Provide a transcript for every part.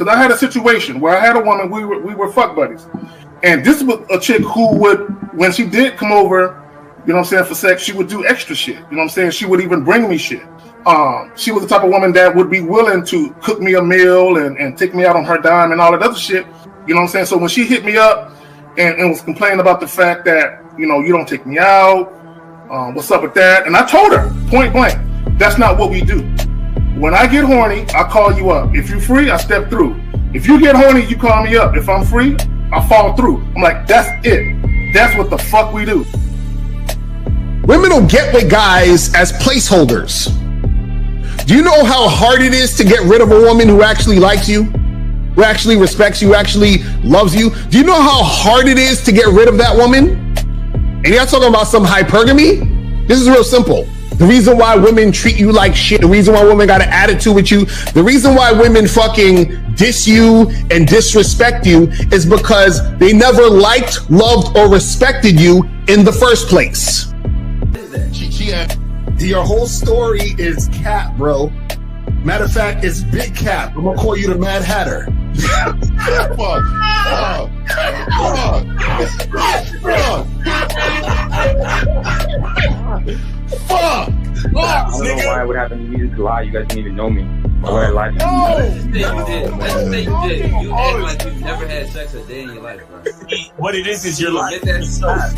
Because I had a situation where I had a woman, we were fuck buddies. And this was a chick who would, when she did come over, you know what I'm saying, for sex, she would do extra shit. You know what I'm saying? She would even bring me shit. She was the type of woman that would be willing to cook me a meal and take me out on her dime and all that other shit. You know what I'm saying? So when she hit me up and was complaining about the fact that, you know, you don't take me out, what's up with that? And I told her, point blank, that's not what we do. When I get horny, I call you up. If you're free, I step through. If you get horny, you call me up. If I'm free, I fall through. I'm like, that's it. That's what the fuck we do. Women don't get with guys as placeholders. Do you know how hard it is to get rid of a woman who actually likes you, who actually respects you, who actually loves you? Do you know how hard it is to get rid of that woman? And you're not talking about some hypergamy? This is real simple. The reason why women treat you like shit, the reason why women got an attitude with you, the reason why women fucking diss you and disrespect you is because they never liked, loved, or respected you in the first place. Your whole story is cap, bro. Matter of fact, it's big cap. I'm gonna call you the Mad Hatter. Fuck. I don't know why it would happen to me to lie. You guys didn't even know me. Why would I lie to you? Let's say you did. You act like you've never had sex a day in your life, bro. What it is you're lying to yourself.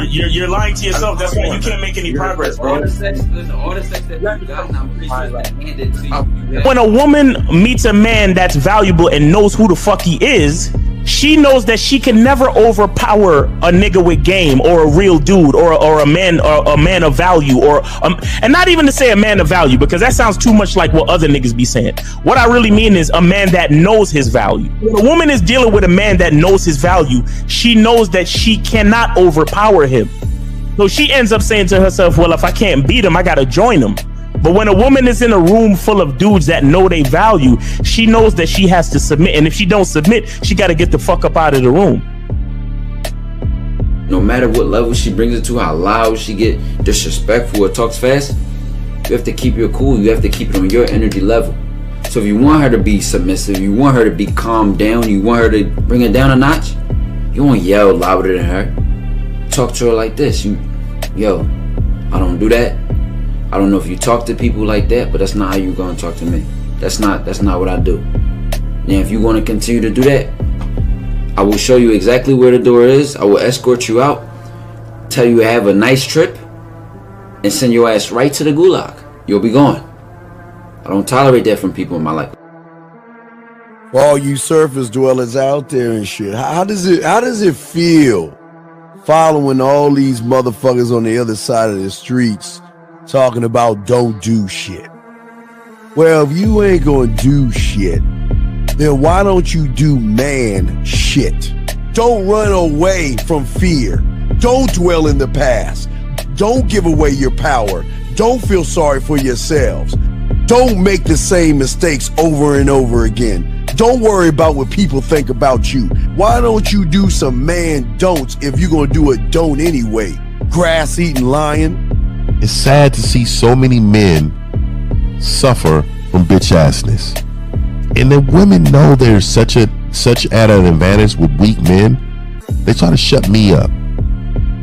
You're lying to yourself. That's why you can't make any progress, bro. All the sex that you got, I'm pretty sure it's handed to you. When a woman meets a man that's valuable and knows who the fuck he is, she knows that she can never overpower a nigga with game or a real dude or a man of value and not even to say a man of value, because that sounds too much like what other niggas be saying. What I really mean is a man that knows his value. When a woman is dealing with a man that knows his value, she knows that she cannot overpower him. So she ends up saying to herself, well, if I can't beat him, I gotta join him. But when a woman is in a room full of dudes that know they value, she knows that she has to submit. And if she don't submit, she got to get the fuck up out of the room. No matter what level she brings it to, how loud she get disrespectful or talks fast, you have to keep your cool. You have to keep it on your energy level. So if you want her to be submissive, you want her to be calmed down, you want her to bring it down a notch, you won't yell louder than her. Talk to her like this. Yo, I don't do that. I don't know if you talk to people like that, but that's not how you're going to talk to me. That's not what I do. Now, if you want to continue to do that, I will show you exactly where the door is. I will escort you out, tell you have a nice trip, and send your ass right to the gulag. You'll be gone. I don't tolerate that from people in my life. For all you surface dwellers out there and shit, how does it feel following all these motherfuckers on the other side of the streets talking about don't do shit? Well, if you ain't gonna do shit, then why don't you do man shit? Don't run away from fear. Don't dwell in the past. Don't give away your power. Don't feel sorry for yourselves. Don't make the same mistakes over and over again. Don't worry about what people think about you. Why don't you do some man don'ts if you're gonna do a don't anyway? Grass-eating lion. It's sad to see so many men suffer from bitch assness, and the women know there's such at an advantage with weak men. They try to shut me up.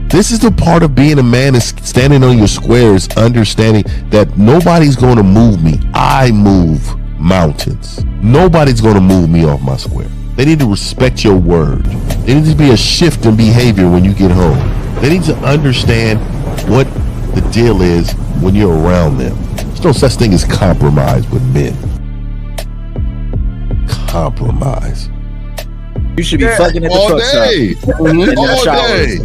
This is the part of being a man, is standing on your squares, understanding that nobody's going to move me. I move mountains. Nobody's going to move me off my square. They need to respect your word. There needs to be a shift in behavior when you get home. They need to understand what the deal is when you're around them. There's no such thing as compromise with men. Compromise. You should be fucking at the all day. All day.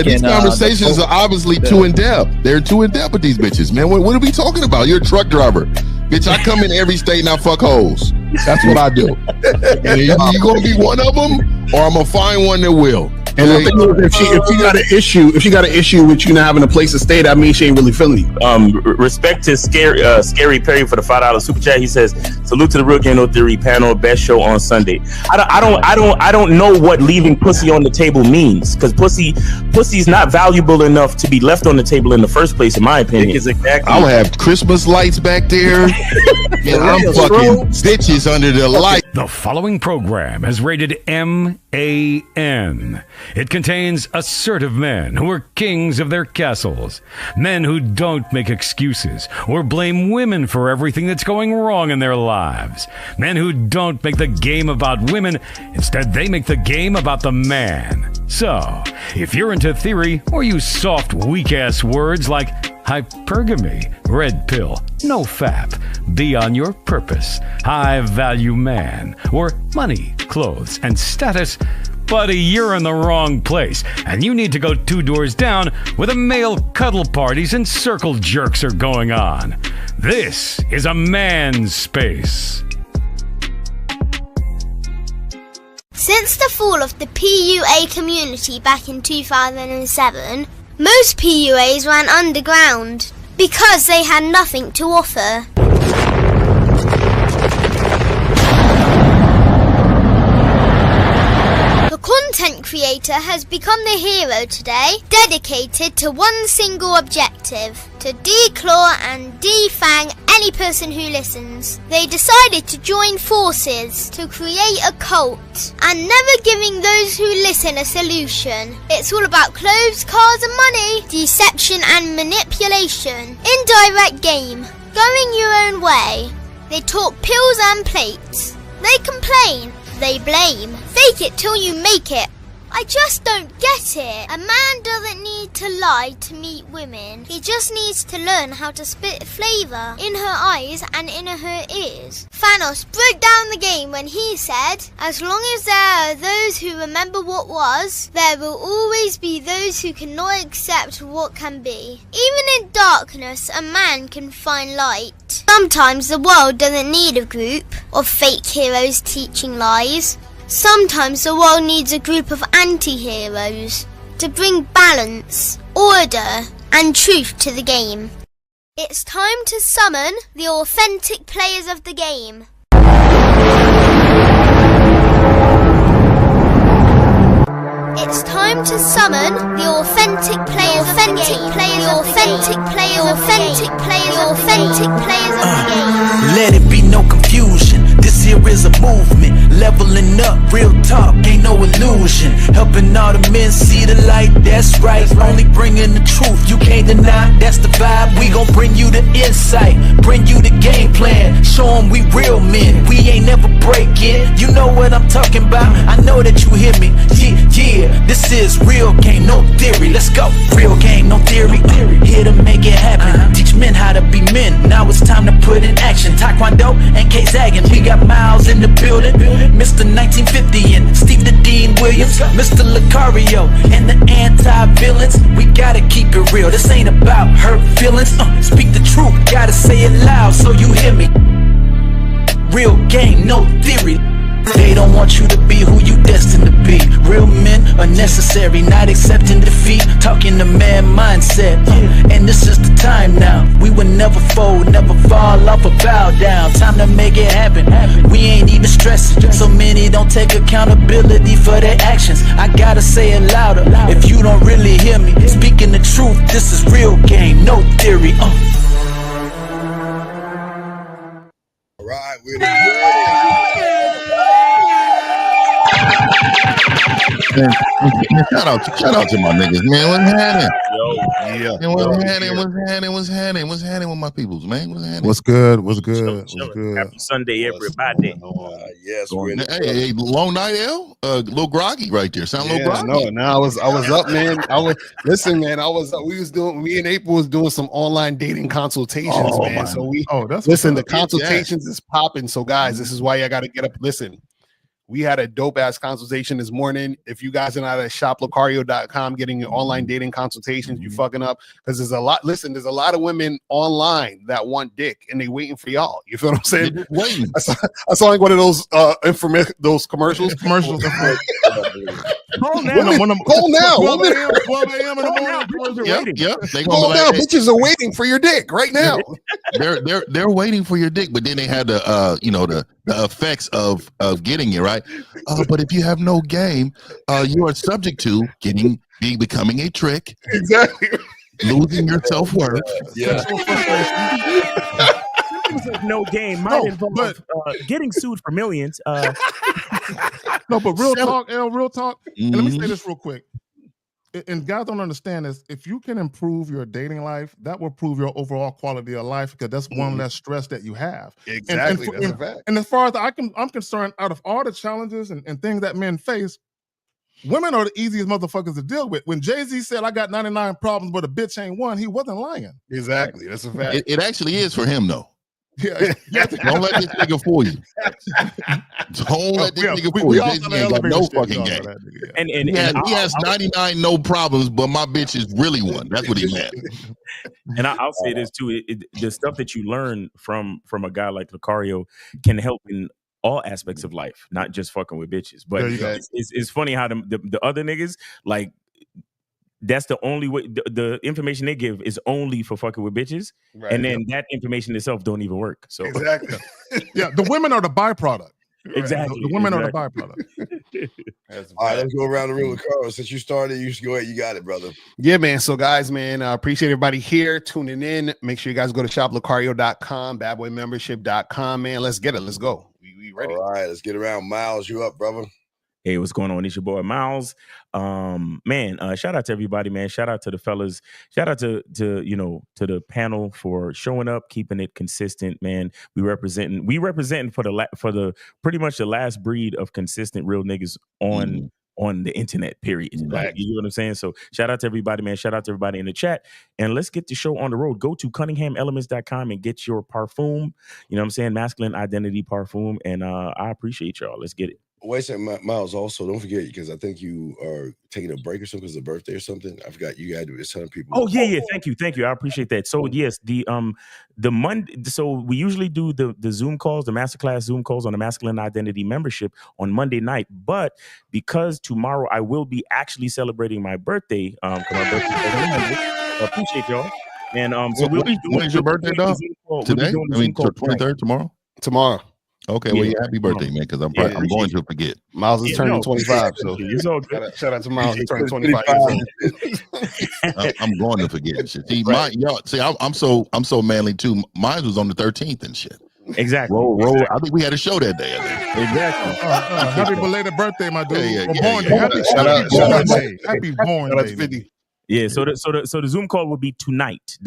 These conversations are obviously too in depth. They're too in depth with these bitches, man. What are we talking about? You're a truck driver, bitch. I come in every state and I fuck hoes. That's what I do. And you gonna be one of them, or I'm gonna find one that will. And the thing is, if she got an issue with you not having a place to stay, that means she ain't really feeling you. Respect to Scary Perry for the $5 super chat. He says, "Salute to the Real Game No Theory panel, best show on Sunday." I don't know what leaving pussy on the table means, because pussy's not valuable enough to be left on the table in the first place, in my opinion. Exactly. I'll have Christmas lights back there, and I'm fucking bitches under the light. The following program is rated MAN. It contains assertive men who are kings of their castles, men who don't make excuses or blame women for everything that's going wrong in their lives, men who don't make the game about women, instead they make the game about the man. So, if you're into theory or use soft, weak-ass words like hypergamy, red pill, no fap, be on your purpose, high-value man, or money, clothes, and status, buddy, you're in the wrong place, and you need to go 2 doors down where the male cuddle parties and circle jerks are going on. This is a man's space. Since the fall of the PUA community back in 2007, most PUAs ran underground because they had nothing to offer. The content creator has become the hero today, dedicated to one single objective: to declaw and defang any person who listens. They decided to join forces to create a cult, and never giving those who listen a solution. It's all about clothes, cars and money, deception and manipulation, indirect game, going your own way. They talk pills and plates. They complain. They blame. Fake it till you make it. I just don't get it. A man doesn't need to lie to meet women. He just needs to learn how to spit flavour in her eyes and in her ears. Thanos broke down the game when he said, "As long as there are those who remember what was, there will always be those who cannot accept what can be." Even in darkness, a man can find light. Sometimes the world doesn't need a group of fake heroes teaching lies. Sometimes the world needs a group of anti-heroes to bring balance, order, and truth to the game. It's time to summon the authentic players of the game. It's time to summon the authentic players of the game. The authentic players of the game. Let it be no confusion. This here is a movement, leveling up, real talk, ain't no illusion. Helping all the men see the light, that's right. Only bringing the truth, you can't deny, that's the vibe. We gon' bring you the insight, bring you the game plan. Show them we real men, we ain't never breaking. You know what I'm talking about, I know that you hear me. Yeah, this is real game, no theory. Let's go, real game, no theory. Here to make it happen, teach men how to be men. Now it's time to put in action. Taekwondo and K-Zagging, we got Miles in the building, Mr. 1950 and Steve the Dean Williams, Mr. Lucario and the anti-villains. We gotta keep it real, this ain't about hurt feelings. Speak the truth, gotta say it loud so you hear me. Real game, no theory. They don't want you to be who you destined to be. Real men are necessary, not accepting defeat. Talking the man mindset, and this is the time now. We will never fold, never fall off or bow down. Time to make it happen. We ain't even stressing. So many don't take accountability for their actions. I gotta say it louder. If you don't really hear me, speaking the truth, this is real game, no theory. Right, we're the Shout out to my niggas, man. What's happening? Yo, Man, what's happening with my peoples, man? What's good? Happy Sunday, everybody. yes, Hey, long night, L. Little groggy right there. Sound a little groggy. No, I was up, man. Me and April was doing some online dating consultations, man. So the consultations is popping. So guys, this is why I got to get up. Listen, we had a dope ass consultation this morning. If you guys are not at shoplocario.com getting your online dating consultations, you fucking up, because there's a lot of women online that want dick and they waiting for y'all. You feel what I'm saying? Waiting. I saw like one of those those commercials. Call now. Call now. 12 a.m. in the morning. Yep. They Call now. Bitches are waiting for your dick right now. They're waiting for your dick, but then they had the the effects of getting it right. But if you have no game, you are subject to becoming a trick. Exactly. Losing your self-worth. No game might involve getting sued for millions. No, but real talk. And let me say this real quick. And guys don't understand this. If you can improve your dating life, that will improve your overall quality of life because that's one less stress that you have. Exactly. That's a fact. And as far as I'm concerned, out of all the challenges and things that men face, women are the easiest motherfuckers to deal with. When Jay-Z said, I got 99 problems, but a bitch ain't one, he wasn't lying. Exactly. That's a fact. It actually is for him, though. Yeah. Don't let this nigga fool you. Don't let this nigga fool you. Jay-Z ain't got no fucking game. And he has 99 no problems, but my bitch is really one. That's what he meant. And I'll say this too: the stuff that you learn from a guy like Lucario can help in all aspects of life, not just fucking with bitches. But it's funny how the other niggas like. That's the only way. The information they give is only for fucking with bitches, and then that information itself don't even work. So exactly, yeah, the women are the byproduct. Exactly, the women are the byproduct. All right, let's go around the room with Carl. Since you started, you should go ahead. You got it, brother. Yeah, man. So, guys, man, I appreciate everybody here tuning in. Make sure you guys go to shoplucario.com, badboymembership.com, man. Let's get it. Let's go. We ready. All right, let's get around. Miles, you up, brother? Hey, what's going on? It's your boy Miles. Shout out to everybody, man. Shout out to the fellas. Shout out to the panel for showing up, keeping it consistent, man. We representing for the pretty much the last breed of consistent real niggas on the internet, period. Like, you know what I'm saying? So shout out to everybody, man. Shout out to everybody in the chat. And let's get the show on the road. Go to CunninghamElements.com and get your parfum. You know what I'm saying? Masculine identity parfum. And I appreciate y'all. Let's get it. Wait a second, Miles. Also, don't forget, because I think you are taking a break or something because of birthday or something. I forgot you got to do this. Telling people. Oh yeah. Thank you. I appreciate that. So yes, the Monday. So we usually do the Zoom calls, the masterclass Zoom calls on the masculine identity membership on Monday night. But because tomorrow I will be actually celebrating my birthday. My birthday. I appreciate y'all. And so we'll be doing. When is your birthday, dog? Today? I mean, 23rd tomorrow. Tomorrow. Okay, well, yeah, happy birthday, man, because I'm going to forget. Miles is turning 25, so it's all good. Shout out to Miles. He's turning 25 years old. I'm going to forget shit. See, I'm so manly too. Mine was on the 13th and shit. Exactly. Roll. I think we had a show that day. Exactly. Happy belated birthday, my dude. Happy born day. Yeah, so the Zoom call will be tonight.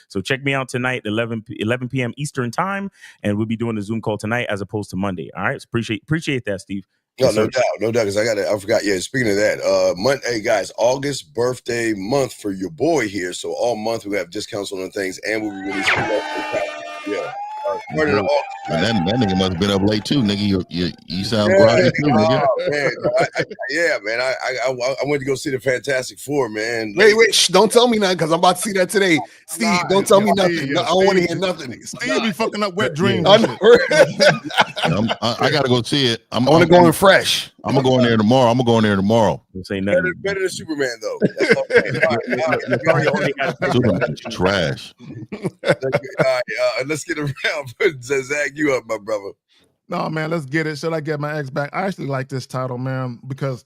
So check me out tonight, 11 p.m. Eastern time, and we'll be doing the Zoom call tonight as opposed to Monday. All right, so appreciate that, Steve. No doubt, because I forgot. Yeah, speaking of that, hey guys, August birthday month for your boy here. So all month we have discounts on things, and we'll be releasing. Man, that nigga must have been up late too, nigga. You sound groggy too, nigga. Man. I went to go see the Fantastic Four, man. Wait, don't tell me nothing because I'm about to see that today. Steve, don't tell me nothing. I don't want to hear nothing. Steve be fucking up wet dreams. I gotta go see it. I want to go in fresh. I'm gonna go in there tomorrow. Don't say nothing. Better than Superman though. Superman's trash. Let's get around. Zach, you up, my brother? No, man, let's get it. Should I get my ex back? I actually like this title, man, because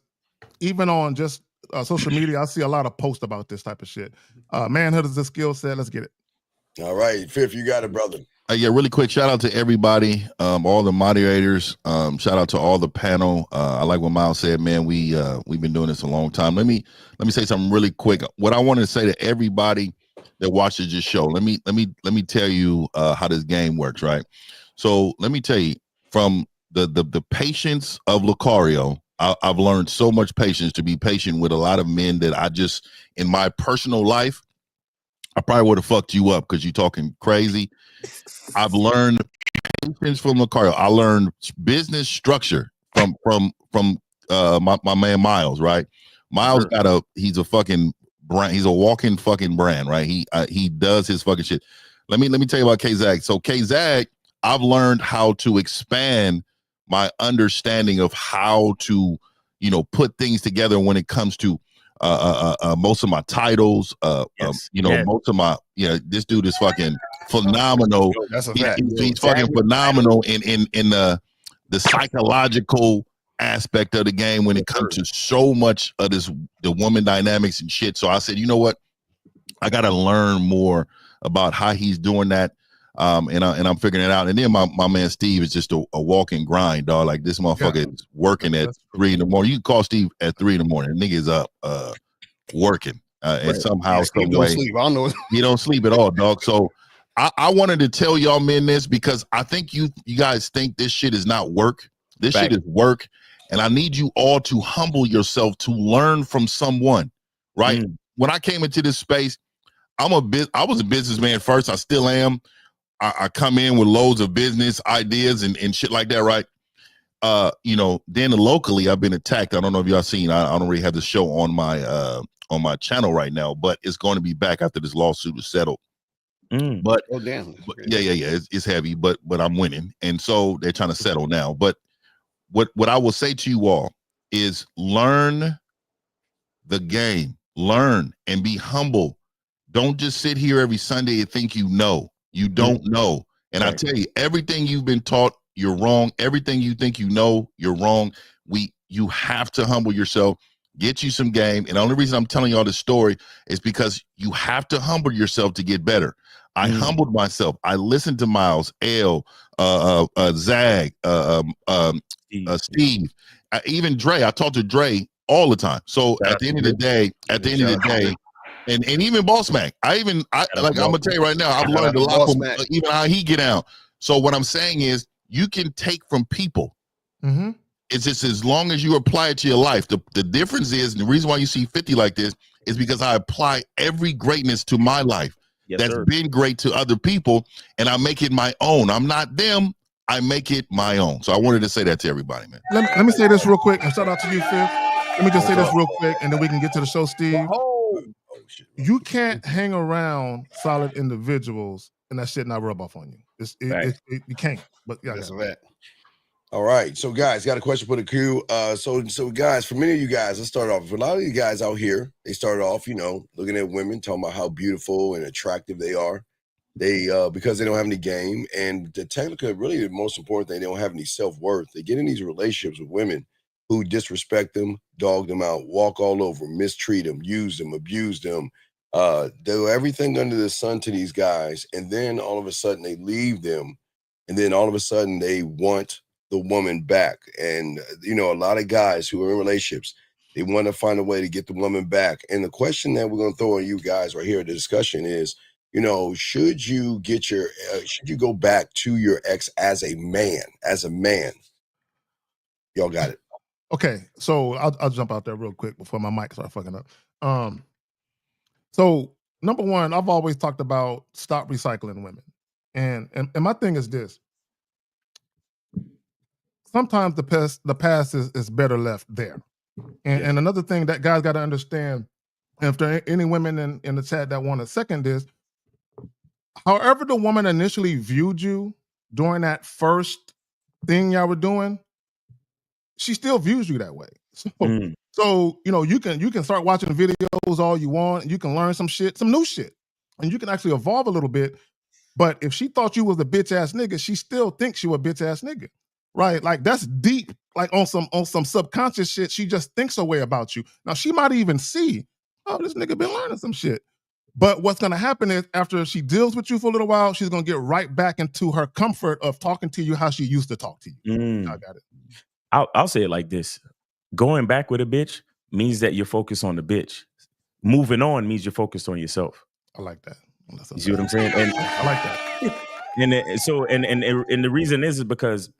even on just social media, I see a lot of posts about this type of shit. Manhood is a skill set. Let's get it. All right, Fifth, you got it, brother. Yeah, really quick. Shout out to everybody, all the moderators. Shout out to all the panel. I like what Miles said, man. We've been doing this a long time. Let me say something really quick. What I wanted to say to everybody that watches this show. Let me tell you how this game works, right? So let me tell you, from the patience of Lucario, I've learned so much patience to be patient with a lot of men that I just, in my personal life, I probably would have fucked you up because you're talking crazy. I've learned patience from Lucario. I learned business structure from my man Miles, right? Miles he's a fucking brand. He's a walking fucking brand, right? He does his fucking shit. Let me tell you about K-Zag. So K-Zag, I've learned how to expand my understanding of how to put things together when it comes to most of my titles. Most of my this dude is fucking phenomenal. That's a fact. He's fucking phenomenal in the psychological aspect of the game when it comes to so much of the woman dynamics and shit. So I said, you know what? I got to learn more about how he's doing that. And I'm figuring it out. And then my man Steve is just a walking grind, dog. Like this motherfucker is working at 3 in the morning. You can call Steve at 3 in the morning. The nigga is up working. And somehow, some way, sleep. I don't know. He don't sleep at all, dog. So I wanted to tell y'all men this because I think you guys think this shit is not work. This shit is work. And I need you all to humble yourself to learn from someone, right? When I came into this space, I was a businessman first. I still am. I come in with loads of business ideas and shit like that, right? Then locally I've been attacked. I don't know if y'all seen. I don't really have the show on my channel right now, but it's going to be back after this lawsuit is settled. But oh damn, it's heavy, but I'm winning, and so they're trying to settle now. But what I will say to you all is learn the game, learn and be humble. Don't just sit here every Sunday and think you know. You don't know. And I tell you, everything you've been taught, you're wrong. Everything you think you know, you're wrong. You have to humble yourself, get you some game. And the only reason I'm telling y'all this story is because you have to humble yourself to get better. I humbled myself. I listened to Miles, L, Zag, Steve, even Dre. I talk to Dre all the time. So at the end of the day, and even Boss Mac, I'm gonna tell you right now, I've learned a lot from even how he get out. So what I'm saying is, you can take from people. It's just as long as you apply it to your life. The difference is, and the reason why you see 50 like this is because I apply every greatness to my life that's been great to other people, and I make it my own. I'm not them. I make it my own. So I wanted to say that to everybody, man. Let me say this real quick, and shout out to you, Fifth. Let me just say this real quick, and then we can get to the show, Steve. You can't hang around solid individuals and that shit not rub off on you. You can't. But yeah, that's that. All right, so guys, got a question for the crew. So guys, for many of you guys, let's start off. For a lot of you guys out here, they started off, looking at women, talking about how beautiful and attractive they are. They because they don't have any game, and really the most important thing, they don't have any self-worth. They get in these relationships with women who disrespect them, dog them out, walk all over them, mistreat them, use them, abuse them, do everything under the sun to these guys, and then all of a sudden they leave them, and then all of a sudden they want the woman back. And a lot of guys who are in relationships, they want to find a way to get the woman back. And the question that we're going to throw on you guys right here at the discussion is, should you go back to your ex as a man? Y'all got it. Okay, so I'll jump out there real quick before my mic starts fucking up. So number one, I've always talked about stop recycling women, and my thing is this: sometimes the past is better left there. And another thing that guys got to understand, if there are any women in the chat that want to second this, however the woman initially viewed you during that first thing y'all were doing, she still views you that way. So you can start watching videos all you want, and you can learn some new shit, and you can actually evolve a little bit. But if she thought you was a bitch ass nigga, she still thinks you a bitch ass nigga, right? Like that's deep, like on some subconscious shit. She just thinks a way about you. Now she might even see, oh, this nigga been learning some shit. But what's gonna happen is after she deals with you for a little while, she's gonna get right back into her comfort of talking to you how she used to talk to you. I got it. I'll say it like this: going back with a bitch means that you're focused on the bitch. Moving on means you're focused on yourself. I like that. You see what I'm saying? And I like that. And the reason is because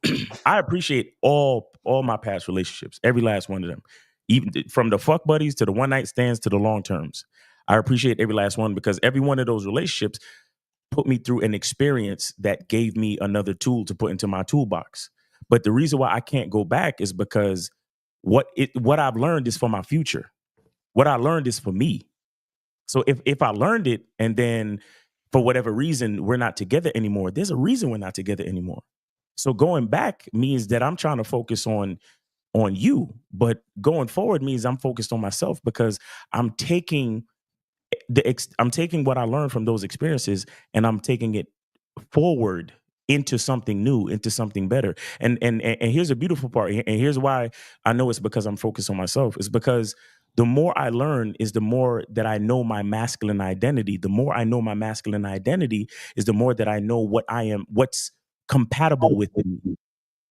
I appreciate all my past relationships, every last one of them, even from the fuck buddies to the one night stands to the long terms. I appreciate every last one because every one of those relationships put me through an experience that gave me another tool to put into my toolbox. But the reason why I can't go back is because what I've learned is for my future. What I learned is for me. So if I learned it and then for whatever reason we're not together anymore, there's a reason we're not together anymore. So going back means that I'm trying to focus on on you. But going forward means I'm focused on myself because I'm taking what I learned from those experiences and I'm taking it forward into something new, into something better. And here's a beautiful part. And here's why I know it's because I'm focused on myself. It's because the more I learn is the more that I know my masculine identity. The more I know my masculine identity is the more that I know what I am, what's compatible with me.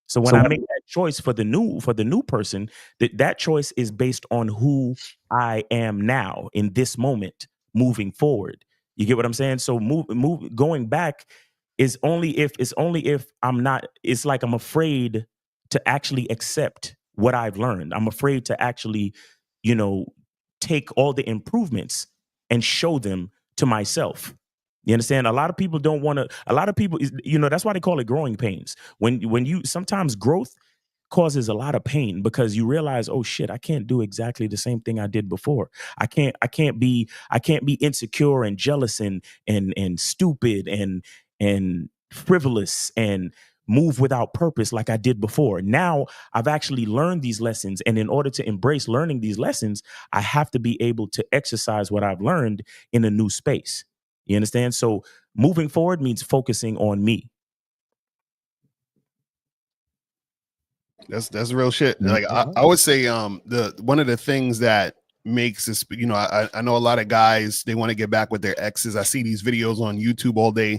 So when I make that choice for the new person, that choice is based on who I am now in this moment, moving forward. You get what I'm saying? So going back is only if I'm not. It's like I'm afraid to actually accept what I've learned. I'm afraid to actually, take all the improvements and show them to myself. You understand? A lot of people don't want to. A lot of people, that's why they call it growing pains. When you sometimes growth causes a lot of pain because you realize, oh shit, I can't do exactly the same thing I did before. I can't be insecure and jealous and stupid and frivolous and move without purpose like I did before. Now I've actually learned these lessons, and in order to embrace learning these lessons, I have to be able to exercise what I've learned in a new space. You understand? So moving forward means focusing on me. That's real shit. Like I would say, the one of the things that makes this, I know a lot of guys, they want to get back with their exes. I see these videos on YouTube all day.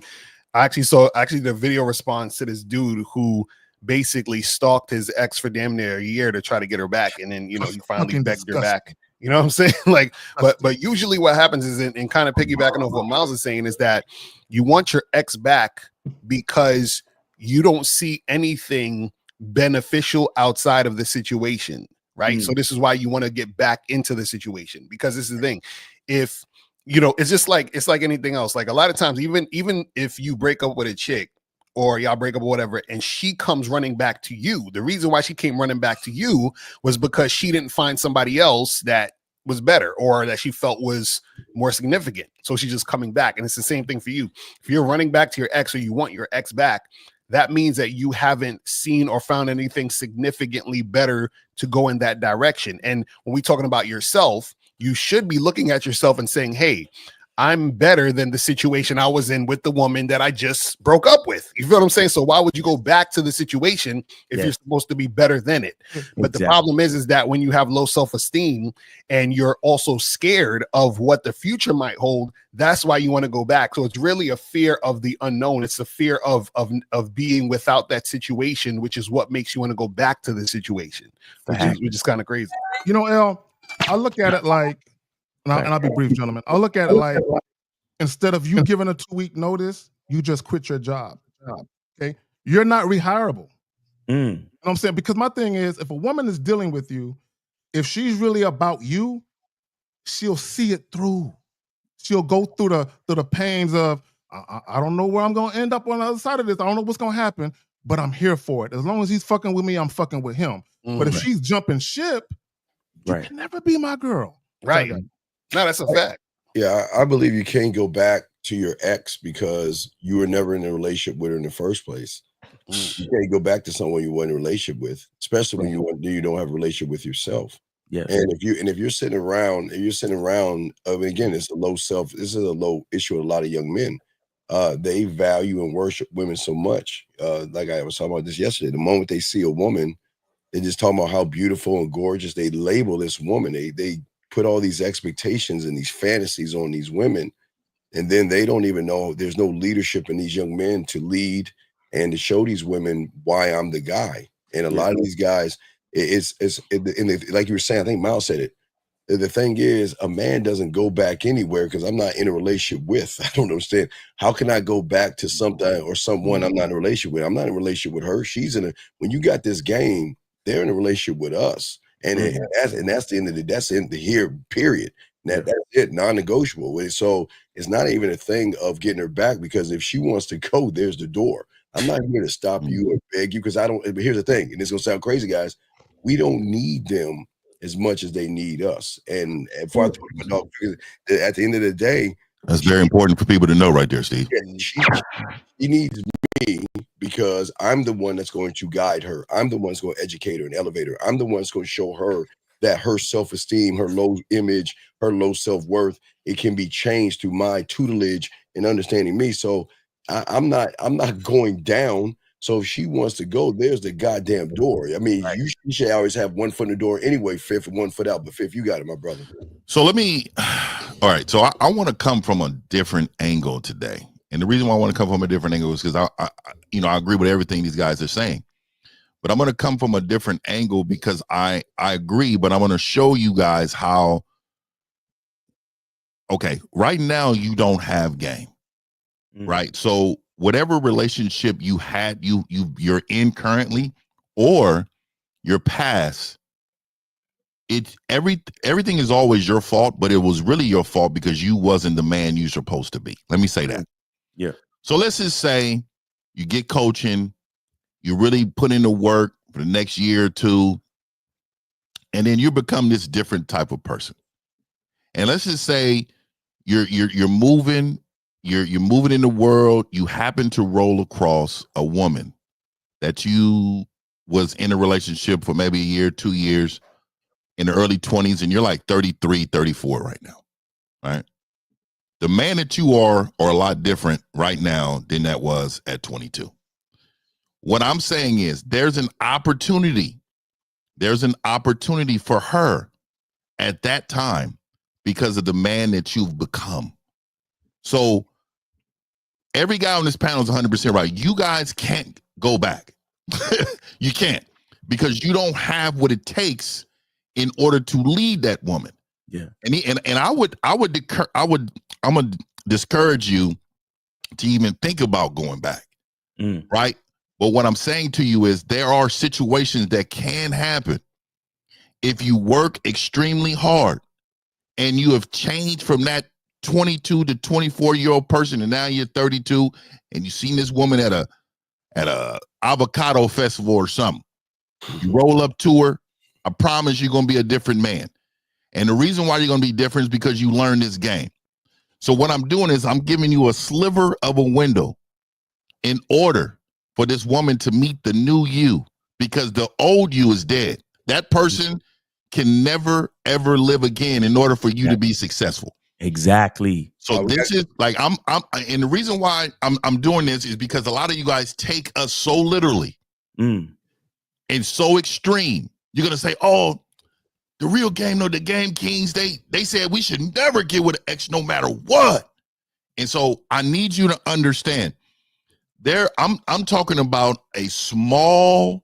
I actually saw the video response to this dude who basically stalked his ex for damn near a year to try to get her back, and then he finally begged her back. You know what I'm saying? Like, but usually what happens is, and kind of piggybacking off what Miles is saying, is that you want your ex back because you don't see anything beneficial outside of the situation, right? So this is why you want to get back into the situation, because this is the thing. If it's like anything else. Like a lot of times, even if you break up with a chick or y'all break up or whatever, and she comes running back to you, the reason why she came running back to you was because she didn't find somebody else that was better or that she felt was more significant. So she's just coming back. And it's the same thing for you. If you're running back to your ex or you want your ex back, that means that you haven't seen or found anything significantly better to go in that direction. And when we're talking about yourself, you should be looking at yourself and saying, hey, I'm better than the situation I was in with the woman that I just broke up with. You feel what I'm saying? So why would you go back to the situation if you're supposed to be better than it? But the problem is that when you have low self-esteem and you're also scared of what the future might hold, that's why you want to go back. So it's really a fear of the unknown. It's a fear of being without that situation, which is what makes you want to go back to the situation, which is kind of crazy. El, I look at it like, and I'll be brief, gentlemen. I'll look at it like, instead of you giving a 2-week notice, you just quit your job. Okay, you're not rehireable. You know what I'm saying? Because my thing is, if a woman is dealing with you, if she's really about you, she'll see it through. She'll go through the pains of, I don't know where I'm going to end up on the other side of this. I don't know what's going to happen, but I'm here for it. As long as he's fucking with me, I'm fucking with him. But if she's jumping ship, you can never be my girl. Right. No, that's a fact. Yeah, I believe you can't go back to your ex because you were never in a relationship with her in the first place. You can't go back to someone you weren't in a relationship with, especially when you don't have a relationship with yourself. Yes. And if you're sitting around, I mean, again, this is a low issue with a lot of young men. They value and worship women so much. Like I was talking about this yesterday. The moment they see a woman, they just talking about how beautiful and gorgeous. They label this woman. They put all these expectations and these fantasies on these women, and then they don't even know there's no leadership in these young men to lead and to show these women why I'm the guy. And a lot of these guys, like you were saying, I think Miles said it. The thing is, a man doesn't go back anywhere because I'm not in a relationship with. I don't understand. How can I go back to something or someone I'm not in a relationship with? I'm not in a relationship with her. When you got this game, they're in a relationship with us. And that's the end of that's in the here, period. That's it, non-negotiable. So it's not even a thing of getting her back, because if she wants to go, there's the door. I'm not here to stop you or beg you, because but here's the thing, and it's gonna sound crazy, guys. We don't need them as much as they need us. And at the end of the day, that's very important for people to know right there, Steve. She needs me me because I'm the one that's going to guide her. I'm the one that's going to educate her and elevate her. I'm the one that's going to show her that her self-esteem, her low image, her low self-worth, it can be changed through my tutelage and understanding me. So I'm not going down. So if she wants to go, there's the goddamn door. I mean, you should always have one foot in the door anyway, Fifth, and one foot out. But Fifth, you got it, my brother. So all right. So I want to come from a different angle today. And the reason why I want to come from a different angle is because I agree with everything these guys are saying. But I'm going to come from a different angle because I agree, but I'm going to show you guys how, okay, right now you don't have game, right? So whatever relationship you had, you're in currently or your past, everything is always your fault, but it was really your fault because you wasn't the man you're supposed to be. Let me say that. Yeah. So let's just say you get coaching, you really put in the work for the next year or two, and then you become this different type of person. And let's just say you're moving, you're moving in the world. You happen to roll across a woman that you was in a relationship for maybe a year, 2 years, in the early 20s, and you're like 33, 34 right now, right? The man that you are a lot different right now than that was at 22. What I'm saying is there's an opportunity for her at that time because of the man that you've become. So every guy on this panel is 100% right. You guys can't go back. You can't, because you don't have what it takes in order to lead that woman. Yeah. And I'm gonna discourage you to even think about going back. Right? But what I'm saying to you is there are situations that can happen if you work extremely hard and you have changed from that 22 to 24-year-old person, and now you're 32, and you've seen this woman at a avocado festival or something. You roll up to her, I promise you're gonna be a different man. And the reason why you're gonna be different is because you learned this game. So what I'm doing is I'm giving you a sliver of a window in order for this woman to meet the new you, because the old you is dead. That person can never, ever live again in order for you to be successful. Exactly. So this is like, and the reason why I'm doing this is because a lot of you guys take us so literally and so extreme. You're going to say, oh, the real game, no, the game kings, they said we should never get with an ex no matter what. And so I need you to understand I'm talking about a small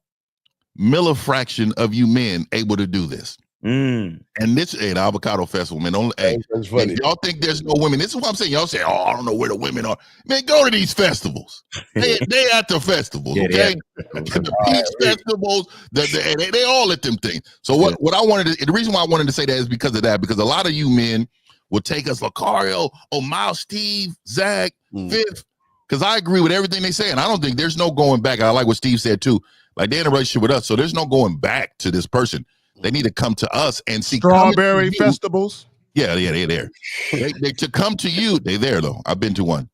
millifraction of you men able to do this. And this ain't avocado festival, man. If y'all think there's no women, this is what I'm saying. Y'all say, oh, I don't know where the women are. Man, go to these festivals. They at the festivals, okay? The peach festivals, they all at them things. So what I wanted to, the reason why I wanted to say that is because of that, because a lot of you men will take us Lucario, Miles, Steve, Zach, Fifth, because I agree with everything they say, and I don't think there's no going back. I like what Steve said too. Like, they're in a relationship with us, so there's no going back to this person. They need to come to us and see strawberry festivals. Yeah, they're there. They to come to you. They there though. I've been to one.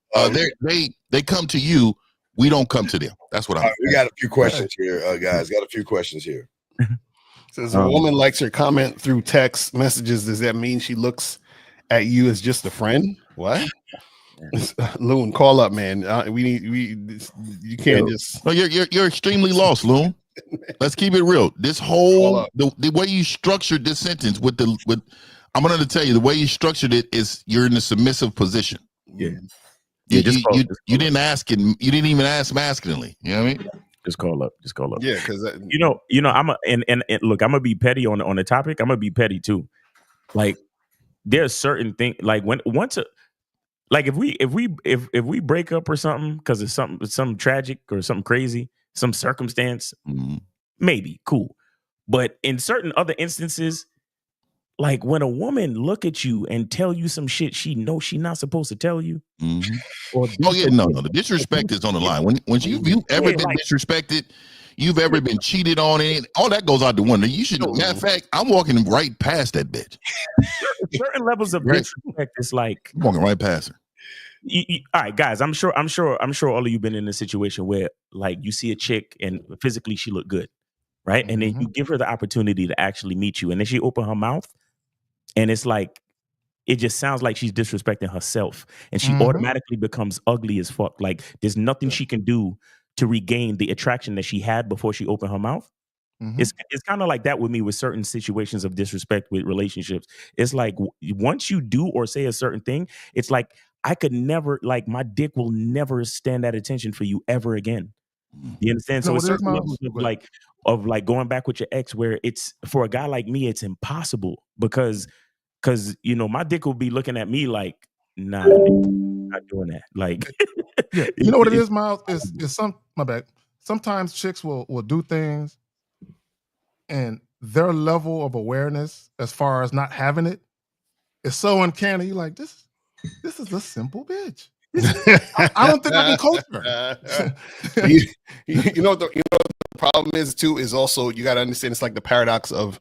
They come to you. We don't come to them. That's what I'm. We got a few questions here, guys. Got a few questions here. Says a woman likes your comment through text messages. Does that mean she looks at you as just a friend? What? Loon, call up, man. You can't just. No, you're extremely lost, Loon. Let's keep it real. This whole the way you structured this sentence with I'm going to tell you the way you structured it is you're in a submissive position. Yeah. You didn't ask it. You didn't even ask masculinely. You know what I mean? Just call up. Yeah, because I'm look. I'm gonna be petty on the topic. I'm gonna be petty too. Like, there's certain things like if we break up or something because of something tragic or something crazy, some circumstance, maybe cool. But in certain other instances, like when a woman look at you and tell you some shit she knows she's not supposed to tell you. No, the disrespect is on the line. When you've ever been disrespected, you've ever been cheated on, and all that goes out the window. You should. Matter of fact, I'm walking right past that bitch. Certain levels of disrespect is like I'm walking right past her. All right, guys. I'm sure all of you been in a situation where like you see a chick and physically she look good, right? And then you give her the opportunity to actually meet you, and then she open her mouth, and it's like it just sounds like she's disrespecting herself, and she automatically becomes ugly as fuck. Like there's nothing she can do to regain the attraction that she had before she opened her mouth. It's kind of like that with me with certain situations of disrespect with relationships. It's like once you do or say a certain thing, it's like I could never, like my dick will never stand at attention for you ever again. You understand? So it's certain levels of like going back with your ex where it's for a guy like me, it's impossible because you know my dick will be looking at me like, nah, I'm not doing that. Like, yeah, you know what it is, Miles? Is my bad. Sometimes chicks will do things, and their level of awareness as far as not having it is so uncanny. You're like, this is a simple bitch. I don't think I can coach her. you know the problem is too is also you got to understand it's like the paradox of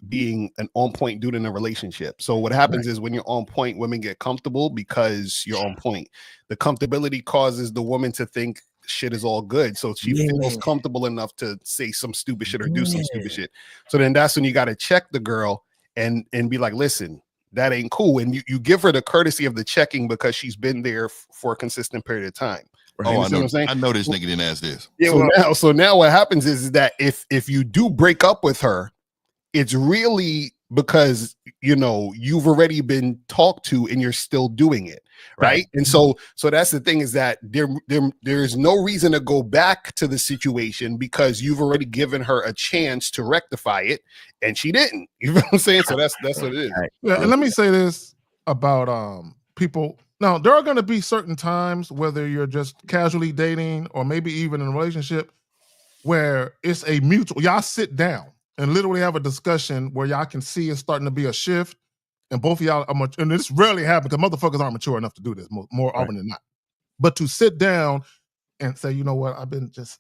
being an on point dude in a relationship. So what happens is when you're on point, women get comfortable because you're on point. The comfortability causes the woman to think shit is all good. So she feels comfortable enough to say some stupid shit or do some stupid shit. So then that's when you got to check the girl and be like, listen, that ain't cool. And you give her the courtesy of the checking because she's been there for a consistent period of time. Right? Oh, I know this nigga didn't ask this. Yeah. So now what happens is that if you do break up with her, it's really because you know you've already been talked to and you're still doing it, right? And so that's the thing is that there's no reason to go back to the situation because you've already given her a chance to rectify it, and she didn't. You know what I'm saying? So that's what it is. Yeah, and let me say this about people. Now there are going to be certain times, whether you're just casually dating or maybe even in a relationship, where it's a mutual. Y'all sit down and literally have a discussion where y'all can see it's starting to be a shift, and both of y'all are mature. And this rarely happens because motherfuckers aren't mature enough to do this more often than not. But to sit down and say, you know what, I've been just,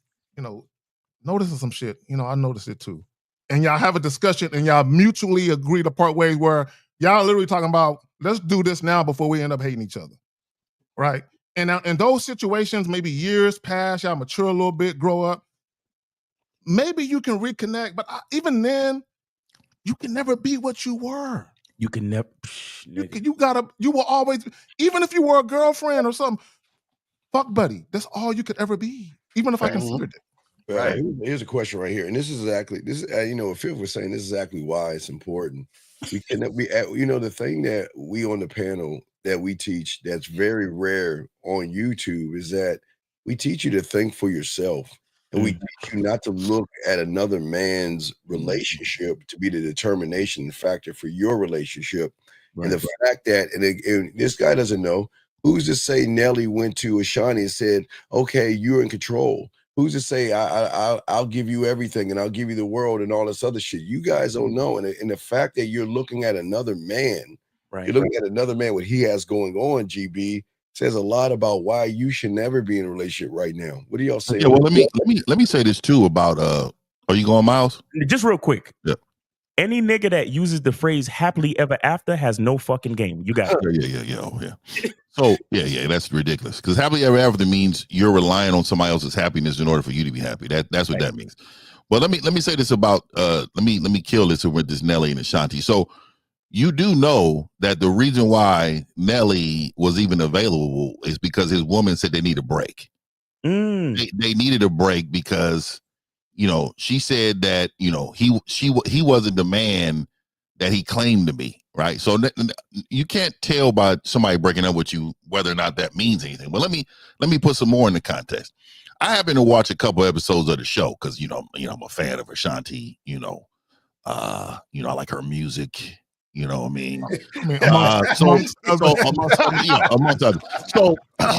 noticing some shit. I noticed it too. And y'all have a discussion and y'all mutually agree to part ways where y'all literally talking about, let's do this now before we end up hating each other. Right? And now in those situations, maybe years pass, y'all mature a little bit, grow up. Maybe you can reconnect, but even then, you can never be what you were. You can never. You will always, even if you were a girlfriend or something, fuck buddy. That's all you could ever be, even if I considered it. Right. Here's a question right here, and this is what Phil was saying. This is exactly why it's important. The thing that we on the panel that we teach that's very rare on YouTube is that we teach you to think for yourself. And we teach you not to look at another man's relationship to be the determination factor for your relationship. Right. And the fact that, and this guy doesn't know, who's to say Nelly went to Ashani and said, okay, you're in control. Who's to say I'll give you everything and I'll give you the world and all this other shit? You guys don't know. And the fact that you're looking at another man, you're looking at another man, what he has going on, GB, says a lot about why you should never be in a relationship right now. What do y'all say? Yeah, well, let me say this too about are you going, Miles? Just real quick. Yeah. Any nigga that uses the phrase happily ever after has no fucking game. You got it. Yeah. So that's ridiculous. Because happily ever after means you're relying on somebody else's happiness in order for you to be happy. That's what that means. Well, let me say this about let me kill this with this Nelly and Ashanti. So you do know that the reason why Nelly was even available is because his woman said they need a break. They needed a break because, she said that, he wasn't the man that he claimed to be. Right. So you can't tell by somebody breaking up with you whether or not that means anything. But let me put some more in the context. I happen to watch a couple episodes of the show because, I'm a fan of Ashanti, I like her music. You know what I mean? Amongst others. So I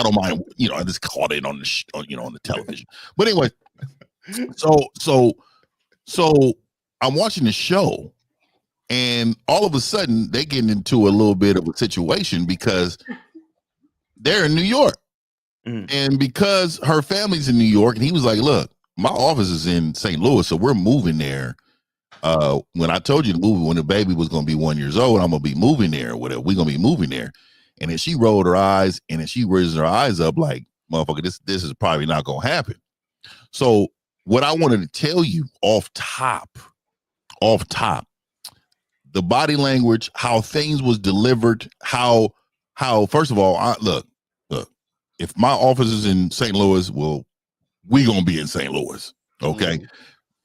don't mind. I just caught it on the television. But anyway, so I'm watching the show, and all of a sudden they get into a little bit of a situation because they're in New York, and because her family's in New York, and he was like, "Look, my office is in St. Louis, so we're moving there." When I told you to move when the baby was going to be 1 year old, I'm going to be moving there or whatever. We're going to be moving there. And then she rolled her eyes, and then she raised her eyes up like, motherfucker, this is probably not gonna happen. So what I wanted to tell you off top, the body language, how things was delivered, how first of all, look, if my office is in St. Louis, well, we gonna be in St. Louis. Okay.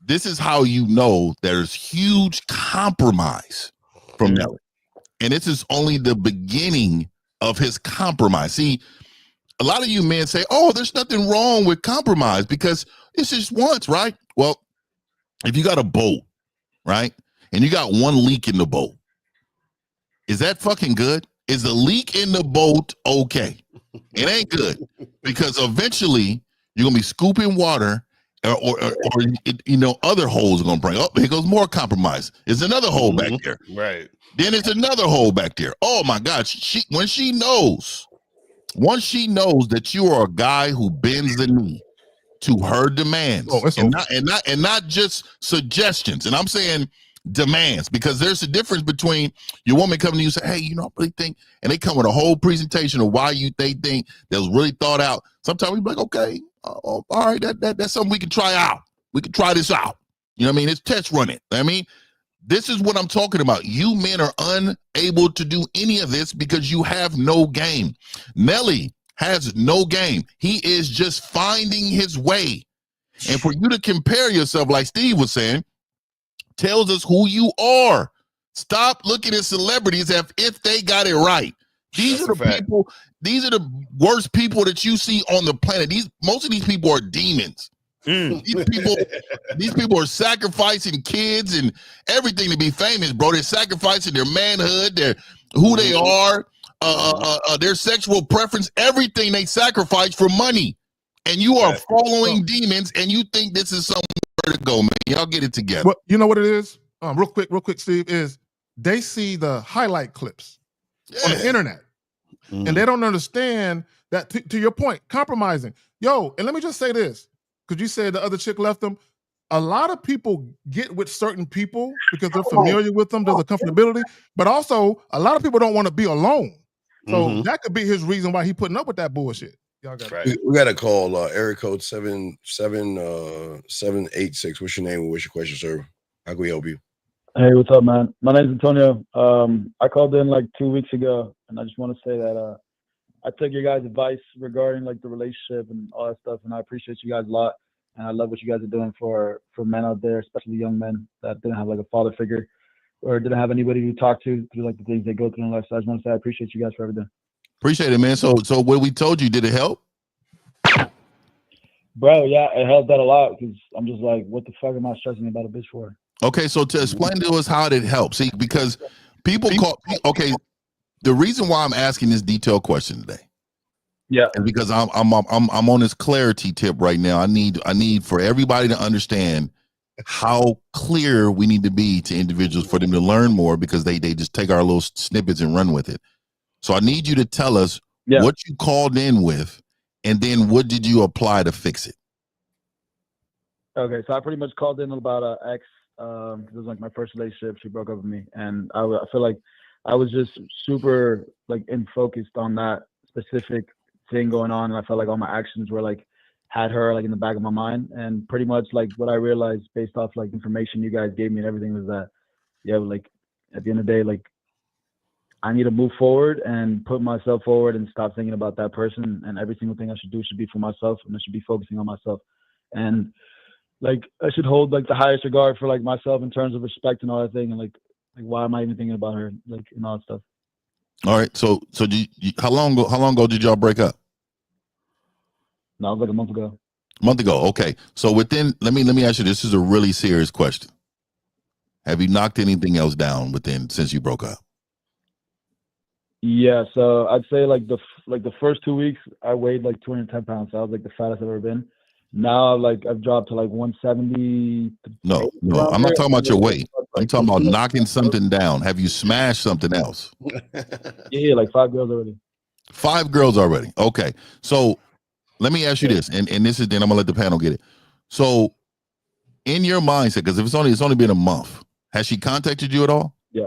This is how you know there's huge compromise from Nelly. And this is only the beginning of his compromise. See, a lot of you men say, oh, there's nothing wrong with compromise because it's just once, right? Well, if you got a boat, right, and you got one leak in the boat, is that fucking good? Is the leak in the boat okay? It ain't good because eventually you're gonna be scooping water, or you know, other holes are gonna bring. Oh, here goes more compromise. There's another hole back there. Right. Then it's another hole back there. Oh my God! Once she knows that you are a guy who bends the knee to her demands, and not just suggestions. And I'm saying demands, because there's a difference between your woman coming to you and say, hey, you know, I really think, and they come with a whole presentation of why they think that was really thought out. Sometimes we be like, okay, all right, that's something we can try out. We can try this out. You know what I mean? It's test running. I mean, this is what I'm talking about. You men are unable to do any of this because you have no game. Nelly has no game. He is just finding his way. And for you to compare yourself, like Steve was saying, tells us who you are. Stop looking at celebrities as if they got it right. These are the people, these are the worst people that you see on the planet. Most of these people are demons. These people are sacrificing kids and everything to be famous, bro. They're sacrificing their manhood, who they are, their sexual preference, everything they sacrifice for money. And you are following demons, and you think this is somewhere to go, man. Y'all get it together. Well, you know what it is? Real quick, Steve, is they see the highlight clips on the internet, and they don't understand that, to your point, compromising. Yo, and let me just say this, because you said the other chick left them. A lot of people get with certain people because they're familiar with them. There's a comfortability, but also a lot of people don't want to be alone. So that could be his reason why he putting up with that bullshit. Y'all got we got to call area code 78786. What's your name and what's your question, sir? How can we help you? Hey, what's up, man? My name's Antonio. I called in like 2 weeks ago, and I just want to say that I took your guys' advice regarding like the relationship and all that stuff, and I appreciate you guys a lot. And I love what you guys are doing for men out there, especially young men that didn't have like a father figure or didn't have anybody to talk to through like the things they go through in life. So I just want to say I appreciate you guys for everything. Appreciate it, man. So what we told you, did it help? Bro, yeah, it helped out a lot because I'm just like, what the fuck am I stressing about a bitch for? Okay, so to explain to us how did it help. See, because people call, okay, the reason why I'm asking this detailed question today, is because I'm on this clarity tip right now. I need for everybody to understand how clear we need to be to individuals for them to learn more, because they just take our little snippets and run with it. So I need you to tell us what you called in with, and then what did you apply to fix it? Okay, so I pretty much called in about an ex. It was like my first relationship. She broke up with me, and I feel like I was just super like focused on that specific thing going on, and I felt like all my actions were like had her like in the back of my mind. And pretty much like what I realized based off like information you guys gave me and everything was that like at the end of the day, like I need to move forward and put myself forward and stop thinking about that person, and every single thing I should do should be for myself, and I should be focusing on myself. And like I should hold like the highest regard for like myself in terms of respect and all that thing, and like why am I even thinking about her, like, and all that stuff. All right, so how long ago did y'all break up? No, it was like a month ago. A month ago, okay. So within, let me ask you, this is a really serious question. Have you knocked anything else down since you broke up? Yeah, so I'd say like the first 2 weeks I weighed like 210 pounds. So I was like the fattest I've ever been. Now I've dropped to like 170. No, I'm not talking about your weight. I'm talking about knocking something down. Have you smashed something else? Yeah, like 5 girls already. 5 girls already. Okay. So let me ask you this, and this is, then I'm gonna let the panel get it. So in your mindset, because if it's only been a month, has she contacted you at all? Yeah.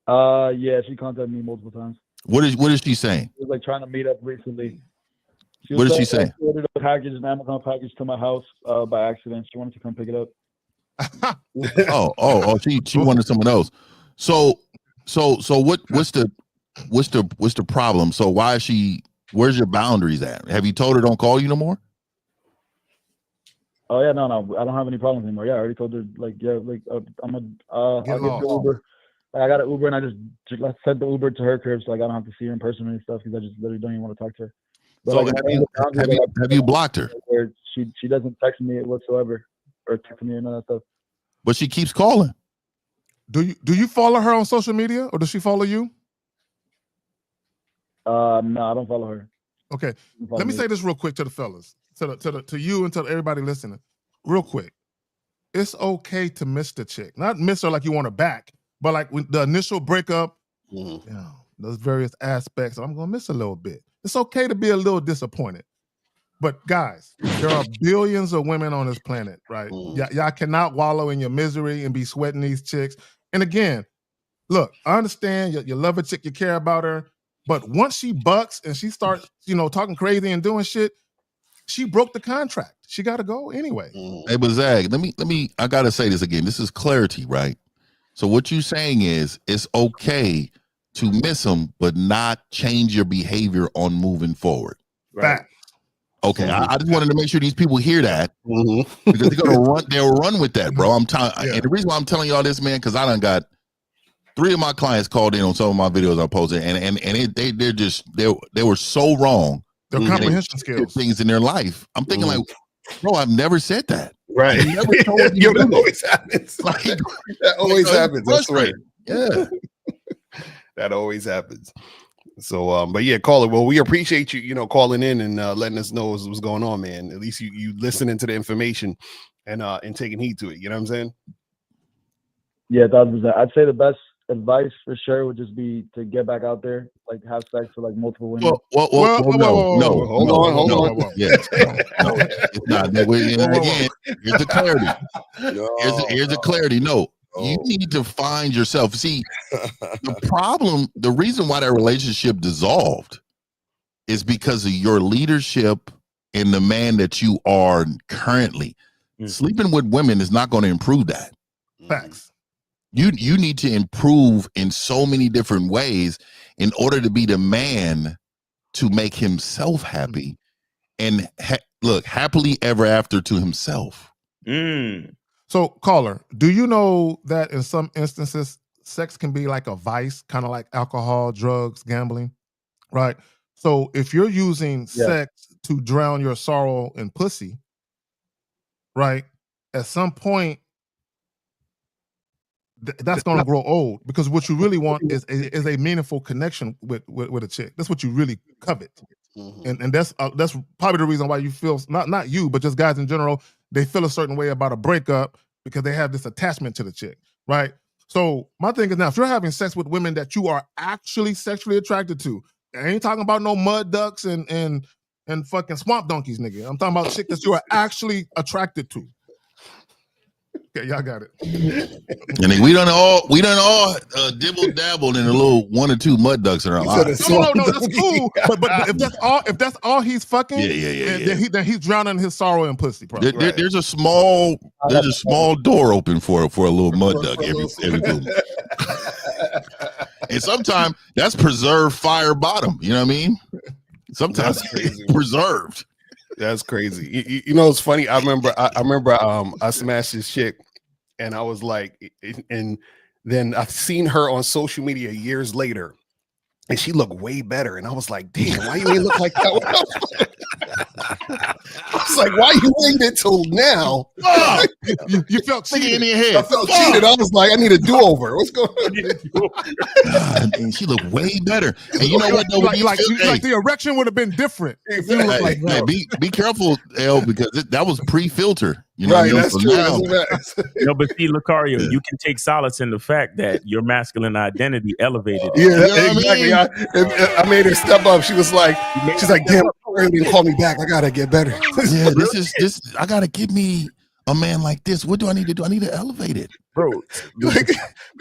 Yeah, she contacted me multiple times. What is she saying? She was like trying to meet up recently. What did she say? She ordered a package, an Amazon package to my house by accident. She wanted to come pick it up. She wanted someone else. So what's the problem? So why is she? Where's your boundaries at? Have you told her don't call you no more? Oh yeah, no, I don't have any problems anymore. Yeah, I already told her I'll get the Uber. Like, I got an Uber and I just sent the Uber to her crib, so like I don't have to see her in person and stuff because I just literally don't even want to talk to her. But so like, have you blocked her? Where she doesn't text me whatsoever or text me or none of that stuff. But she keeps calling. Do you follow her on social media or does she follow you? No, I don't follow her. Okay, let me say this real quick to the fellas, to you and to everybody listening, real quick. It's okay to miss the chick, not miss her like you want her back, but like when the initial breakup, those various aspects, I'm gonna miss a little bit. It's okay to be a little disappointed. But guys, there are billions of women on this planet, right? Y'all cannot wallow in your misery and be sweating these chicks. And again, look, I understand you love a chick, you care about her, but once she bucks and she starts, talking crazy and doing shit, she broke the contract. She got to go anyway. Hey, but Zag, let me. I gotta say this again. This is clarity, right? So what you're saying is it's okay to miss them, but not change your behavior on moving forward. Right. Okay, I just wanted to make sure these people hear that because they'll run with that, bro. I'm telling, and the reason why I'm telling y'all this, man, because I done got 3 of my clients called in on some of my videos I posted, and they were so wrong. Their comprehension skills, things in their life. I'm thinking like, bro, I've never said that. Right. Never told you that always happens. Like, that always happens. That's right. Yeah. That always happens. So, but yeah, caller. Well, we appreciate you, calling in and letting us know what's going on, man. At least you listening to the information and taking heed to it. You know what I'm saying? Yeah, 1,000%. I'd say the best advice for sure would just be to get back out there, like have sex with like multiple women. No. Hold on. Yes. No, it's not. Again, here's the clarity. Here's the clarity. No. You need to find yourself. See, the reason why that relationship dissolved is because of your leadership and the man that you are currently. Sleeping with women is not going to improve that. Facts. You need to improve in so many different ways in order to be the man to make himself happy and look happily ever after to himself. So, caller, do you know that in some instances, sex can be like a vice, kind of like alcohol, drugs, gambling, right? So if you're using sex to drown your sorrow in pussy, right, at some point, that's going to grow old because what you really want is a meaningful connection with a chick. That's what you really covet. And that's probably the reason why you feel, not you, but just guys in general, they feel a certain way about a breakup because they have this attachment to the chick, right? So my thing is now, if you're having sex with women that you are actually sexually attracted to, I ain't talking about no mud ducks and fucking swamp donkeys, nigga. I'm talking about chick that you are actually attracted to. Okay, y'all got it. And we done all dibble dabbled in a little 1 or 2 mud ducks in our lives. No, that's cool. But if that's all he's fucking, then he's drowning his sorrow in pussy. Probably. There's a small door open for a little mud duck every blue. And sometimes that's preserved fire bottom. You know what I mean? Sometimes it's preserved. That's crazy. You know, it's funny. I remember I smashed this chick and I was like, and then I've seen her on social media years later and she looked way better. And I was like, damn, why you ain't look like that? I was like, why you waited till now? Oh, you felt cheated in your head. I felt cheated. I was like, I need a do-over. What's going on? And she looked way better. And you know what? Though, like the erection would have been different. Be careful, L, because that was pre-filter. You know, right, that's true. No, but see, Lucario, you can take solace in the fact that your masculine identity elevated. Yeah, you know exactly. I made her step up. She's like, damn, didn't call me back. I gotta get better. Yeah, this. I gotta give me a man like this? What do I need to do? I need to elevate it, bro.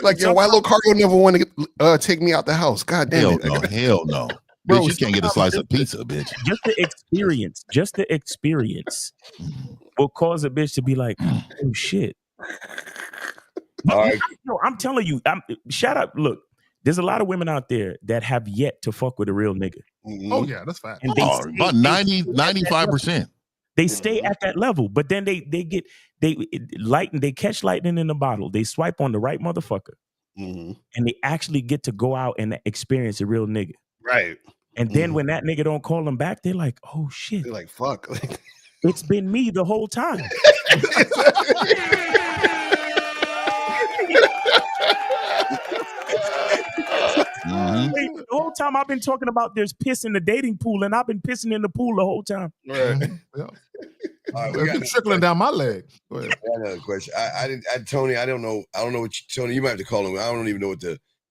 like yo, why little Cargo never want to take me out the house? God damn it! Hell no. Bro, bitch, you can't get a slice of pizza, bitch. Just the experience will cause a bitch to be like, oh shit. All right. No, I'm telling you, shout out. Look, there's a lot of women out there that have yet to fuck with a real nigga. Oh yeah, that's fact. And about 95%. They stay at that level, but then they catch lightning in a bottle. They swipe on the right motherfucker, and they actually get to go out and experience a real nigga. Right. And then when that nigga don't call them back, they're like, oh shit. They're like, fuck. It's been me the whole time. The whole time I've been talking about there's piss in the dating pool, and I've been pissing in the pool the whole time. Right. All right, we got trickling down my leg. Go ahead. Another question. Tony, I don't know Tony, you might have to call in. I don't even know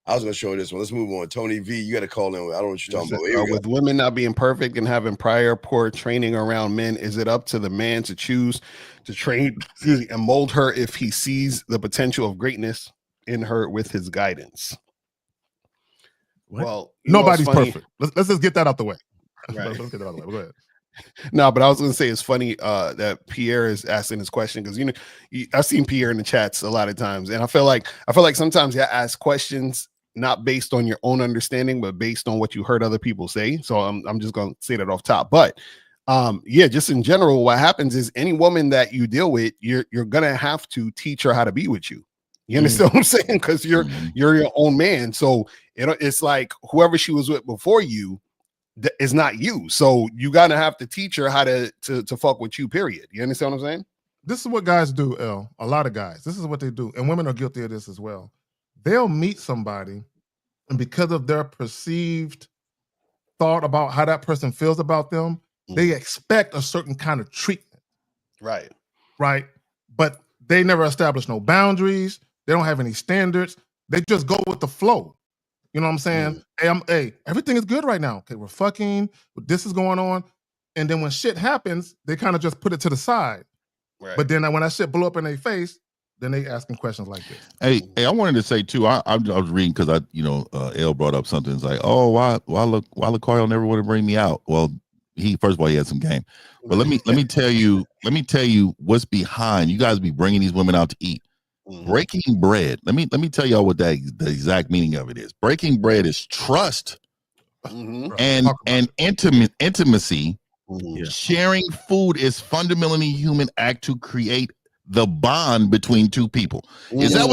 I was going to show you this one. Let's move on. Tony V, you got to call in. I don't know what you're talking about. With women not being perfect and having prior poor training around men, is it up to the man to choose to train and mold her if he sees the potential of greatness in her with his guidance? What? Well, nobody's perfect. Let's just get that out the way. Right. Let's get that out the way. Go ahead. No, but I was going to say it's funny that Pierre is asking this question because I've seen Pierre in the chats a lot of times, and I feel like sometimes you ask questions not based on your own understanding, but based on what you heard other people say. So I'm just going to say that off top. But just in general, what happens is any woman that you deal with, you're gonna have to teach her how to be with you. You understand what I'm saying? Because you're your own man. So it's like whoever she was with before you is not you. So you gotta have to teach her how to fuck with you. Period. You understand what I'm saying? This is what guys do, L. A lot of guys. This is what they do, and women are guilty of this as well. They'll meet somebody, and because of their perceived thought about how that person feels about them, they expect a certain kind of treatment. Right. But they never establish no boundaries. They don't have any standards. They just go with the flow. You know what I'm saying? Hey, everything is good right now. Okay, we're fucking. This is going on. And then when shit happens, they kind of just put it to the side. Right. But then when that shit blew up in their face, then they asking questions like this. Hey, I wanted to say too. I was reading because L brought up something. It's like, oh, why Lucario never would have bring me out? Well, first of all, he had some game. But let me tell you what's behind. You guys be bringing these women out to eat. Breaking bread. Let me tell y'all what the exact meaning of it is. Breaking bread is trust and intimacy. Sharing food is fundamentally human act to create the bond between two people. Is that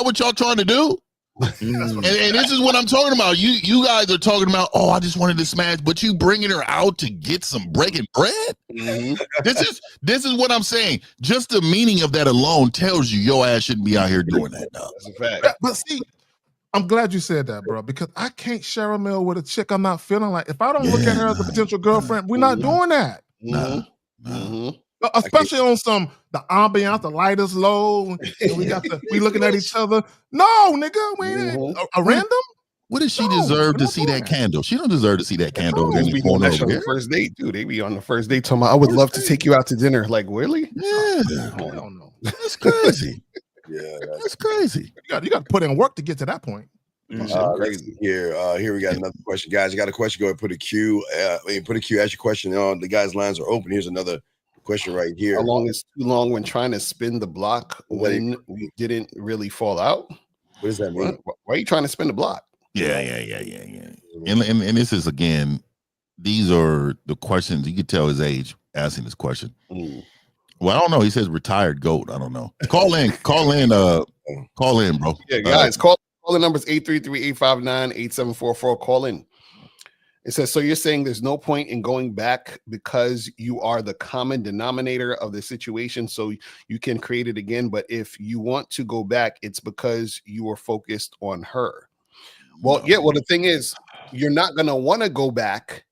what y'all trying to do? And this is what I'm talking about. You guys are talking about, oh, I just wanted to smash, but you bringing her out to get some breaking bread. This is what I'm saying. Just the meaning of that alone tells you your ass shouldn't be out here doing that. That's a fact. But see, I'm glad you said that, bro, because I can't share a meal with a chick I'm not feeling like. If I don't look at her as a potential girlfriend, we're not doing that. Especially on the ambiance, the light is low, and we looking at each other. No, nigga, we ain't a random. What does she deserve to see that candle? She don't deserve to see that candle. They be on the first date, dude. They be on the first date talking about, I would love to take you out to dinner. Like, really? Yeah. I don't know. That's crazy. Yeah, that's crazy. You got to put in work to get to that point. Here we got another question, guys. You got a question? Go ahead, put a Q. Put a Q. Ask your question. The guys' lines are open. Here's another question right here. How long is too long when trying to spin the block when we didn't really fall out? What does that mean? Why are you trying to spin the block? Yeah. And this is, again, these are the questions. You could tell his age asking this question. Well, I don't know. He says retired goat. I don't know. Call in, bro. Yeah, guys, call the numbers 833-859-8744. Call in. It says, so you're saying there's no point in going back because you are the common denominator of the situation, so you can create it again. But if you want to go back, it's because you are focused on her. Well, yeah. Well, the thing is, you're not going to want to go back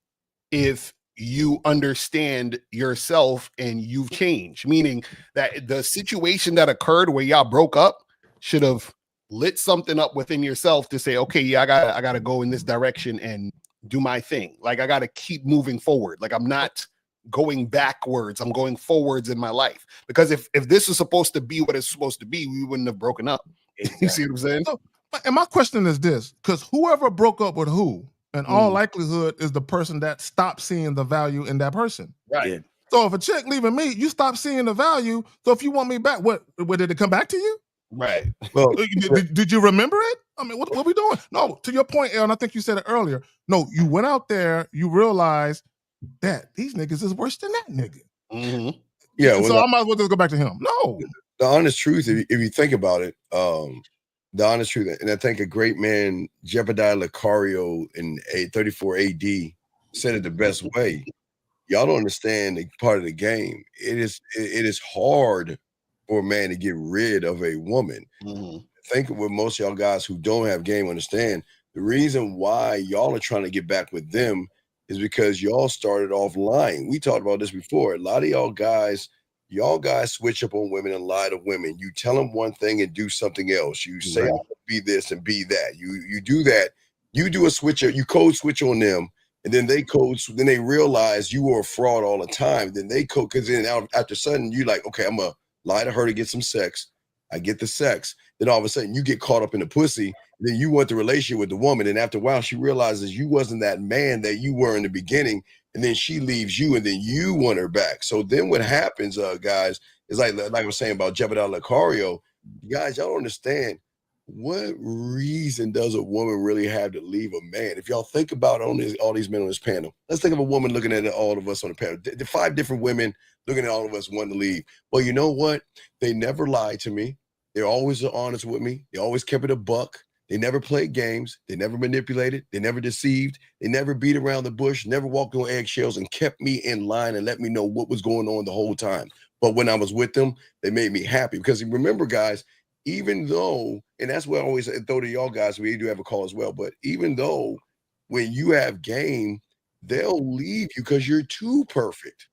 if you understand yourself and you've changed, meaning that the situation that occurred where y'all broke up should have lit something up within yourself to say, okay, yeah, I gotta go in this direction and do my thing. Like, I gotta keep moving forward. Like, I'm not going backwards. I'm going forwards in my life. Because if this is supposed to be what it's supposed to be, we wouldn't have broken up. Exactly. You see what I'm saying? So, and my question is this, because whoever broke up with who, in all likelihood, is the person that stopped seeing the value in that person. Right. Yeah. So if a chick leaving me, you stop seeing the value. So if you want me back, what did it come back to you? Right. Well, did you remember it? I mean, what we doing? No, to your point, Aaron, I think you said it earlier. No, you went out there, you realized that these niggas is worse than that nigga. Mm-hmm. Yeah. So I might as well just go back to him. No. The honest truth, if you think about it, the honest truth, and I think a great man, Jebediah Lucario in 34 AD, said it the best way. Y'all don't understand the part of the game. It is hard for a man to get rid of a woman. Mm-hmm. Think of what most of y'all guys who don't have game understand. The reason why y'all are trying to get back with them is because y'all started off lying. We talked about this before. A lot of y'all guys switch up on women and lie to women. You tell them one thing and do something else. You say, I'm gonna be this and be that. You do that. You do a switch, you code switch on them. And then then they realize you were a fraud all the time. Then they code, because then after sudden you like, okay, I'm gonna lie to her to get some sex. I get the sex. Then all of a sudden you get caught up in the pussy. Then you want the relationship with the woman. And after a while, she realizes you wasn't that man that you were in the beginning. And then she leaves you, and then you want her back. So then what happens, guys, is like I was saying about Jebediah Lucario, guys, y'all don't understand. What reason does a woman really have to leave a man? If y'all think about all these men on this panel, let's think of a woman looking at all of us on the panel. The 5 different women looking at all of us wanting to leave. Well, you know what? They never lied to me. They're always honest with me. They always kept it a buck. They never played games. They never manipulated. They never deceived. They never beat around the bush, never walked on eggshells, and kept me in line and let me know what was going on the whole time. But when I was with them, they made me happy. Because remember, guys, even though, and that's what I always throw to y'all guys, we do have a call as well, but even though when you have game, they'll leave you because you're too perfect.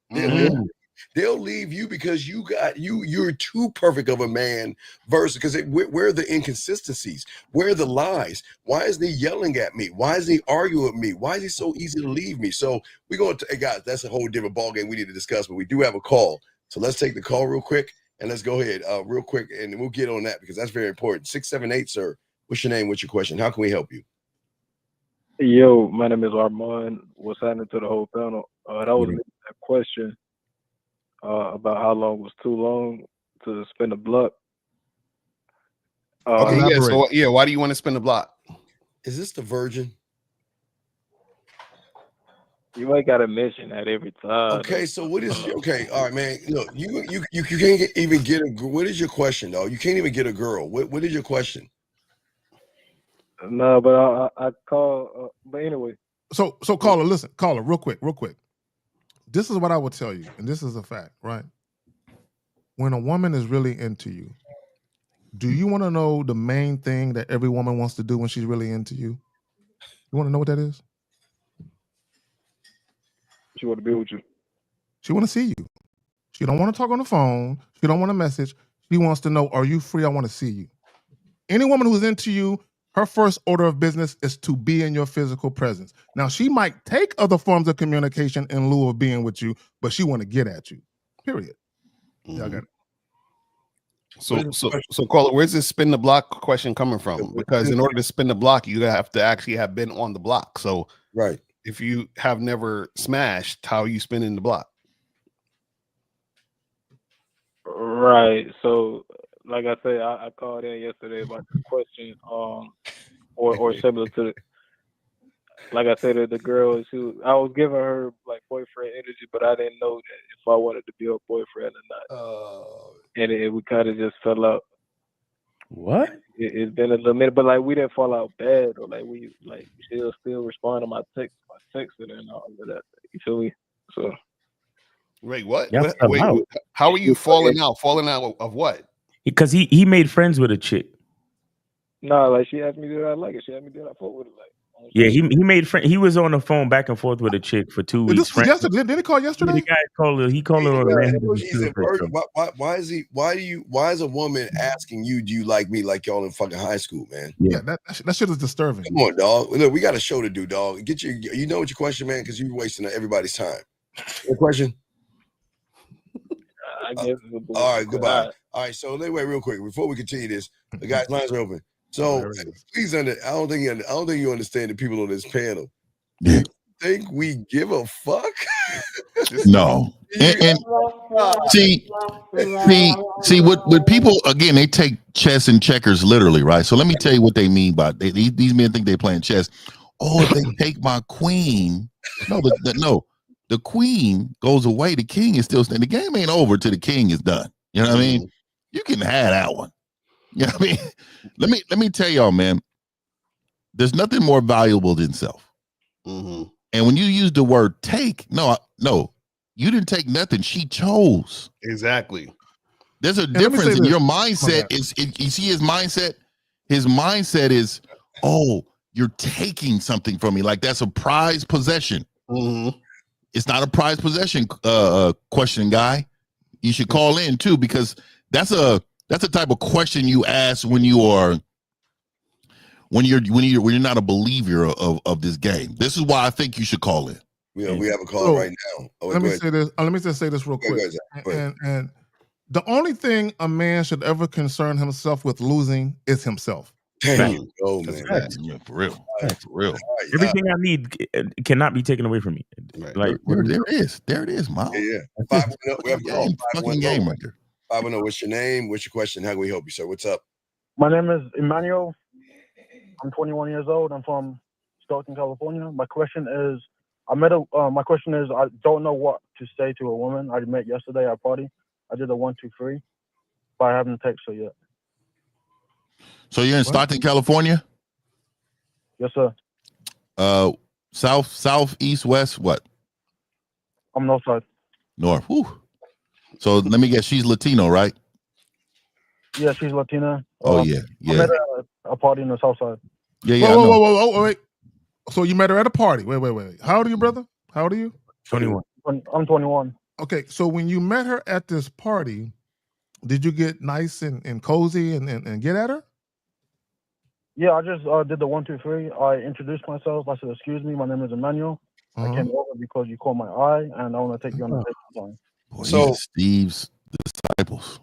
They'll leave you because you're too perfect of a man versus because where are the inconsistencies? Where are the lies? Why is he yelling at me? Why is he arguing with me? Why is he so easy to leave me? So we're going to, hey guys, that's a whole different ballgame we need to discuss, but we do have a call. So let's take the call real quick and let's go ahead real quick and we'll get on that because that's very important. 678, sir. What's your name? What's your question? How can we help you? Yo, my name is Armand. What's happening to the whole panel? That was a question. About how long was too long to spin a block. Okay, yeah. So why do you want to spin the block? Is this the virgin? You ain't gotta mention that every time. Okay, so what is okay? All right, man. Look, you can't even get a. What is your question, though? You can't even get a girl. What is your question? No, but I call. But anyway. So caller, listen, caller, real quick. This is what I would tell you, and this is a fact, right? When a woman is really into you, do you want to know the main thing that every woman wants to do when she's really into you? You want to know what that is? She want to be with you. She want to see you. She don't want to talk on the phone. She don't want to message. She wants to know, are you free? I want to see you. Any woman who's into you, her first order of business is to be in your physical presence. Now, she might take other forms of communication in lieu of being with you, but she want to get at you. Period. Yeah, I got it. So caller, where's this spin the block question coming from? Because in order to spin the block, you have to actually have been on the block. So right, if you have never smashed, how are you spinning the block? Right. So, like I said, I called in yesterday about the question, or similar to the. Like I said, the girl, I was giving her like boyfriend energy, but I didn't know that if I wanted to be her boyfriend or not. And we kind of just fell out. What? It's been a little minute, but like we didn't fall out bad, or like we like she'll still respond to my text and all of that. You feel me? So. Wait, what? Wait, how are you falling out? Falling out of what? Because he made friends with a chick. No, like she asked me did I like it. She asked me did I fuck with it. Like. Yeah, he made friends. He was on the phone back and forth with a chick for 2 weeks. Yesterday, didn't he call yesterday? The guy called her. He called her on the why is a woman asking you, do you like me like y'all in fucking high school, man? Yeah, that shit is disturbing. Come on, dog. Look, we got a show to do, dog. You know what your question, man, because you're wasting everybody's time. Your question? I guess. All right, goodbye. All right, so wait real quick before we continue this. The guys' lines are open. So please, I don't think you understand the people on this panel. Yeah. Think we give a fuck? No. And see what people again, they take chess and checkers literally, right? So let me tell you what they mean by these men think they're playing chess. Oh, if they take my queen, no, the queen goes away. The king is still standing. The game ain't over till the king is done. You know what I mean? You can have that one. You know what I mean? Let me tell y'all, man. There's nothing more valuable than self. And when you use the word take, no, you didn't take nothing. She chose. Exactly. There's a difference in your mindset. You see his mindset? His mindset is, oh, you're taking something from me. Like that's a prized possession. It's not a prized possession question, guy. You should call in too, because that's a type of question you ask when you're not a believer of this game. This is why I think you should call in. Yeah, we have a call right now. Let me say this. Let me just say this real quick. And the only thing a man should ever concern himself with losing is himself. Damn. Oh man, yeah, for real. For real. Everything I need cannot be taken away from me. Like there it is, Miles. Yeah. 510, we have a call. Fucking game right there. 510, what's your name? What's your question? How can we help you, sir? What's up? My name is Emmanuel. I'm 21 years old. I'm from Stockton, California. My question is, I don't know what to say to a woman I met yesterday at a party. I did a 1, 2, 3, but I haven't texted her yet. So you're in Stockton, California? Yes, sir. South, east, west, what? I'm north side. North. Whew. So let me guess, she's Latino, right? Yeah, she's Latina. Oh yeah. I met her at a party in the south side. Yeah. Whoa, wait. So you met her at a party. Wait. How old are you, brother? How old are you? 21. I'm 21. Okay, so when you met her at this party, did you get nice and cozy and get at her? Yeah, I just did the 1, 2, 3. I introduced myself. I said, "Excuse me, my name is Emmanuel. I came over because you caught my eye, and I want to take you on a date sometime." So Steve's disciples.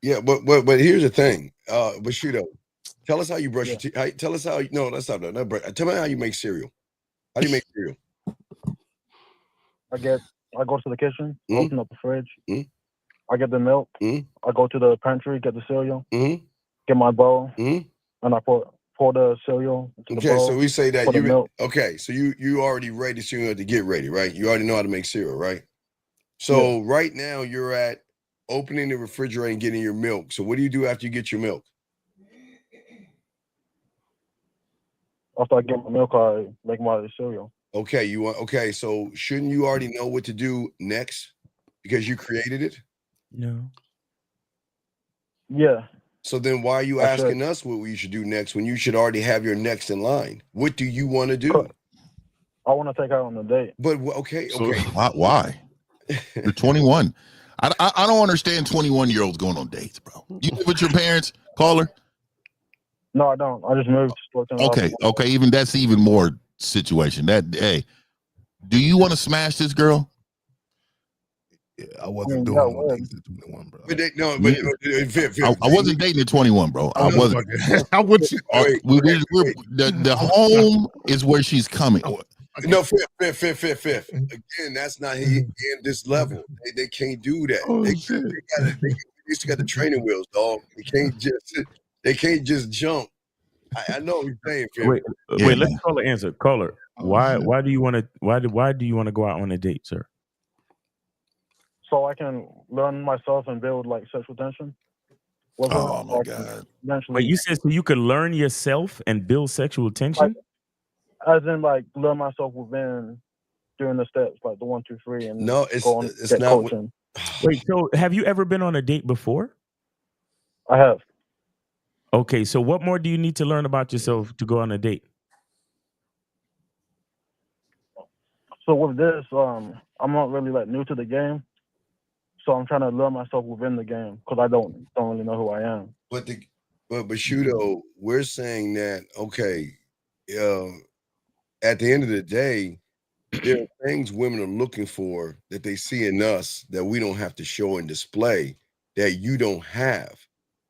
Yeah, but here's the thing, Bushido, tell us how you brush your teeth. Tell us how. No, that's not that. Tell me how you make cereal. How do you make cereal? I go to the kitchen, open up the fridge. I get the milk. I go to the pantry, get the cereal, get my bowl, and I pour the cereal into the bowl. So we say that so you already ready cereal to get ready, right? You already know how to make cereal, right? So right now you're at opening the refrigerator and getting your milk. So what do you do after you get your milk? After I get my milk, I make my cereal. Okay, so shouldn't you already know what to do next because you created it? No. Yeah. So then why are you asking us what we should do next when you should already have your next in line? What do you want to do? I want to take her on a date. But okay. Why? You're 21. I don't understand 21-year-olds going on dates, bro. You live with your parents, caller? No, I don't. I just moved. Okay. Even that's even more situation. Hey, do you want to smash this girl? Yeah, I wasn't doing no dates at 21, bro. I wasn't dating at 21, bro. I wasn't. How would you? The home is where she's coming. No, fifth. Again, that's not in this level. They can't do that. They used to got the training wheels, dog. They can't just jump. I know what you're saying, Fifth. Wait. Let's call the answer. Caller, why do you want to go out on a date, sir? So I can learn myself and build like sexual tension. Oh my God! Wait, you said so you could learn yourself and build sexual tension? As in, like, learn myself within doing the steps, like the 1, 2, 3, and it's not. Coaching. Wait, so have you ever been on a date before? I have. Okay, so what more do you need to learn about yourself to go on a date? So with this, I'm not really like new to the game, so I'm trying to learn myself within the game because I don't really know who I am. But Bushido, we're saying that at the end of the day, there are things women are looking for that they see in us that we don't have to show and display that you don't have.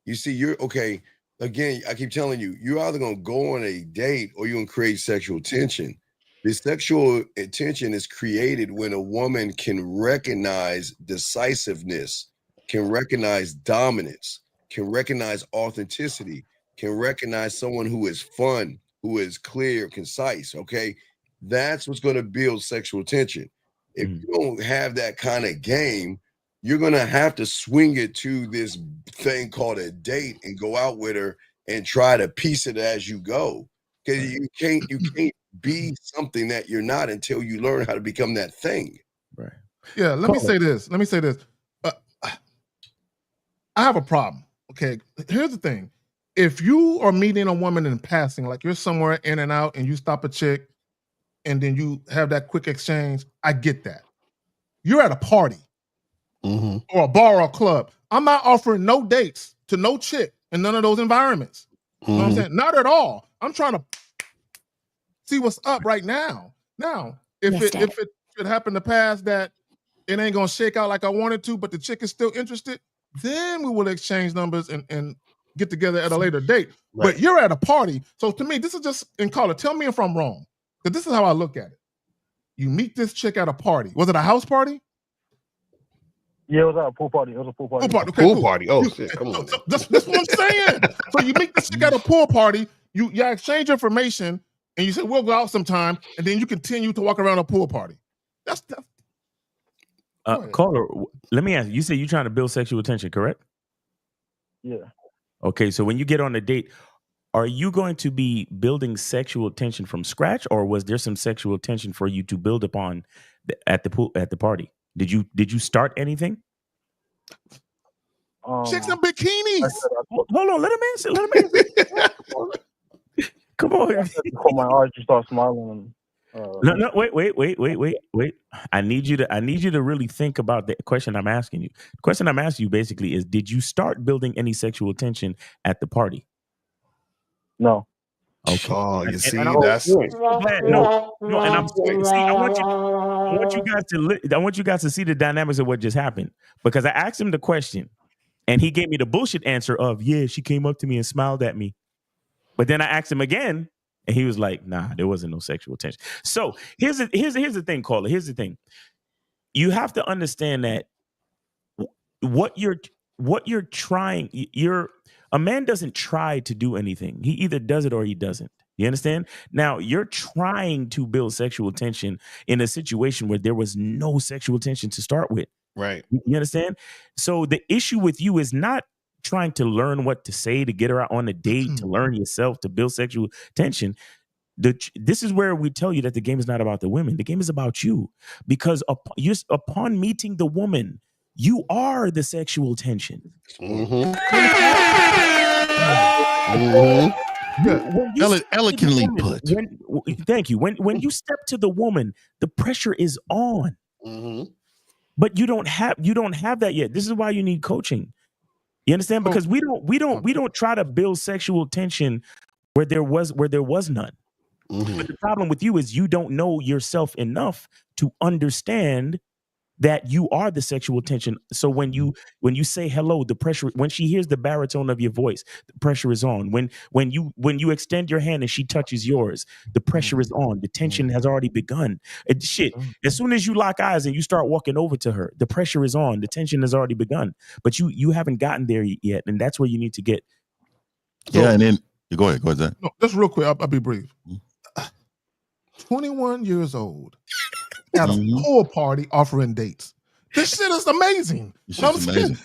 You see, you're okay. Again, I keep telling you, you're either going to go on a date or you're going to create sexual tension. The sexual tension is created when a woman can recognize decisiveness, can recognize dominance, can recognize authenticity, can recognize someone who is fun, who is clear, concise. Okay. That's what's going to build sexual tension. If you don't have that kind of game, you're going to have to swing it to this thing called a date and go out with her and try to piece it as you go. Because you can't be something that you're not until you learn how to become that thing. Right. Yeah. Let me say this. I have a problem. Okay. Here's the thing. If you are meeting a woman in passing, like you're somewhere in and out and you stop a chick and then you have that quick exchange, I get that. You're at a party or a bar or a club. I'm not offering no dates to no chick in none of those environments. You know what I'm saying? Not at all. I'm trying to see what's up right now. Now, if it should happen to pass that it ain't gonna shake out like I wanted to, but the chick is still interested, then we will exchange numbers and get together at a later date. Right. But you're at a party. So to me, this is just in color. Tell me if I'm wrong. Because this is how I look at it. You meet this chick at a party. Was it a house party? Yeah, it was at a pool party. It was a pool party. Pool party. Okay, Pool cool. party. Oh, shit. Come on. That's what I'm saying. So you meet this chick at a pool party, you exchange information, and you say, we'll go out sometime, and then you continue to walk around a pool party. That's Caller, let me ask you. You say you're trying to build sexual tension, correct? Yeah. Okay, so when you get on a date, are you going to be building sexual tension from scratch, or was there some sexual tension for you to build upon at the party? Did you start anything? Chicks in bikinis. Hold on, let him answer. Come on. Before my eyes, you start smiling. No, wait. I need you to really think about the question I'm asking you. The question I'm asking you basically is: did you start building any sexual tension at the party? No. Okay. Oh, you see, and that's no, and I'm see, I want you guys to see the dynamics of what just happened, because I asked him the question and he gave me the bullshit answer of, yeah, she came up to me and smiled at me. But then I asked him again and he was like, nah, there wasn't no sexual tension. So here's the thing, caller. Here's the thing. You have to understand that what you're trying, a man doesn't try to do anything. He either does it or he doesn't. You understand? Now, you're trying to build sexual tension in a situation where there was no sexual tension to start with. Right. You understand? So the issue with you is not trying to learn what to say to get her out on a date, to learn yourself, to build sexual tension. This is where we tell you that the game is not about the women. The game is about you. Because upon meeting the woman, you are the sexual tension. Elegantly put. Thank you. When you step to the woman, the pressure is on. But you don't have that yet. This is why you need coaching. You understand? Because we don't try to build sexual tension where there was none. But the problem with you is you don't know yourself enough to understand that you are the sexual tension. So when you say hello, the pressure, when she hears the baritone of your voice, the pressure is on. When you extend your hand and she touches yours, the pressure is on. The tension has already begun. As soon as you lock eyes and you start walking over to her, the pressure is on. The tension has already begun. But you haven't gotten there yet, and that's where you need to get. Yeah, and then go ahead, Zach. No, just real quick. I'll be brief. 21 years old at a pool party offering dates. This shit is amazing. You know what I'm saying?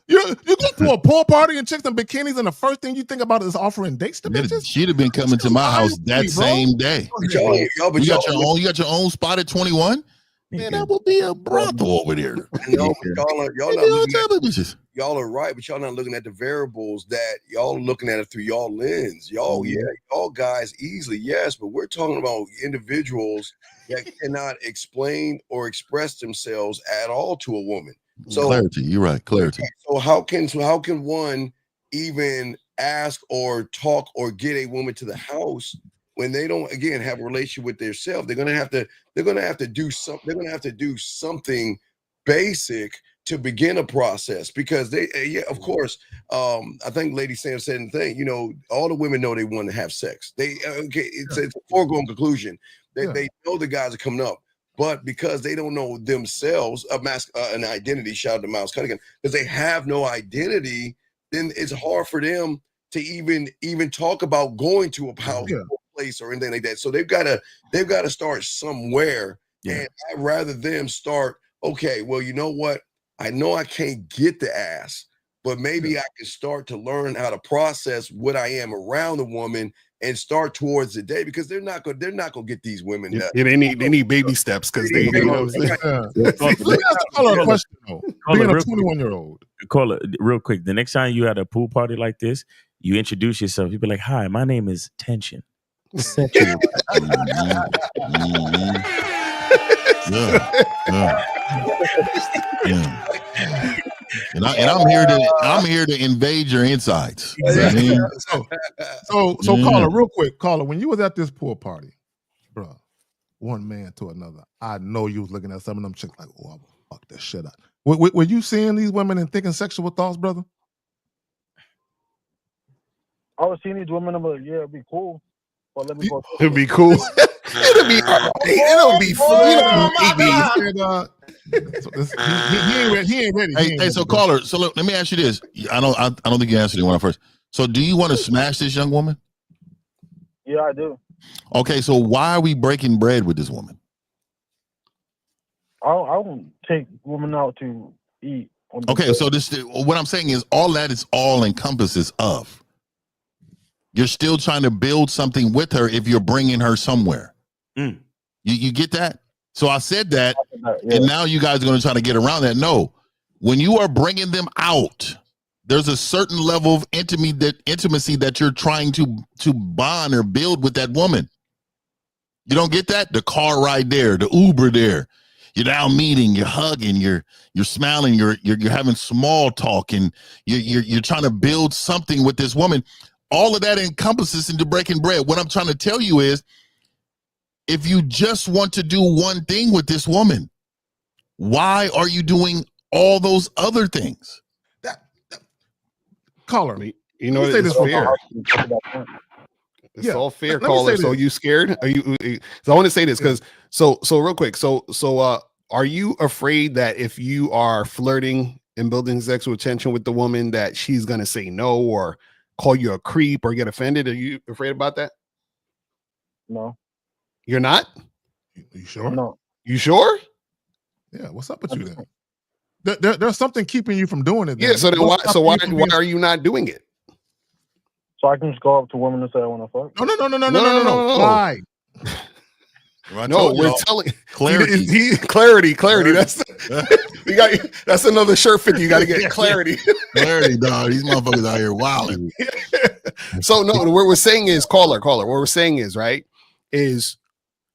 You go to a pool party and chicks in bikinis, and the first thing you think about is offering dates to bitches. She'd have been coming to my house that same day. You got your own spot at 21. Man, that would be a brothel over there. Y'all are right, but y'all not looking at the variables that y'all looking at it through y'all lens. Y'all guys easily, yes, but we're talking about individuals that cannot explain or express themselves at all to a woman. So clarity, you're right, clarity. So how can one even ask or talk or get a woman to the house when they don't again have a relationship with themselves, they're gonna have to do something basic to begin a process, because they of course, I think Lady Sam said the thing, all the women know they want to have sex. It's a foregone conclusion. They know the guys are coming up, but because they don't know themselves, an identity, shout out to Miles Cunningham, because they have no identity, then it's hard for them to even talk about going to a house or place or anything like that. So they've got to start somewhere. And I'd rather them start, okay, well, you know what? I know I can't get the ass, but maybe I can start to learn how to process what I am around the woman and start towards the day, because they're not gonna get these women. They need baby steps, because they Let me ask the caller a question though. Being a 21-year-old. Call it real quick. The next time you at a pool party like this, you introduce yourself. You be like, "Hi, my name is Tension." Sexual. And I'm here to invade your insides. So caller, real quick, caller, when you was at this pool party, bro, one man to another, I know you was looking at some of them chicks like, oh, I'm gonna fuck this shit up. Were you seeing these women and thinking sexual thoughts, brother? I was seeing these women. I'm like, yeah, it'd be cool. But let me go. It'd be cool. It'll be fun. He ain't ready. Hey, so caller, so look, let me ask you this. I don't think you answered it when I first. So do you want to smash this young woman? Yeah, I do. Okay, so why are we breaking bread with this woman? I don't take women out to eat. Okay, so what I'm saying is all that is all encompasses of. You're still trying to build something with her if you're bringing her somewhere. You get that? So I said that, and now you guys are going to try to get around that. No, when you are bringing them out, there's a certain level of intimacy that you're trying to bond or build with that woman. You don't get that? The car ride there, the Uber there. You're now meeting, you're hugging, you're smiling, you're having small talk, and you're trying to build something with this woman. All of that encompasses into breaking bread. What I'm trying to tell you is, if you just want to do one thing with this woman, why are you doing all those other things? Caller, you know, it's fair. It's all fair, caller. So you scared? Are you? So I want to say this because so real quick. So are you afraid that if you are flirting and building sexual tension with the woman, that she's gonna say no or call you a creep or get offended? Are you afraid about that? No. You're not? You sure? No. You sure? Yeah. What's up with you then? There's something keeping you from doing it. Then. Yeah. So then why are you not doing it? So I can just go up to women and say I want to fuck? No. Why? No, we're telling clarity. Clarity. That's that's another shirt 50. You got to get clarity. Clarity, dog. These motherfuckers out here wilding. So no, what we're saying is, caller. What we're saying is, right, is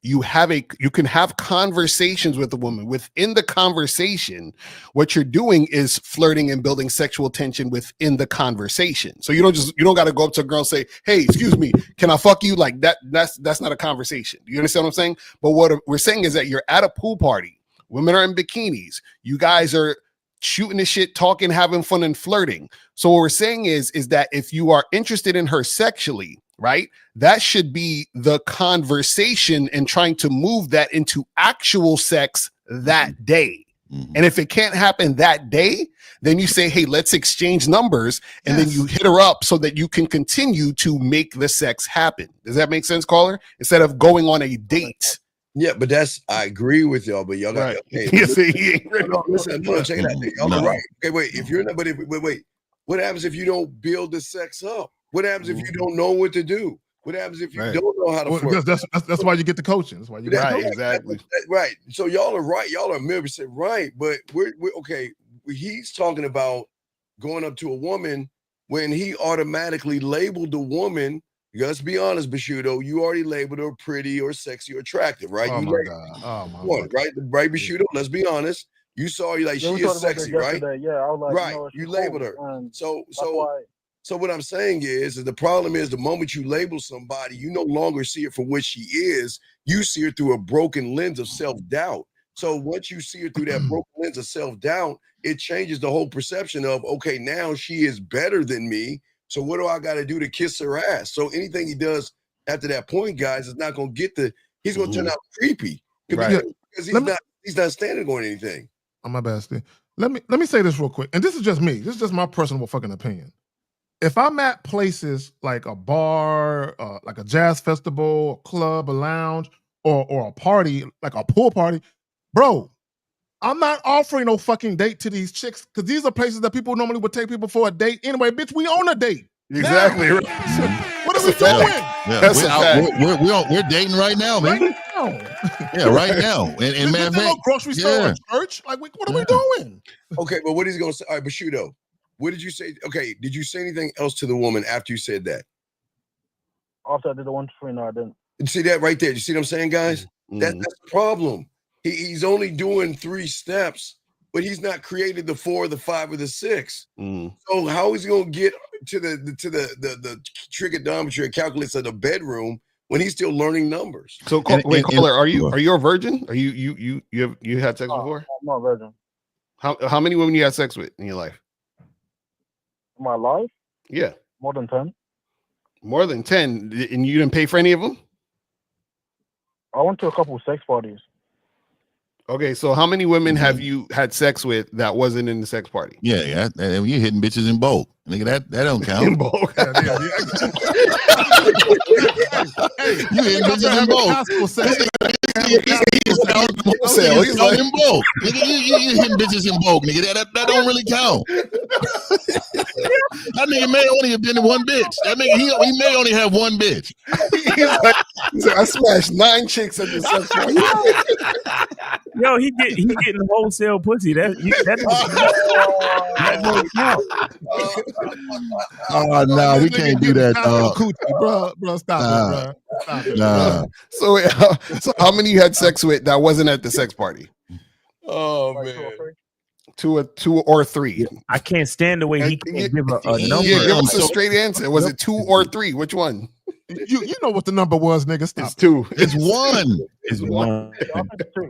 you can have conversations with a woman. Within the conversation, what you're doing is flirting and building sexual tension within the conversation. So you don't got to go up to a girl and say, "Hey, excuse me, can I fuck you?" Like that. That's not a conversation. Do you understand what I'm saying? But what we're saying is that you're at a pool party. Women are in bikinis. You guys are shooting the shit, talking, having fun, and flirting. So what we're saying is that if you are interested in her sexually, right, that should be the conversation and trying to move that into actual sex that day. And if it can't happen that day, then you say, hey, let's exchange numbers. And then you hit her up so that you can continue to make the sex happen. Does that make sense, caller? Instead of going on a date. Yeah, but I agree with y'all, but y'all got listen, check it out. Y'all are right. Okay, wait. If you're not, but wait. What happens if you don't build the sex up? What happens if you don't know what to do? What happens if you don't know how to flirt? That's why you get the coaching. That's why you exactly. Right. So y'all are right. Y'all are 100% right. But we're okay. He's talking about going up to a woman when he automatically labeled the woman. Let's be honest, Bishudo, you already labeled her pretty or sexy or attractive, right? Oh you my God. Oh my God. Right, Bishudo? Let's be honest. You saw like she is sexy, right? Yeah, I was like, right. You labeled her. So why So what I'm saying is the problem is the moment you label somebody, you no longer see it for what she is. You see her through a broken lens of self-doubt. So once you see her through that broken lens of self-doubt, it changes the whole perception of, okay, now she is better than me. So what do I got to do to kiss her ass? So anything he does after that point, guys, is not going to get he's going to turn out creepy. Right. Because he's not standing on anything. Oh, my bad, Steve. Let me say this real quick. And this is just me. This is just my personal fucking opinion. If I'm at places like a bar, like a jazz festival, a club, a lounge, or a party, like a pool party, bro, I'm not offering no fucking date to these chicks because these are places that people normally would take people for a date. Anyway, bitch, we on a date. Exactly. Now. What are we doing? Yeah, we're dating right now, man. Right now. Yeah, right now. And man, no grocery store or church. Like, what are we doing? Okay, but what is he gonna say? All right, Bashudo, what did you say? Okay, did you say anything else to the woman after you said that? After I did the 1, 2, 3, no, I didn't. You see that right there? You see what I'm saying, guys? That's the problem. He's only doing 3 steps, but he's not created the 4, the 5, or the 6. So how is he gonna get to the trigonometry and calculus of the bedroom when he's still learning numbers? So caller, are you a virgin? Are you had sex before? I'm not a virgin. How many women you had sex with in your life? My life? Yeah. More than 10. More than 10, and you didn't pay for any of them? I went to a couple of sex parties. Okay, so how many women have you had sex with that wasn't in the sex party? Yeah. And you're hitting bitches in bulk. Nigga, that don't count. In bulk. You hitting bitches in bulk. He's like in bulk. Nigga, you hitting bitches in bulk, nigga. That don't really count. That nigga may only have been in one bitch. That nigga he may only have one bitch. He's like, I smashed 9 chicks at the sex party. Yo, he getting wholesale pussy. That don't count. Oh no, we can't do that, bro. Stop it, bro. Nah. So how many you had sex with that wasn't at the sex party? Oh man. 2 or 3. I can't stand the way he can't give a number. Yeah, give us a straight answer. Was it 2 or 3? Which one? You know what the number was, nigga. Stop. It's 2. It's 1. It's 1.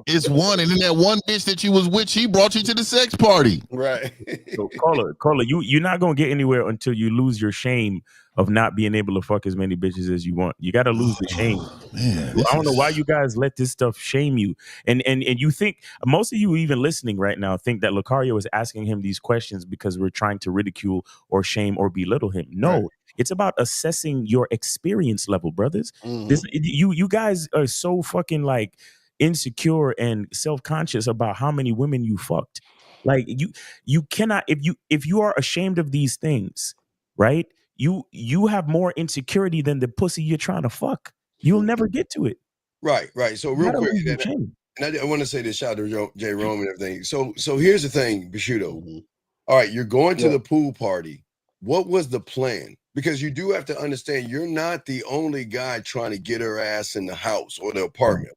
It's 1. And then that one bitch that you was with, she brought you to the sex party. Right. So caller, you're not gonna get anywhere until you lose your shame of not being able to fuck as many bitches as you want. You got to lose the shame. Man, I don't know why you guys let this stuff shame you. And you think, most of you even listening right now think that Lucario is asking him these questions because we're trying to ridicule or shame or belittle him. No. Right. It's about assessing your experience level, brothers. You guys are so fucking like insecure and self-conscious about how many women you fucked. Like you cannot, if you are ashamed of these things, right? You have more insecurity than the pussy you're trying to fuck. You'll never get to it. Right. So real quick, and I want to say this, shout out to J. Rome and everything. So here's the thing, Bashudo. All right, you're going to the pool party. What was the plan? Because you do have to understand, you're not the only guy trying to get her ass in the house or the apartment.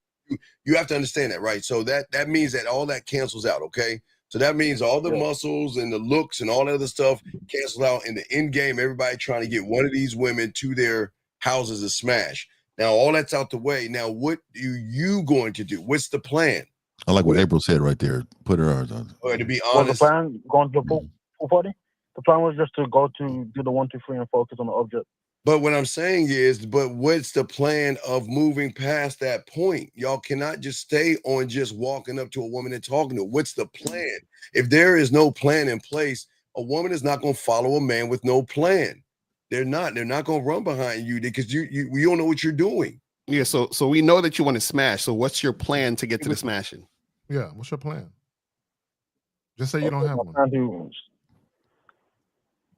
You have to understand that, right? So that means that all that cancels out, okay? So that means all the muscles and the looks and all that other stuff cancels out in the end game. Everybody trying to get one of these women to their houses to smash. Now, all that's out the way. Now, what are you going to do? What's the plan? I like what April said right there. Put her arms on. To be honest, the plan going to the pool party? The plan was just to go to do the 1, 2, 3 and focus on the object. But what I'm saying is, what's the plan of moving past that point? Y'all cannot just stay on just walking up to a woman and talking to her. What's the plan? If there is no plan in place, a woman is not going to follow a man with no plan. They're not going to run behind you because you don't know what you're doing. Yeah. So we know that you want to smash. So what's your plan to get to the smashing? Yeah. What's your plan? Just say you don't have one.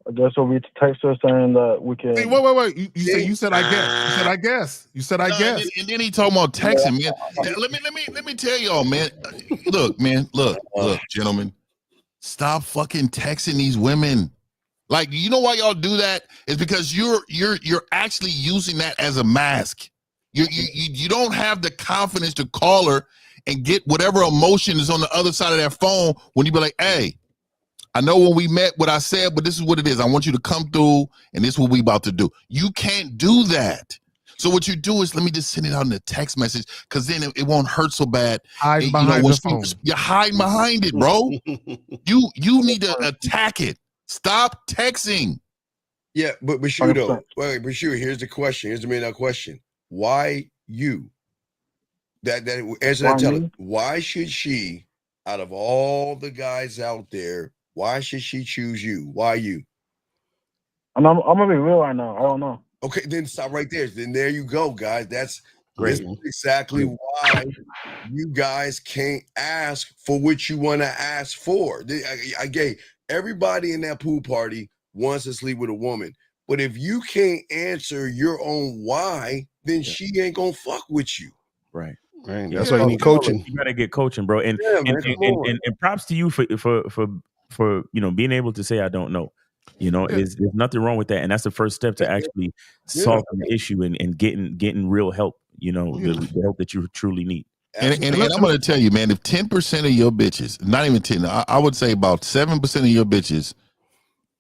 I guess we'll be text her saying that we can. Hey, wait. You said I guess. You said I guess. And then he talking about texting, man. Let me tell y'all, man. Look, gentlemen, stop fucking texting these women. Like, you know why y'all do that? It's because you're actually using that as a mask. You don't have the confidence to call her and get whatever emotion is on the other side of that phone when you be like, hey, I know when we met what I said, but this is what it is. I want you to come through, and this is what we about to do. You can't do that. So what you do is let me just send it out in a text message, because then it won't hurt so bad. Hide behind the phone. You're hiding behind it, bro. you need to attack it. Stop texting. Yeah, but Bashir though, wait, Bashir, here's the question. Here's the million-dollar question. Why you? That answer that. Tell it. Why should she, out of all the guys out there, why should she choose you? Why you? I'm gonna be real right now. I don't know. Okay, then stop right there. Then there you go, guys. That's great. This is exactly why you guys can't ask for what you want to ask for. I gave everybody in that pool party wants to sleep with a woman, but if you can't answer your own why, then she ain't gonna fuck with you. Right. That's why you need coaching. You gotta get coaching, bro. And and props to you for being able to say I don't know. There's nothing wrong with that, and that's the first step to actually solving the issue and getting real help. The help that you truly need. And I'm going to tell you, man, if 10% of your bitches, not even 10, I would say about 7% of your bitches,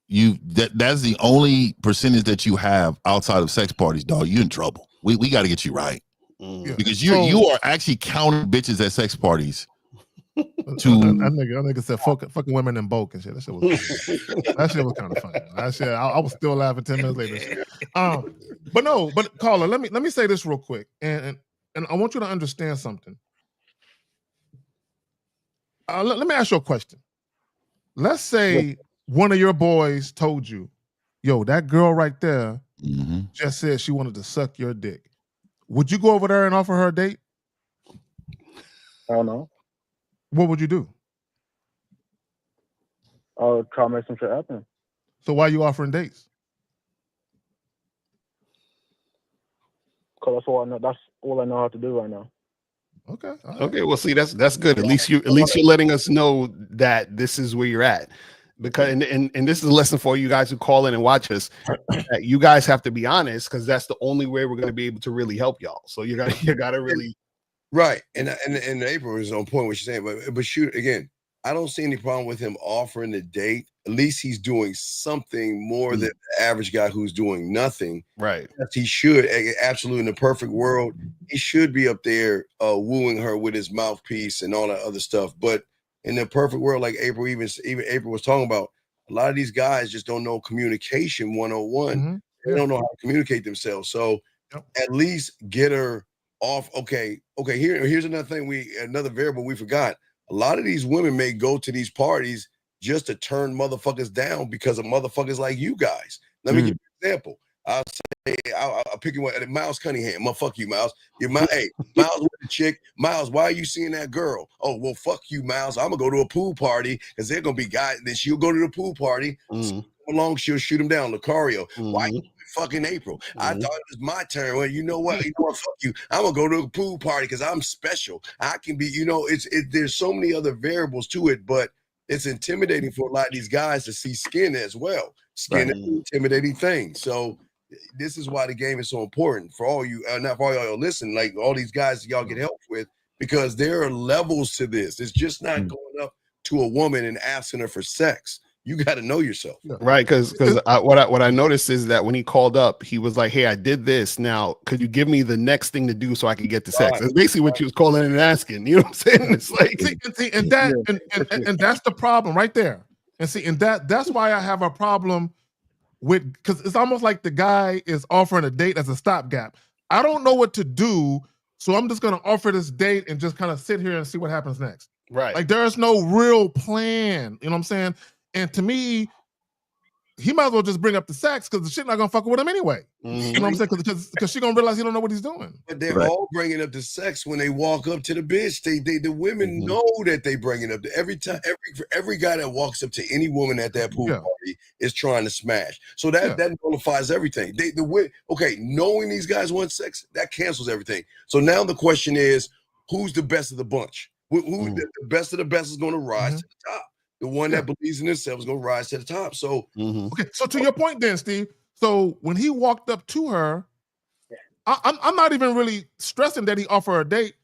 that's the only percentage that you have outside of sex parties, dog. You're in trouble. We got to get you right, because you are actually counting bitches at sex parties. That nigga said fucking women in bulk and shit. That shit was kind of funny. That shit, I was still laughing 10 minutes later. But caller, let me say this real quick, and I want you to understand something. Let me ask you a question. Let's say one of your boys told you, "Yo, that girl right there just said she wanted to suck your dick." Would you go over there and offer her a date? I don't know. What would you do? I'll try to make some shit happen. So why are you offering dates? Because that's all I know. That's all I know how to do right now. Okay. Right. Okay. Well, see, that's good. At least you're letting us know that this is where you're at. Because and this is a lesson for you guys who call in and watch us. That you guys have to be honest, because that's the only way we're going to be able to really help y'all. So you gotta really. Right, and April is on point what she's saying, but shoot again, I don't see any problem with him offering the date. At least he's doing something more than the average guy who's doing nothing. Right, he should absolutely in the perfect world, he should be up there wooing her with his mouthpiece and all that other stuff. But in the perfect world, like April even April was talking about, a lot of these guys just don't know communication 101. They don't know how to communicate themselves. So at least get her off. Okay. Here's another thing. Another variable we forgot. A lot of these women may go to these parties just to turn motherfuckers down because of motherfuckers like you guys. Let me give you an example. I'll say I'll pick you one. Miles Cunningham. Fuck you, Miles. Hey, Miles with the chick. Miles, why are you seeing that girl? Oh, well, fuck you, Miles. I'm gonna go to a pool party because they're gonna be guys. Then she'll go to the pool party. Along, she'll shoot him down. Lucario. Why you fucking April? I thought it was my turn. Well, you know what? Fuck you. I'm gonna go to a pool party because I'm special. I can be. There's so many other variables to it, but it's intimidating for a lot of these guys to see skin as well. Skin is an intimidating thing. So this is why the game is so important for all you. Not for all y'all listen. Like all these guys y'all get help with, because there are levels to this. It's just not going up to a woman and asking her for sex. You got to know yourself, right? Because what I noticed is that when he called up, he was like, "Hey, I did this. Now, could you give me the next thing to do so I can get to sex?" That's basically what you was calling and asking. You know what I'm saying? It's like, and that's the problem right there. And that's why I have a problem with, because it's almost like the guy is offering a date as a stopgap. I don't know what to do, so I'm just going to offer this date and just kind of sit here and see what happens next. Right? Like there is no real plan. You know what I'm saying? And to me, he might as well just bring up the sex because the shit not gonna fuck with him anyway. You know what I'm saying? Because she gonna realize he don't know what he's doing. But they're all bringing up the sex when they walk up to the bitch. The women know that they bringing up every time. Every guy that walks up to any woman at that pool party is trying to smash. So that nullifies everything. Knowing these guys want sex, that cancels everything. So now the question is, who's the best of the bunch? Who the best of the best is going to rise to the top? The one that believes in himself is going to rise to the top. So, okay. So to your point then, Steve, so when he walked up to her, I'm not even really stressing that he offered her a date.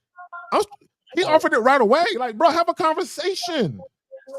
He offered it right away. Like, bro, have a conversation.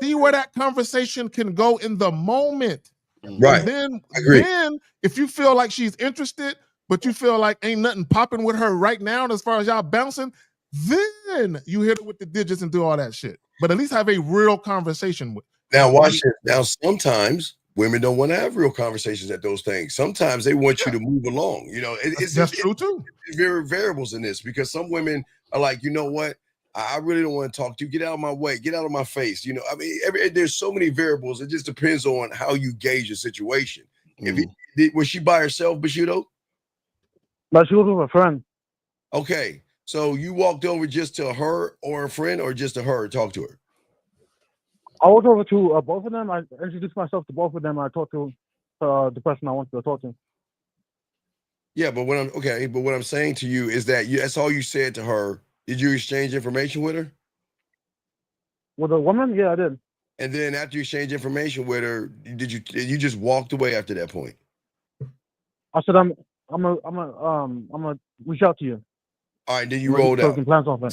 See where that conversation can go in the moment. Right. And Agree. then if you feel like she's interested, but you feel like ain't nothing popping with her right now, and as far as y'all bouncing, then you hit it with the digits and do all that shit. But at least have a real conversation with. Now watch it. Now sometimes women don't want to have real conversations at those things. Sometimes they want you to move along. You know, that's true too. There are variables in this because some women are like, you know what? I really don't want to talk to you. Get out of my way. Get out of my face. You know, I mean, there's so many variables. It just depends on how you gauge the situation. Was she by herself, Bushido? No, she was with a friend. Okay, so you walked over just to her or a friend, or just to her and talk to her? I walked over to both of them. I introduced myself to both of them. I talked to the person I wanted to talk to. Yeah, but what I'm saying to you is that that's all you said to her. Did you exchange information with her? With a woman? Yeah, I did. And then after you exchanged information with her, did you just walked away after that point? I said I'm gonna reach out to you. All right, then you rolled out. Plan something.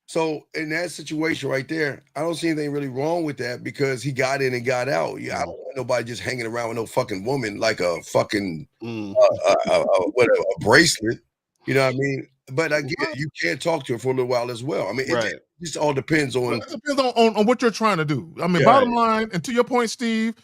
So in that situation right there, I don't see anything really wrong with that because he got in and got out. Yeah, I don't want nobody just hanging around with no fucking woman like a fucking a bracelet. You know what I mean? But I get it. You can't talk to her for a little while as well. I mean, it just all depends on. It depends on what you're trying to do. I mean, bottom line, and to your point, Steve,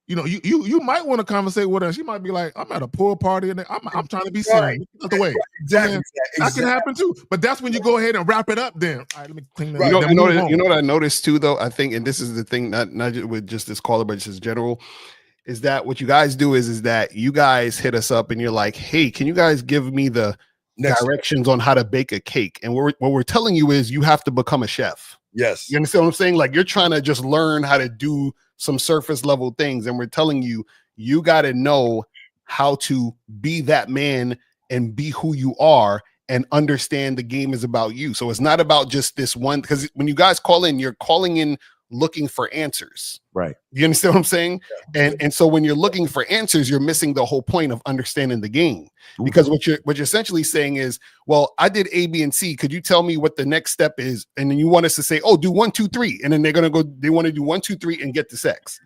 you know, you might want to conversate with her. She might be like, I'm at a pool party and I'm trying to be seen. Out the way. Exactly. That can happen too. But that's when you go ahead and wrap it up then. All right, let me clean that up. You know what I noticed too, though? I think, and this is the thing, not just with just this caller, but just as general, is that what you guys do is that you guys hit us up and you're like, hey, can you guys give me the directions on how to bake a cake? And what we're telling you is you have to become a chef. Yes. You understand what I'm saying? Like you're trying to just learn how to do some surface level things. And we're telling you, you got to know how to be that man and be who you are and understand the game is about you. So it's not about just this one, because when you guys call in, you're calling in looking for answers. Right. You understand what I'm saying? And so when you're looking for answers, you're missing the whole point of understanding the game. Because what you're essentially saying is, well, I did A, B, and C. Could you tell me what the next step is? And then you want us to say, oh, do 1, 2, 3. And then they want to do 1, 2, 3 and get to sex.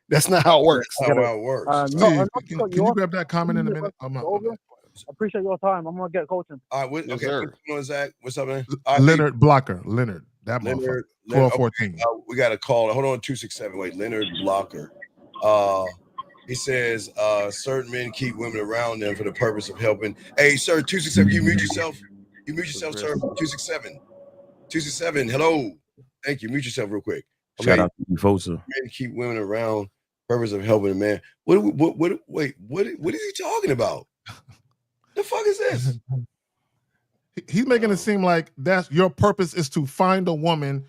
That's not how it works. That's not how it works. Can you grab that comment in a minute? I appreciate your time. I'm gonna get coaching. All right, what's going on, Zach? What's up, man? Leonard Blocker. Leonard. That motherfucker. 1214. We got a call. Hold on, 267. Wait, Leonard Blocker. He says certain men keep women around them for the purpose of helping. Hey, sir, 267, you mute yourself. You mute yourself, sir. 267. 267. Hello. Thank you. Mute yourself real quick. Shout out to you, folks. Men keep women around purpose of helping a man. What is he talking about? The fuck is this? He's making it seem like that's your purpose is to find a woman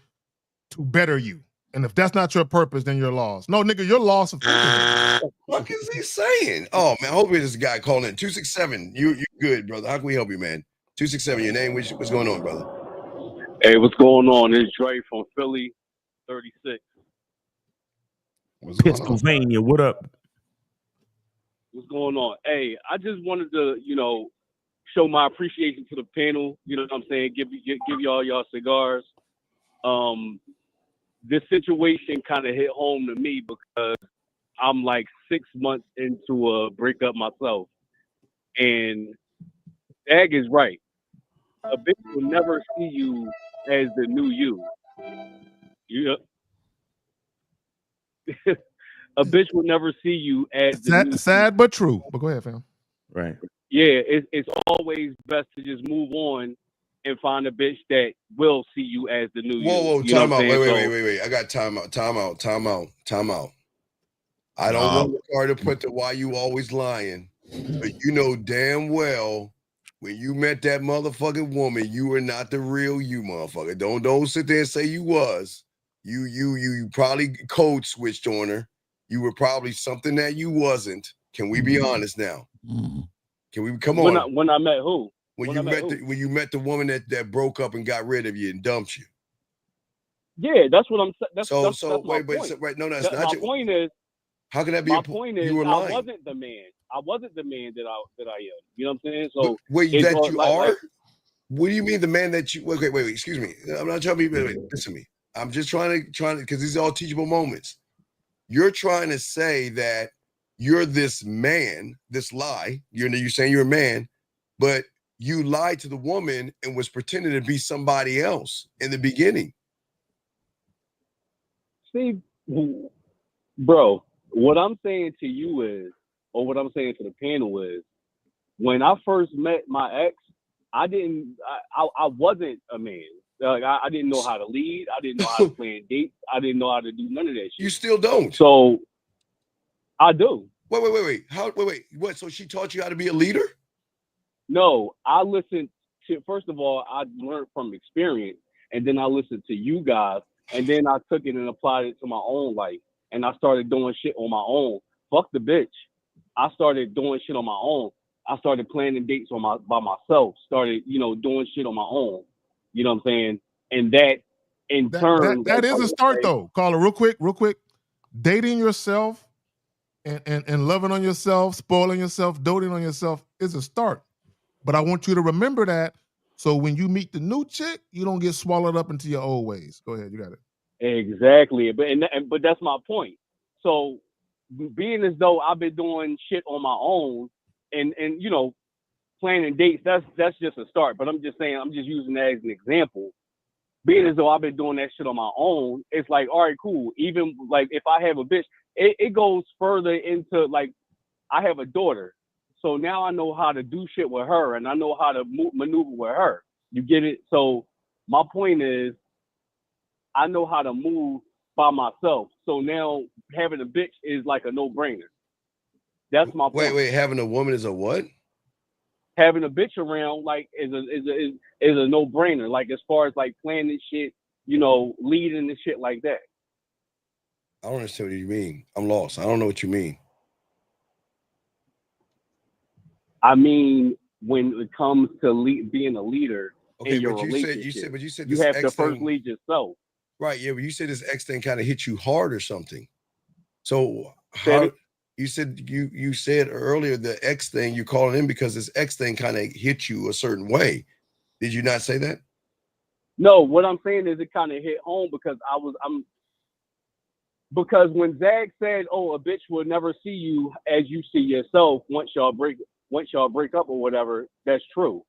to better you. And if that's not your purpose, then you're lost. No, nigga, you're lost. What the fuck is he saying? Oh, man, I hope it's this guy calling in. 267. You're good, brother. How can we help you, man? 267, your name? What's going on, brother? Hey, what's going on? It's Dre from Philly, 36. Pennsylvania, what up? What's going on? Hey, I just wanted to, show my appreciation to the panel. You know what I'm saying? Give y'all cigars. This situation kind of hit home to me because I'm like 6 months into a breakup myself. And Dag is right. A bitch will never see you as the new you. A bitch will never see you as the new sad but true. But go ahead, fam. Right. Yeah, it's always best to just move on and find a bitch that will see you as the new you. Whoa, time out. Wait. I got time out. I don't want the car to put the why you always lying, but you know damn well when you met that motherfucking woman, you were not the real you, motherfucker. Don't sit there and say you was. You probably code switched on her. You were probably something that you wasn't. Can we be honest now? Can we come on? When I met who? When you met the woman that broke up and got rid of you and dumped you. Yeah, that's what I'm saying. That's no, that's not my point is. How can that be? My point is, you were lying. I wasn't the man. I wasn't the man that I am. You know what I'm saying? So wait, that you are. What do you mean the man that you? Wait. Excuse me. I'm not trying to be. Listen to me. I'm just trying to, because these are all teachable moments. You're trying to say that you're this man, this lie. You're saying you're a man, but you lied to the woman and was pretending to be somebody else in the beginning. See, bro, what I'm saying to you is, or what I'm saying to the panel is, when I first met my ex, I wasn't a man. Like I didn't know how to lead. I didn't know how to plan dates. I didn't know how to do none of that shit. You still don't. So I do. Wait. Wait. What? So she taught you how to be a leader? No, I listened to. First of all, I learned from experience, and then I listened to you guys, and then I took it and applied it to my own life, and I started doing shit on my own. Fuck the bitch. I started doing shit on my own. I started planning dates by myself. Started, doing shit on my own. You know what I'm saying? And that in turn, that is a start though. Carla, real quick. Dating yourself and loving on yourself, spoiling yourself, doting on yourself is a start. But I want you to remember that, so when you meet the new chick, you don't get swallowed up into your old ways. Go ahead, you got it. Exactly, but that's my point. So being as though I've been doing shit on my own and planning dates, that's just a start. But I'm just saying, I'm just using that as an example. Being as though I've been doing that shit on my own, it's like, all right, cool. Even like if I have a bitch, it goes further into like I have a daughter. So now I know how to do shit with her, and I know how to maneuver with her. You get it? So my point is, I know how to move by myself. So now having a bitch is like a no-brainer. That's my point. Wait, having a woman is a what? Having a bitch around like is a no-brainer. Like as far as like planning shit, leading and shit like that. I don't understand what you mean. I'm lost. I don't know what you mean. I mean, when it comes to being a leader in your but relationship, you said you this have to X first thing, lead yourself. right? Yeah, but you said this X thing kind of hit you hard or something. So how you said you said earlier the X thing you're calling in because this X thing kind of hit you a certain way. Did you not say that? No, what I'm saying is it kind of hit home because because when Zag said, "Oh, a bitch will never see you as you see yourself once y'all break up or whatever," that's true.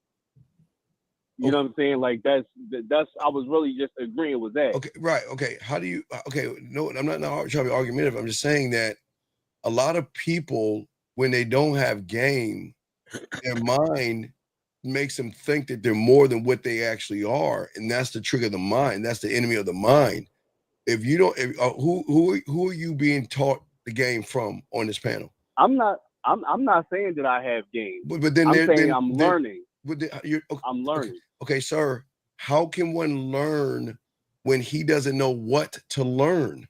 You know what I'm saying? Like that's I was really just agreeing with that. Okay, right. Okay. How do you no, I'm not trying to be argumentative. I'm just saying that a lot of people, when they don't have game, their mind makes them think that they're more than what they actually are. And that's the trick of the mind. That's the enemy of the mind. If you don't, who are you being taught the game from on this panel? I'm not saying that I have game. But then I'm saying I'm learning. I'm learning. Okay, sir. How can one learn when he doesn't know what to learn?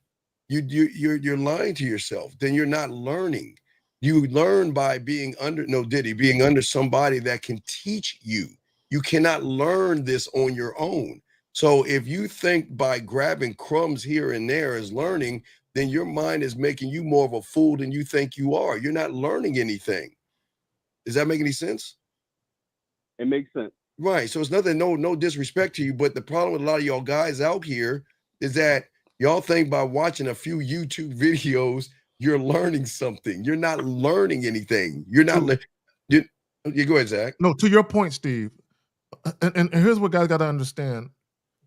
You're lying to yourself. Then you're not learning. You learn by being under somebody that can teach you. You cannot learn this on your own. So if you think by grabbing crumbs here and there is learning, then your mind is making you more of a fool than you think you are. You're not learning anything. Does that make any sense? It makes sense. Right. So it's nothing, no disrespect to you, but the problem with a lot of y'all guys out here is that y'all think by watching a few YouTube videos, you're learning something. You're not learning anything. You're not. You go ahead, Zach. No, to your point, Steve. And here's what guys got to understand.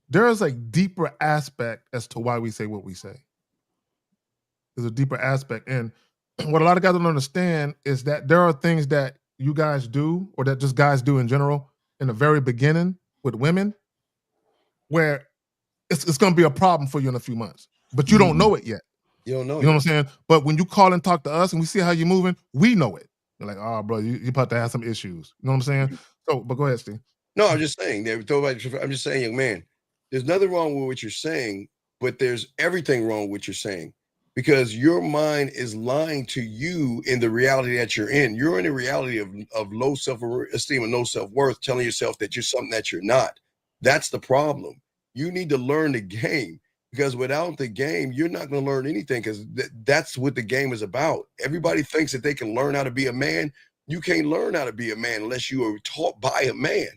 There is a deeper aspect as to why we say what we say. There's a deeper aspect. And what a lot of guys don't understand is that there are things that you guys do, or that just guys do in general, in the very beginning with women, where it's going to be a problem for you in a few months, but you don't know it yet. You don't know. You know what I'm saying? But when you call and talk to us and we see how you're moving, we know it. You're like, oh, bro, you're about to have some issues. You know what I'm saying? So, but go ahead, Steve. No, I'm just saying. I'm just saying, young man, there's nothing wrong with what you're saying, but there's everything wrong with what you're saying, because your mind is lying to you in the reality that you're in. You're in a reality of low self-esteem and low self-worth, telling yourself that you're something that you're not. That's the problem. You need to learn the game, because without the game, you're not going to learn anything, because that's what the game is about. Everybody thinks that they can learn how to be a man. You can't learn how to be a man unless you are taught by a man.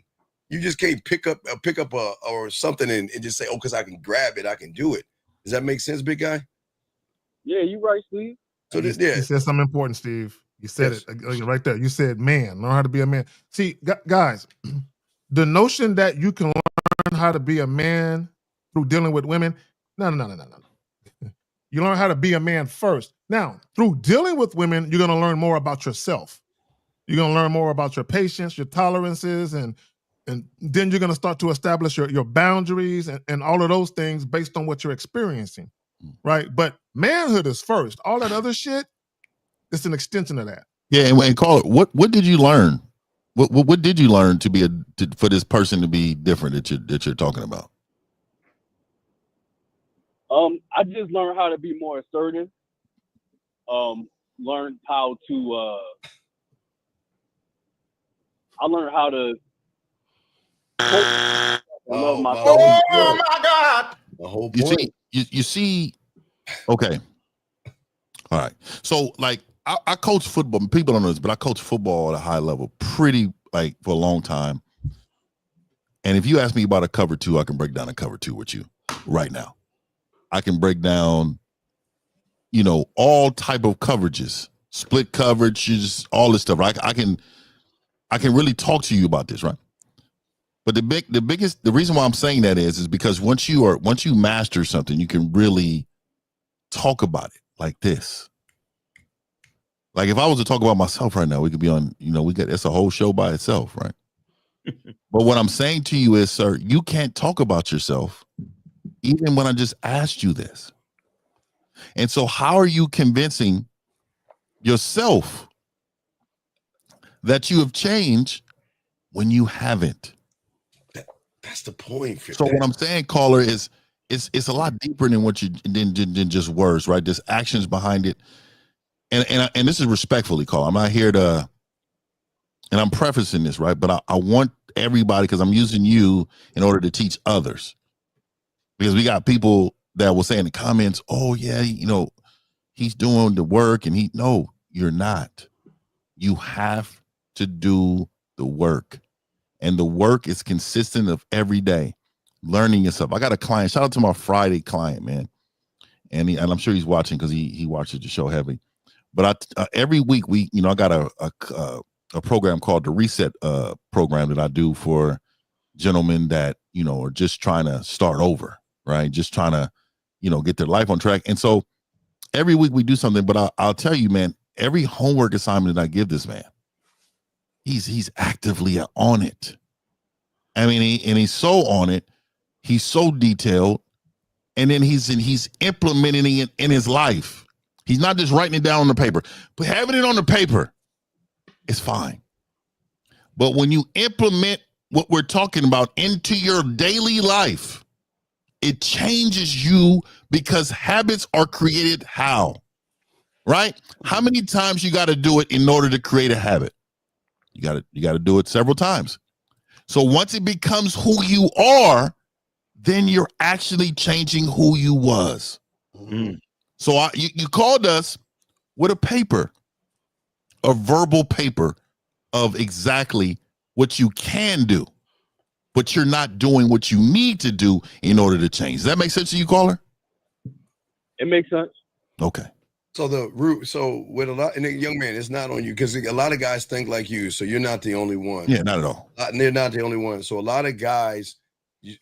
You just can't pick up a or something and just say, oh, because I can grab it, I can do it. Does that make sense, big guy? Yeah, you right, Steve. So you said something important, Steve. You said it right there. You said man, learn how to be a man. See, guys, the notion that you can learn how to be a man through dealing with women, no. You learn how to be a man first. Now, through dealing with women, you're going to learn more about yourself. You're going to learn more about your patience, your tolerances, and then you're going to start to establish your boundaries and all of those things based on what you're experiencing, right? But manhood is first. All that other shit, it's an extension of that. Yeah, and call it. What did you learn? What did you learn for this person to be different that you're talking about? I just learned how to be more assertive. Learned how to. I learned how to. I love myself. Oh my God! The whole point. You see. Okay. All right. So like I coach football. People don't know this, but I coach football at a high level, pretty like for a long time. And if you ask me about a cover two, I can break down a cover two with you right now. I can break down, all type of coverages, split coverages, all this stuff. Right? I can really talk to you about this, right? But the reason why I'm saying that is because once you master something, you can really talk about it like this. Like if I was to talk about myself right now, we could be on, it's a whole show by itself, right? But what I'm saying to you is, sir, you can't talk about yourself even when I just asked you this. And so how are you convincing yourself that you have changed when you haven't? That's the point. So what I'm saying, caller, is it's a lot deeper than what than just words, right? There's actions behind it. And this is respectfully, caller. I'm not here to, and I'm prefacing this, right? But I want everybody, because I'm using you in order to teach others. Because we got people that will say in the comments, oh yeah, he's doing the work, and no, you're not. You have to do the work. And the work is consistent of every day, learning yourself. I got a client, shout out to my Friday client, man. And I'm sure he's watching because he watches the show heavy. But every week I got a program called the Reset program that I do for gentlemen that, are just trying to start over, right? Just trying to, get their life on track. And so every week we do something, but I'll tell you, man, every homework assignment that I give this man, he's actively on it. I mean, he's so on it. He's so detailed. And then he's implementing it in his life. He's not just writing it down on the paper, but having it on the paper is fine. But when you implement what we're talking about into your daily life, it changes you, because habits are created how? Right? How many times you got to do it in order to create a habit? You got to do it several times. So once it becomes who you are, then you're actually changing who you was. So you called us with a paper, a verbal paper of exactly what you can do, but you're not doing what you need to do in order to change. Does that make sense to you, caller? It makes sense. Okay. So with a lot, and the young man, it's not on you, because a lot of guys think like you, so you're not the only one. Yeah, not at all. They're not the only one. So a lot of guys,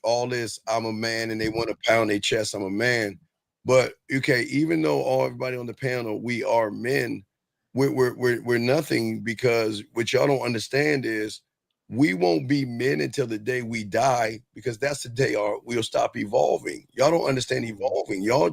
all this, I'm a man, and they want to pound their chest, I'm a man. But okay, even though everybody on the panel, we are men, we're nothing, because what y'all don't understand is we won't be men until the day we die, because that's the day we'll stop evolving. Y'all don't understand evolving. Y'all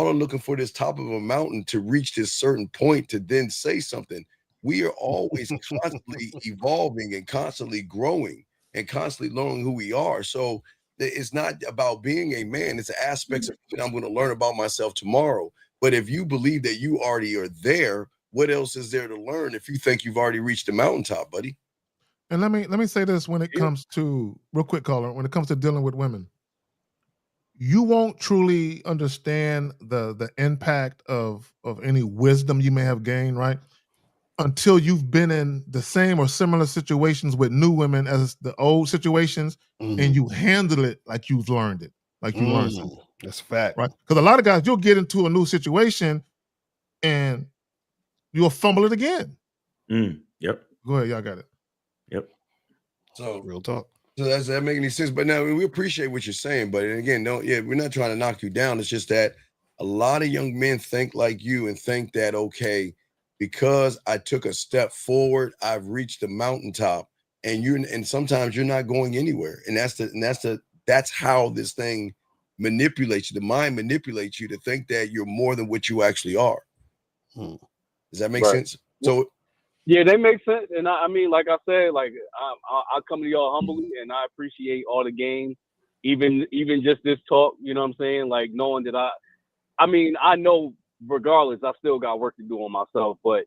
are looking for this top of a mountain to reach this certain point to then say something. We are always constantly evolving and constantly growing and constantly learning who we are. So it's not about being a man. It's aspects of it I'm going to learn about myself tomorrow. But if you believe that you already are there, what else is there to learn if you think you've already reached the mountaintop, buddy? And let me say this when it comes to, real quick, caller, when it comes to dealing with women, you won't truly understand the impact of any wisdom you may have gained, right? until you've been in the same or similar situations with new women as the old situations, and you handle it like you've learned it, like you learned something. That's a fact. Right? Because a lot of guys, you'll get into a new situation and you'll fumble it again. Yep. Go ahead, y'all got it. Yep. So real talk. So does that make any sense? But now we appreciate what you're saying. But again, we're not trying to knock you down. It's just that a lot of young men think like you and think that, okay, because I took a step forward, I've reached the mountaintop, and sometimes you're not going anywhere. And that's how this thing manipulates you. The mind manipulates you to think that you're more than what you actually are. Does that make sense? So yeah, they make sense. And I mean, like I said, like I come to y'all humbly, and I appreciate all the game, even just this talk. You know what I'm saying? Like knowing that I mean, I know regardless, I still got work to do on myself, but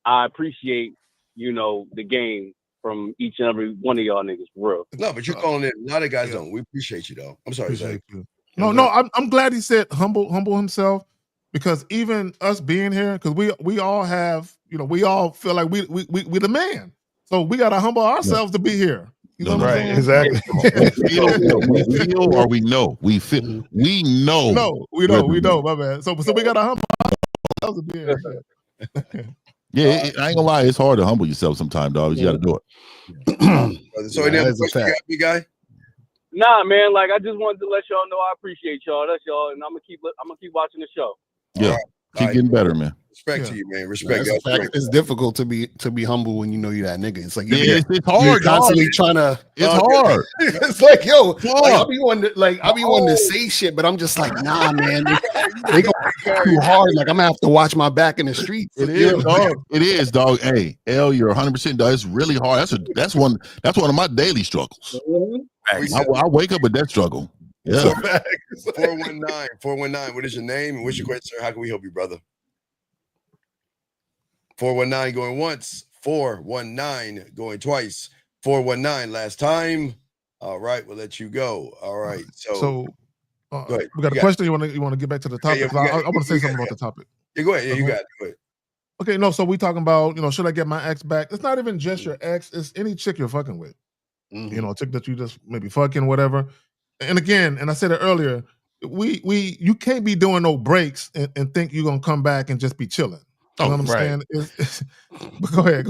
I appreciate, the game from each and every one of y'all niggas for real. No, but you're calling it. A lot of guys don't. We appreciate you though. I'm sorry, Zach. No, I'm glad he said humble himself, because even us being here, because we all have, we all feel like we the man, so we gotta humble ourselves to be here. You know what I'm saying? Exactly. we feel or we know. We feel. We know. No, we know. My bad. So we gotta humble ourselves to be here. Yeah, I ain't gonna lie. It's hard to humble yourself sometimes, dog. You got to do it. So any other question you got, big guy? Nah, man. Like I just wanted to let y'all know I appreciate y'all. That's y'all, and I'm gonna keep watching the show. Yeah, keep getting better, man. Respect to you, man. Respect. That's a fact. It's difficult to be humble when you know you're that nigga. It's like it's hard. You're constantly trying to. It's hard. It's like I'll be wanting to say shit, but I'm just like, nah, man. They go too hard. Like I'm gonna have to watch my back in the streets. It is, dog. It is, dog. Hey, L, you're 100%. Dog. It's really hard. That's one of my daily struggles. I wake up with that struggle. Yeah. 419. What is your name and what's your question, sir? How can we help you, brother? 419 going once, 419 going twice, 419 last time. All right, we'll let you go. All right, so go ahead. We got a question. You want to get back to the topic? I want to say something about the topic. Yeah, go ahead. Yeah, you got it. Go ahead. Okay, no. So we talking about should I get my ex back? It's not even just your ex. It's any chick you're fucking with. A chick that you just maybe fucking whatever. And again, and I said it earlier, you can't be doing no breaks and think you're gonna come back and just be chilling. You know what I'm saying? But go ahead.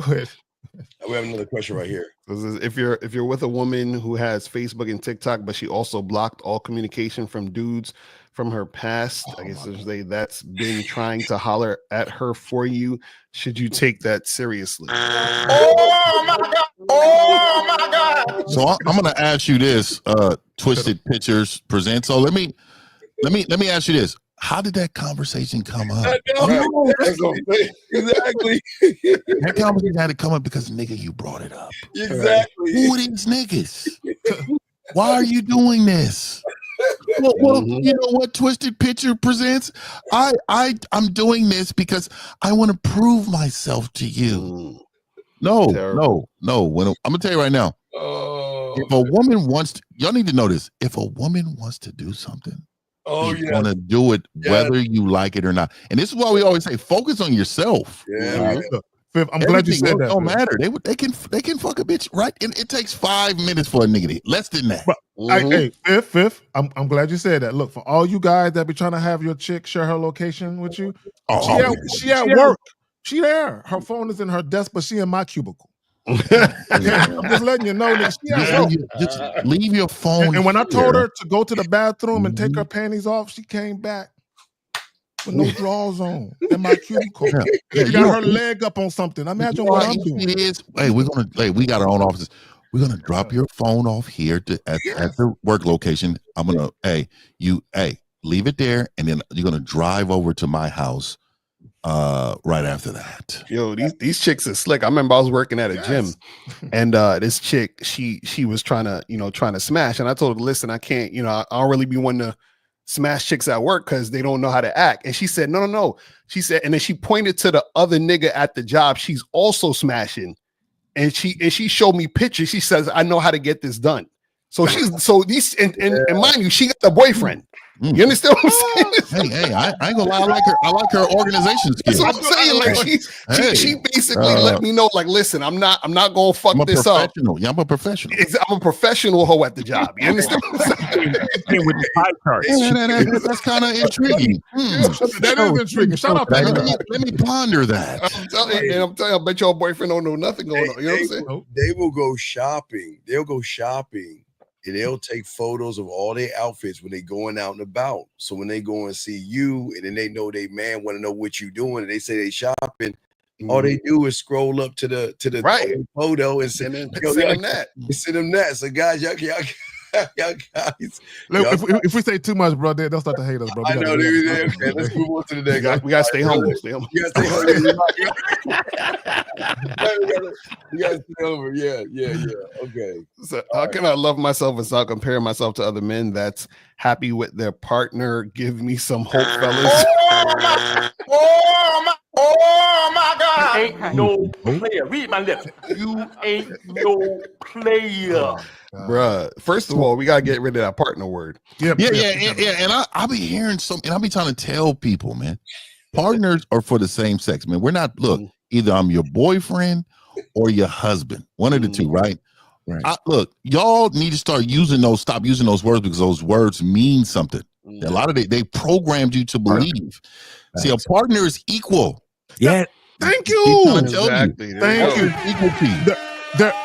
We have another question right here. If you're with a woman who has Facebook and TikTok, but she also blocked all communication from dudes from her past, I guess that's been trying to holler at her for you. Should you take that seriously? Oh my God! So I'm gonna ask you this, Twisted Pictures presents. So let me ask you this. How did that conversation come up? Exactly. That conversation had to come up because, nigga, you brought it up. Exactly. Who are these niggas? Why are you doing this? Well, you know what Twisted Picture presents? I'm doing this because I want to prove myself to you. No. When I'm gonna tell you right now. If a woman wants y'all need to know this. If a woman wants to do something, you want to do it whether you like it or not. And this is why we always say focus on yourself. Yeah. Fifth, I'm glad you said that. Don't matter. They can fuck a bitch, right? And it takes 5 minutes for a nigga to less than that. Hey, Fifth, I'm glad you said that. Look, for all you guys that be trying to have your chick share her location with you, she at work. She there. Her phone is in her desk, but she in my cubicle. I'm just letting you know that just leave your phone. And when I told her to go to the bathroom and take her panties off, she came back with no drawers on in my cubicle. She got her leg up on something. Imagine what I'm doing. Hey, we got our own offices. We're gonna drop your phone off here at the work location. I'm gonna leave it there, and then you're gonna drive over to my house right after that. Yo, these chicks are slick. I remember I was working at a gym, and this chick, she was trying to smash, and I told her, listen, I can't, I don't really be wanting to smash chicks at work because they don't know how to act. And she said, no. She said, and then she pointed to the other nigga at the job. She's also smashing, and she showed me pictures. She says, I know how to get this done. So and mind you, she got a boyfriend. You understand what I'm saying? Hey, I ain't gonna lie. I like her organization skills. That's what I'm saying. Like she basically let me know, like, listen, I'm not gonna fuck this up. Yeah, I'm a professional. I'm a professional hoe at the job. You understand what I'm saying? With the pie chart. That's kind of intriguing. That is intriguing. Shout out to her. Let me ponder that. I'm telling you, I bet your boyfriend don't know nothing going on. You know what I'm saying? They will go shopping. They'll go shopping. And they'll take photos of all their outfits when they going out and about. So when they go and see you, and then they know they man want to know what you doing, and they say they shopping, all they do is scroll up to the right photo and send them that. Send them that. So guys, y'all guys. Look, if we say too much, bro, they'll start to hate us, bro. I know. Okay, let's move on to the next. We gotta stay humble. Stay humble. You gotta stay humble. You gotta stay over. Yeah. Okay. So how can I love myself and stop comparing myself to other men that's happy with their partner? Give me some hope, fellas. Oh my God! You ain't no player. Read my lips. You ain't no player. Bruh, first of all, we gotta get rid of that partner word. Yeah. And I be hearing and I be trying to tell people, man, partners are for the same sex, man. We're not. Look, either I'm your boyfriend or your husband, one of the two, right? Look, y'all need to start stop using those words, because those words mean something. A lot of they programmed you to believe. See, a partner is equal. Yeah. Thank you. Exactly. Thank you. Equal to you.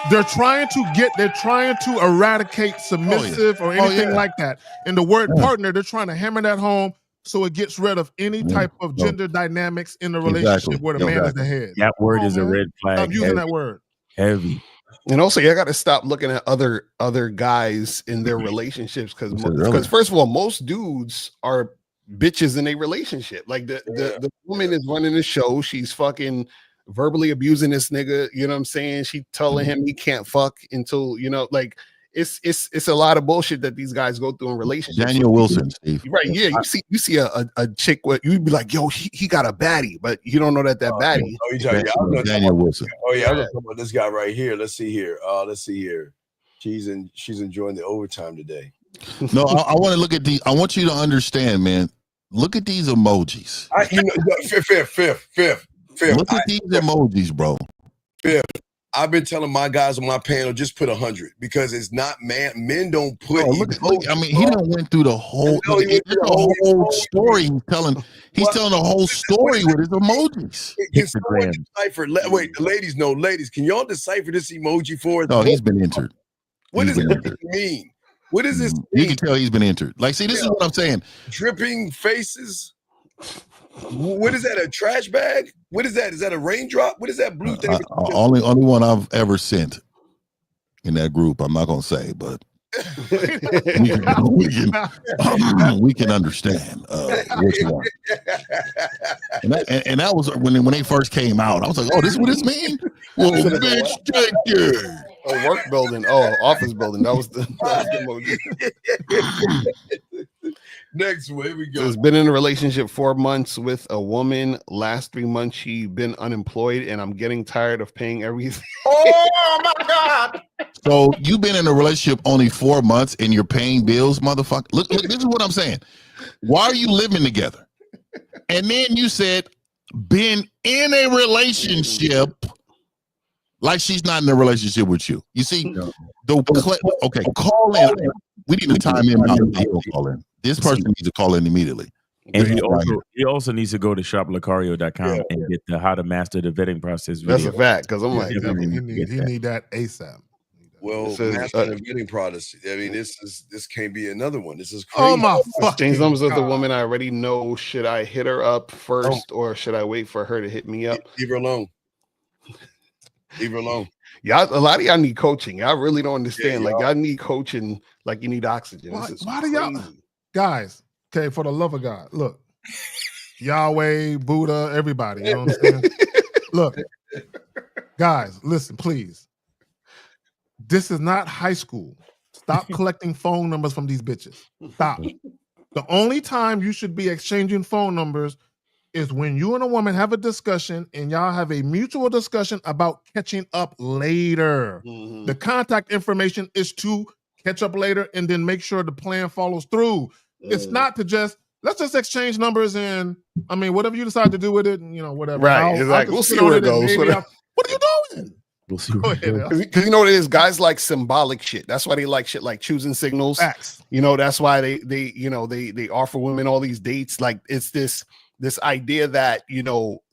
They're trying to eradicate submissive or anything like that. And the word partner, they're trying to hammer that home so it gets rid of any type of gender dynamics in the relationship where the man is the head. That word is a red flag. Stop using that word. Heavy. And also, you got to stop looking at other guys in their relationships, because first of all, most dudes are bitches in a relationship. Like the woman is running the show. She's fucking verbally abusing this nigga. You know what I'm saying? She telling him he can't fuck until, like, it's a lot of bullshit that these guys go through in relationships. Daniel Wilson, Steve. Right? Yeah. You see a chick where you'd be like, yo, he got a baddie, but you don't know that baddie. Daniel Wilson. Oh yeah, I'm talking about this guy right here. Let's see here. She's enjoying the overtime today. No, I want to look at I want you to understand, man. Look at these emojis. Fifth. Look at these emojis, bro. Fifth. I've been telling my guys on my panel, just put 100, because it's not men don't put. I mean, he done went through the whole. Whole story. He's telling the whole story with his emojis. Can someone decipher? Wait, ladies, can y'all decipher this emoji for us? No, he's been entered. What does it mean? What does this mean? You can tell he's been entered. Like, see, this is what I'm saying. Dripping faces. What is that? A trash bag? What is that? Is that a raindrop? What is that blue thing? Only one I've ever sent in that group. I'm not gonna say, but we can understand which one. And that was when they first came out. I was like, oh, this is what this mean? Well, bitch, take it. Oh, work building. Oh, office building. That was the emoji. Next, here we go. So it's been in a relationship 4 months with a woman. Last 3 months, she been unemployed, and I'm getting tired of paying everything. Oh my God! So you've been in a relationship only 4 months, and you're paying bills, motherfucker. Look, this is what I'm saying. Why are you living together? And then you said, been in a relationship. Like she's not in a relationship with you. You see, okay, call in. We need to time in. Call in. This person needs to call in immediately. And he also needs to go to shoplucario.com and get the how to master the vetting process video. That's a fact, because I'm like, he need that ASAP. Well, master the vetting process. I mean, this can't be another one. This is crazy. Oh my Change numbers with the woman I already know. Should I hit her up first, or should I wait for her to hit me up? Leave her alone. Leave her alone. Y'all, a lot of y'all need coaching. Y'all really don't understand. Like, y'all need coaching like you need oxygen. Why do y'all guys? Okay, for the love of God, look, Yahweh, Buddha, everybody. You know what I'm saying? Look, guys, listen, please. This is not high school. Stop collecting phone numbers from these bitches. Stop. The only time you should be exchanging phone numbers is when you and a woman have a discussion and y'all have a mutual discussion about catching up later. The contact information is to catch up later and then make sure the plan follows through. It's not to just let's just exchange numbers and I mean whatever you decide to do with it, and whatever. Right, exactly. We'll see where it goes. What are you doing? We'll see. Because you know what it is, guys like symbolic shit. That's why they like shit like choosing signals. Facts. That's why they offer women all these dates. Like it's this idea that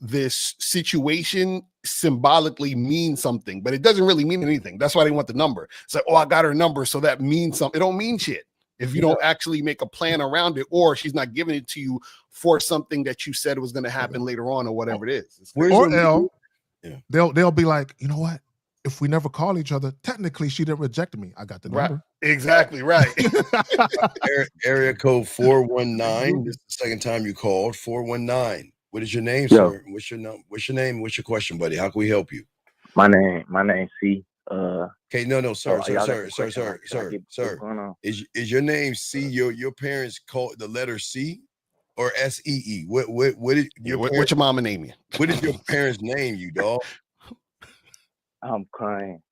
this situation symbolically means something, but it doesn't really mean anything. That's why they want the number. It's like, oh, I got her number, so that means something. It don't mean shit if you don't actually make a plan around it, or she's not giving it to you for something that you said was going to happen later on, or whatever it is. Or L. Yeah. They'll be like, you know what? If we never call each other, technically she didn't reject me. I got the number. Right. Exactly right. Area code 419. This is the second time you called. 419. What is your name, sir? What's your name? What's your question, buddy? How can we help you? My name C. Okay, no, sir. Is your name C? Your parents called the letter C or SEE? What did what's your mama name you? What is your parents name you, dog? I'm crying.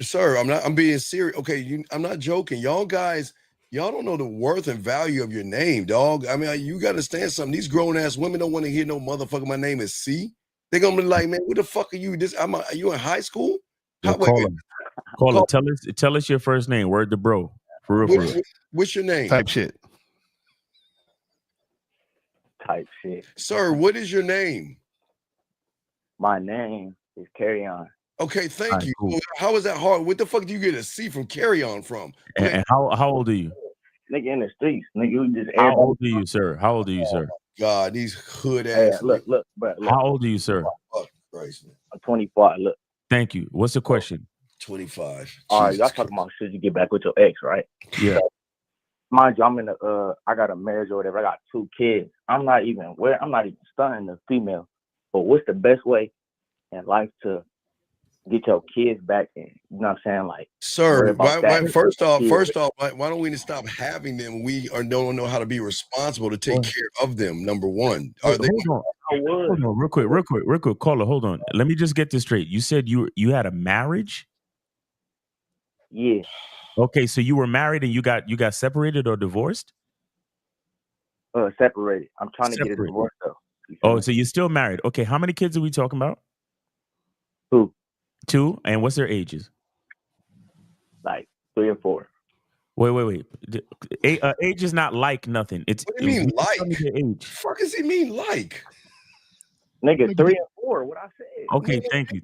Sir, I'm being serious. Okay, I'm not joking. Y'all guys, y'all don't know the worth and value of your name, dog. I mean, you got to understand something. These grown ass women don't want to hear no motherfucker. My name is C. They're gonna be like, man, what the fuck are you? Are you in high school? Caller, tell us your first name. Word to bro. For real. What's your name? Type shit. Sir, what is your name? My name is Carry On. Okay, thank you. Cool. How is that hard? What the fuck do you get a C from Carry On from? And how old are you? Nigga in the streets. Nigga, you just How old are you, sir? God, these hood ass. Look, bro. How old are you, sir? I'm 25. Look. Thank you. What's the question? 25. All right, y'all talking about should you get back with your ex, right? Yeah. So, mind you, I'm in I got a marriage or whatever. I got 2 kids. I'm not even stunning the female. But what's the best way in life to get your kids back in? You know what I'm saying? Like, sir, first off, why don't we stop having them? We don't know how to be responsible to take care of them. Number one. Hold on, real quick. Caller, hold on. Let me just get this straight. You said you had a marriage? Yeah. Okay, so you were married and you got separated or divorced? Separated. I'm trying to get a divorce though. Oh, so you're still married. Okay, how many kids are we talking about? 2. 2, and what's their ages? Like 3 and 4. Wait. Age is not like nothing. What do you mean like? Age. Fuck does he mean like? Nigga, 3 and 4. What I said. Okay, thank you.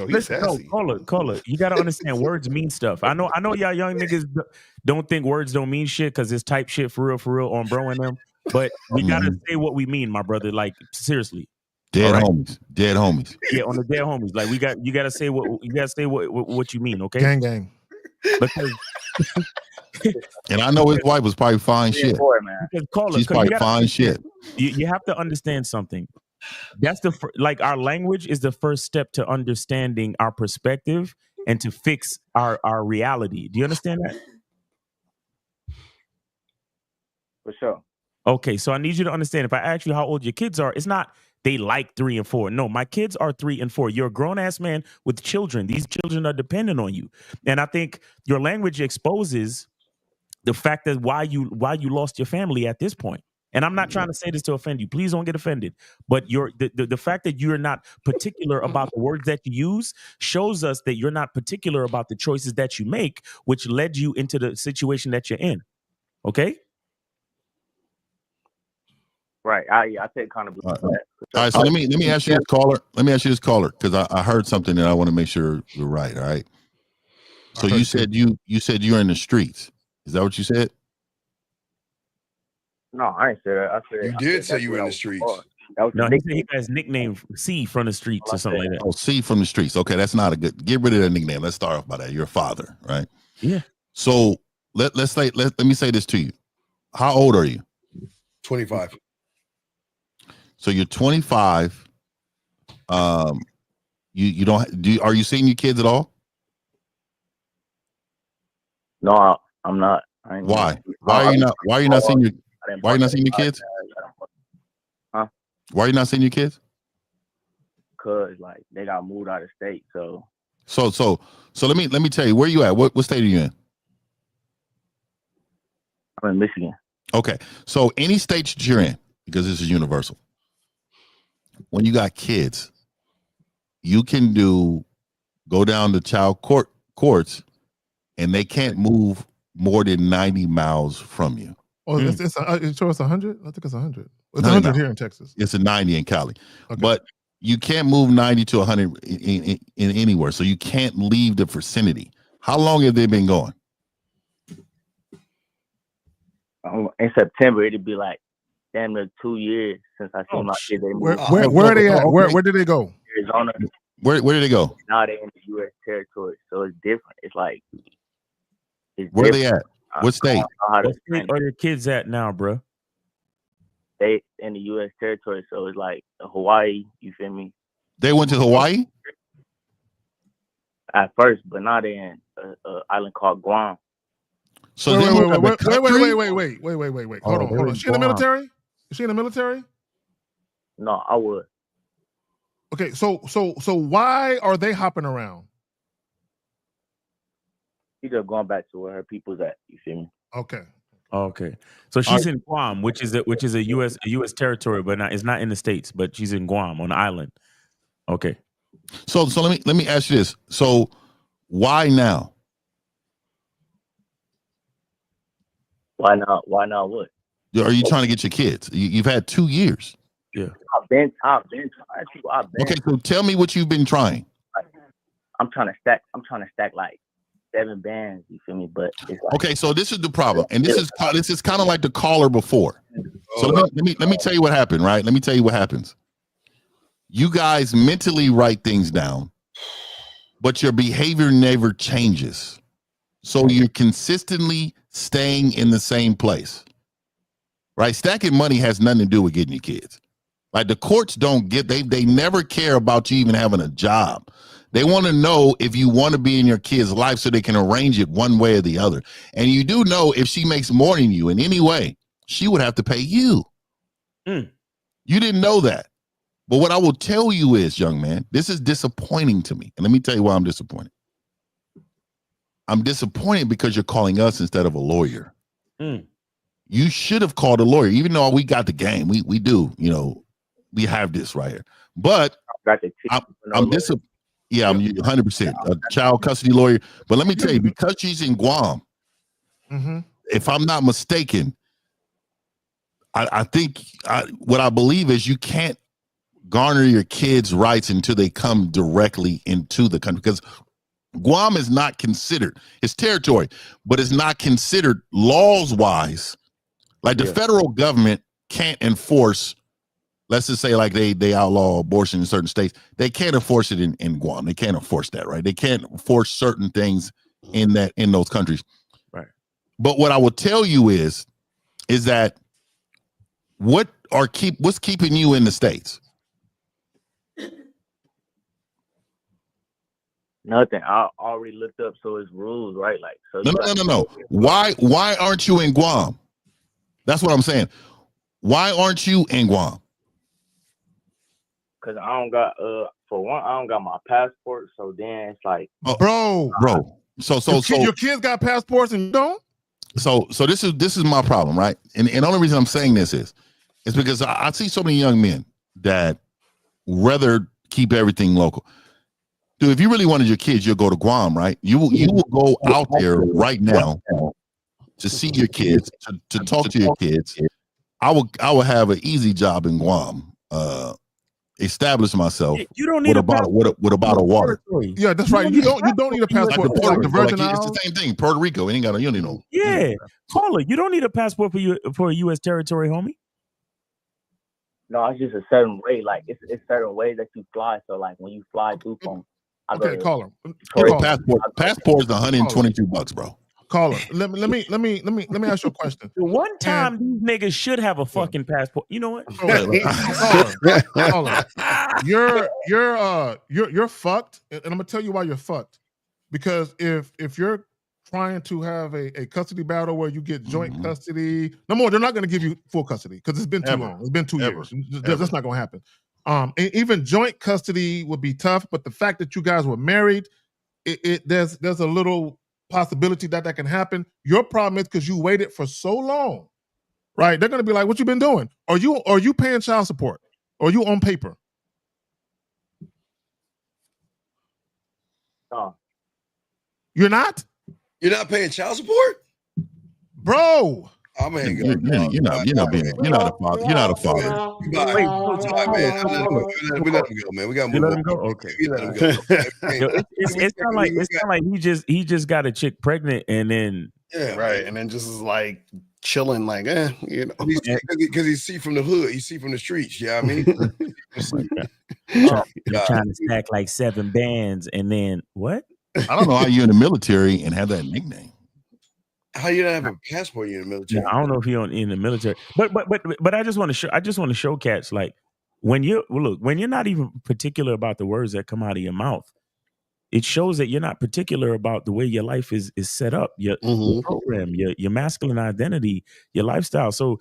Listen, caller. You gotta understand words mean stuff. I know y'all young niggas don't think words don't mean shit because it's type shit for real on bro and them. But we gotta say what we mean, my brother. Like seriously. Dead homies. Yeah, on the dead homies. Like you gotta say what you mean, okay? Gang. Because and I know his wife was probably fine shit. She's probably fine shit. You have to understand something. That's our language is the first step to understanding our perspective and to fix our reality. Do you understand that? For sure. Okay, so I need you to understand. If I ask you how old your kids are, it's not they like 3 and 4. No, my kids are 3 and 4. You're a grown ass man with children. These children are dependent on you, and I think your language exposes the fact that why you lost your family at this point. And I'm not trying to say this to offend you. Please don't get offended. But the fact that you're not particular about the words that you use shows us that you're not particular about the choices that you make, which led you into the situation that you're in. Okay. Right. I take accountability for that. All right. So let me ask you this, caller. Let me ask you this, caller, because I heard something that I want to make sure you're right. All right. So you said you're in the streets. Is that what you said? No, I ain't say that. I said you did say you were in the streets. No, he said he got his nickname C from the streets or something like that. Oh, C from the streets. Okay, that's not a good. Get rid of that nickname. Let's start off by that. You're a father, right? Yeah. So let me say this to you. How old are you? 25. So you're 25. You don't are you seeing your kids at all? No, I'm not. Why? Why are you not seeing your kids? Huh? Why are you not seeing your kids? Cause like they got moved out of state, so let me tell you, where you at? What state are you in? I'm in Michigan. Okay, so any state that you're in, because this is universal, when you got kids, you can go down to child courts, and they can't move more than 90 miles from you. Oh, it's 100? I think it's 100. It's 100 here in Texas. It's a 90 in Cali. Okay. But you can't move 90 to 100 in anywhere, so you can't leave the vicinity. How long have they been going? In September, it'd be like damn near 2 years since I seen my kids. Where are they at? Where did they go? Arizona. Where did they go? Now they're in the U.S. territory, so it's different. It's like where are they at? What state? What state are your kids at now, bro? They in the U.S. territory, so it's like Hawaii. You feel me? They went to Hawaii at first, but now they're in an island called Guam. So wait. Hold Oh, on. Is she in the military? Is she in the military? No, I would. Okay, so why are they hopping around? She's just going back to where her people's at. You feel me? Okay. So she's in Guam, which is a U.S. territory, but it's not in the States. But she's in Guam on the island. Okay. So let me ask you this. So why now? Why not? Why not? What? Are you trying to get your kids? You've had 2 years. Yeah. I've been trying. Okay, so tell me what you've been trying. I'm trying to stack like 7 bands. You feel me? But it's like, okay, so this is the problem, and this is kind of like the caller before. So let me tell you what happened. Right? Let me tell you what happens. You guys mentally write things down, but your behavior never changes. So you're consistently staying in the same place. Right? Stacking money has nothing to do with getting your kids. Like the courts don't get, they never care about you even having a job. They want to know if you want to be in your kid's life so they can arrange it one way or the other. And you do know if she makes more than you in any way, she would have to pay you. You didn't know that. But what I will tell you is, young man, this is disappointing to me. And let me tell you why I'm disappointed. I'm disappointed because you're calling us instead of a lawyer. You should have called a lawyer, even though we got the game. We do, we have this right here. But I'm disappointed. Yeah, I'm 100% a child custody lawyer. But let me tell you, because she's in Guam, if I'm not mistaken, I think what I believe is you can't garner your kids' rights until they come directly into the country, because Guam is not considered, it's territory, but it's not considered laws-wise. Like the federal government can't enforce, let's just say like they outlaw abortion in certain states. They can't enforce it in Guam. They can't enforce that, right? They can't enforce certain things in those countries. Right. But what I will tell you is that what's keeping you in the States? nothing. I already looked up, so it's rules, right? Like, so no. Why aren't you in Guam? That's what I'm saying. Why aren't you in Guam? Because I don't got for one, I don't got my passport. So then it's like, bro. So your kids got passports and you don't. So this is my problem, right? And the only reason I'm saying this is because I see so many young men that rather keep everything local. Dude, if you really wanted your kids, you'll go to Guam, right? You will go out there right now to see your kids, to talk to your kids. I will have an easy job in Guam. Establish myself. You don't need with a bottle of water. Yeah, that's right. You don't need a passport. Like the Virgin Islands. It's the same thing. Puerto Rico, you don't need no. Yeah, caller. You don't need a passport for a U.S. territory, homie. No, it's just a certain way. Like it's certain ways that you fly. So like when you fly through from, caller. Passport is $122, bro. Caller, let me ask you a question. The one time these niggas should have a fucking passport. You know what? Caller, you're fucked, and I'm gonna tell you why you're fucked. Because if you're trying to have a custody battle where you get joint custody, no more, they're not gonna give you full custody because it's been too long. It's been 2 years. That's not gonna happen. And even joint custody would be tough, but the fact that you guys were married, there's a little possibility that can happen. Your problem is because you waited for so long, right? They're gonna be like, "What you been doing? Are you paying child support? Or are you on paper?" You're not? You're not paying child support? Bro. I'm gonna hang up. You're not a father. You're not a father. Wait, we let him go, man. We gotta move on. Okay. We let him go. Yo, it's kind of like he just got a chick pregnant and then right, and then just is like chilling, like you know, because he see from the hood, he see from the streets. Yeah, I mean, you're trying to stack like 7 bands and then what? I don't know how you're in the military and have that nickname. How you don't have a passport? You're in the military. Yeah, I don't know if you're in the military, but I just want to show cats like when you're not even particular about the words that come out of your mouth, it shows that you're not particular about the way your life is set up, your program, your masculine identity, your lifestyle. So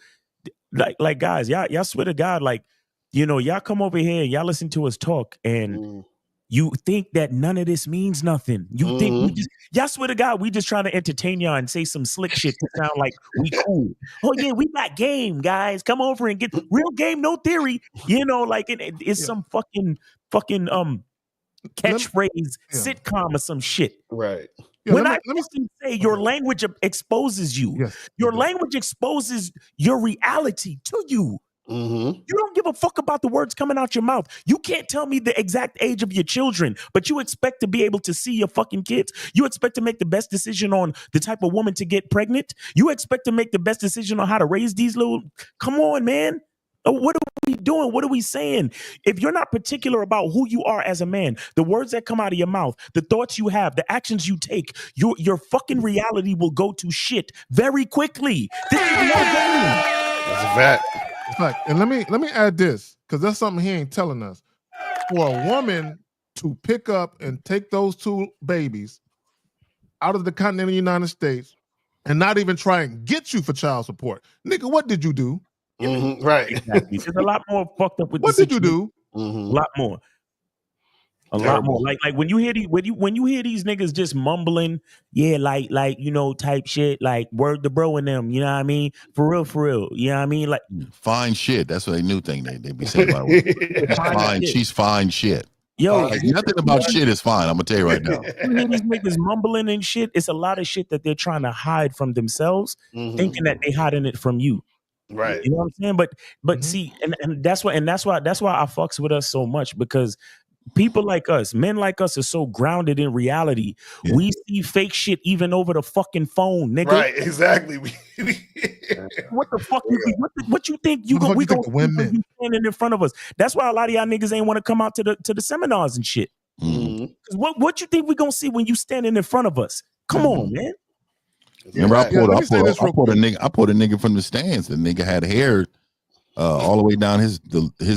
like guys, y'all swear to God, like, you know, y'all come over here and y'all listen to us talk and you think that none of this means nothing. You think y'all swear to God, we just trying to entertain y'all and say some slick shit to sound like we cool. Oh yeah, we got game, guys. Come over and get real game, no theory. You know, like it's some fucking catchphrase sitcom or some shit. Right. Yeah, when I listen say your language exposes you, your language exposes your reality to you. You don't give a fuck about the words coming out your mouth. You can't tell me the exact age of your children, but you expect to be able to see your fucking kids. You expect to make the best decision on the type of woman to get pregnant. You expect to make the best decision on how to raise these little. Come on, man. What are we doing? What are we saying? If you're not particular about who you are as a man, the words that come out of your mouth, the thoughts you have, the actions you take, your fucking reality will go to shit very quickly. This is no game. That's a fact. Fact. And let me add this, because that's something he ain't telling us. For a woman to pick up and take those 2 babies out of the continental United States and not even try and get you for child support, nigga, what did you do? Right. Exactly. There's a lot more fucked up with what did you do? A lot more. A lot more. Like when you hear these niggas just mumbling, yeah, like you know, type shit, like word to bro in them, you know what I mean? For real. You know what I mean? Like fine shit. That's what a new thing they be saying about her. She's fine shit. Yo, like, nothing about shit is fine. I'm gonna tell you right now. You hear these niggas mumbling and shit. It's a lot of shit that they're trying to hide from themselves, thinking that they hiding it from you. Right. You know what I'm saying? But see, and that's why I fucks with us so much, because people like us, men like us, are so grounded in reality. Yeah. We see fake shit even over the fucking phone, nigga. Right, exactly. What the fuck? What you think we gonna be standing in front of us? That's why a lot of y'all niggas ain't want to come out to the seminars and shit. What you think we gonna see when you standing in front of us? Come on, man. Remember, I pulled a nigga from the stands. The nigga had hair all the way down his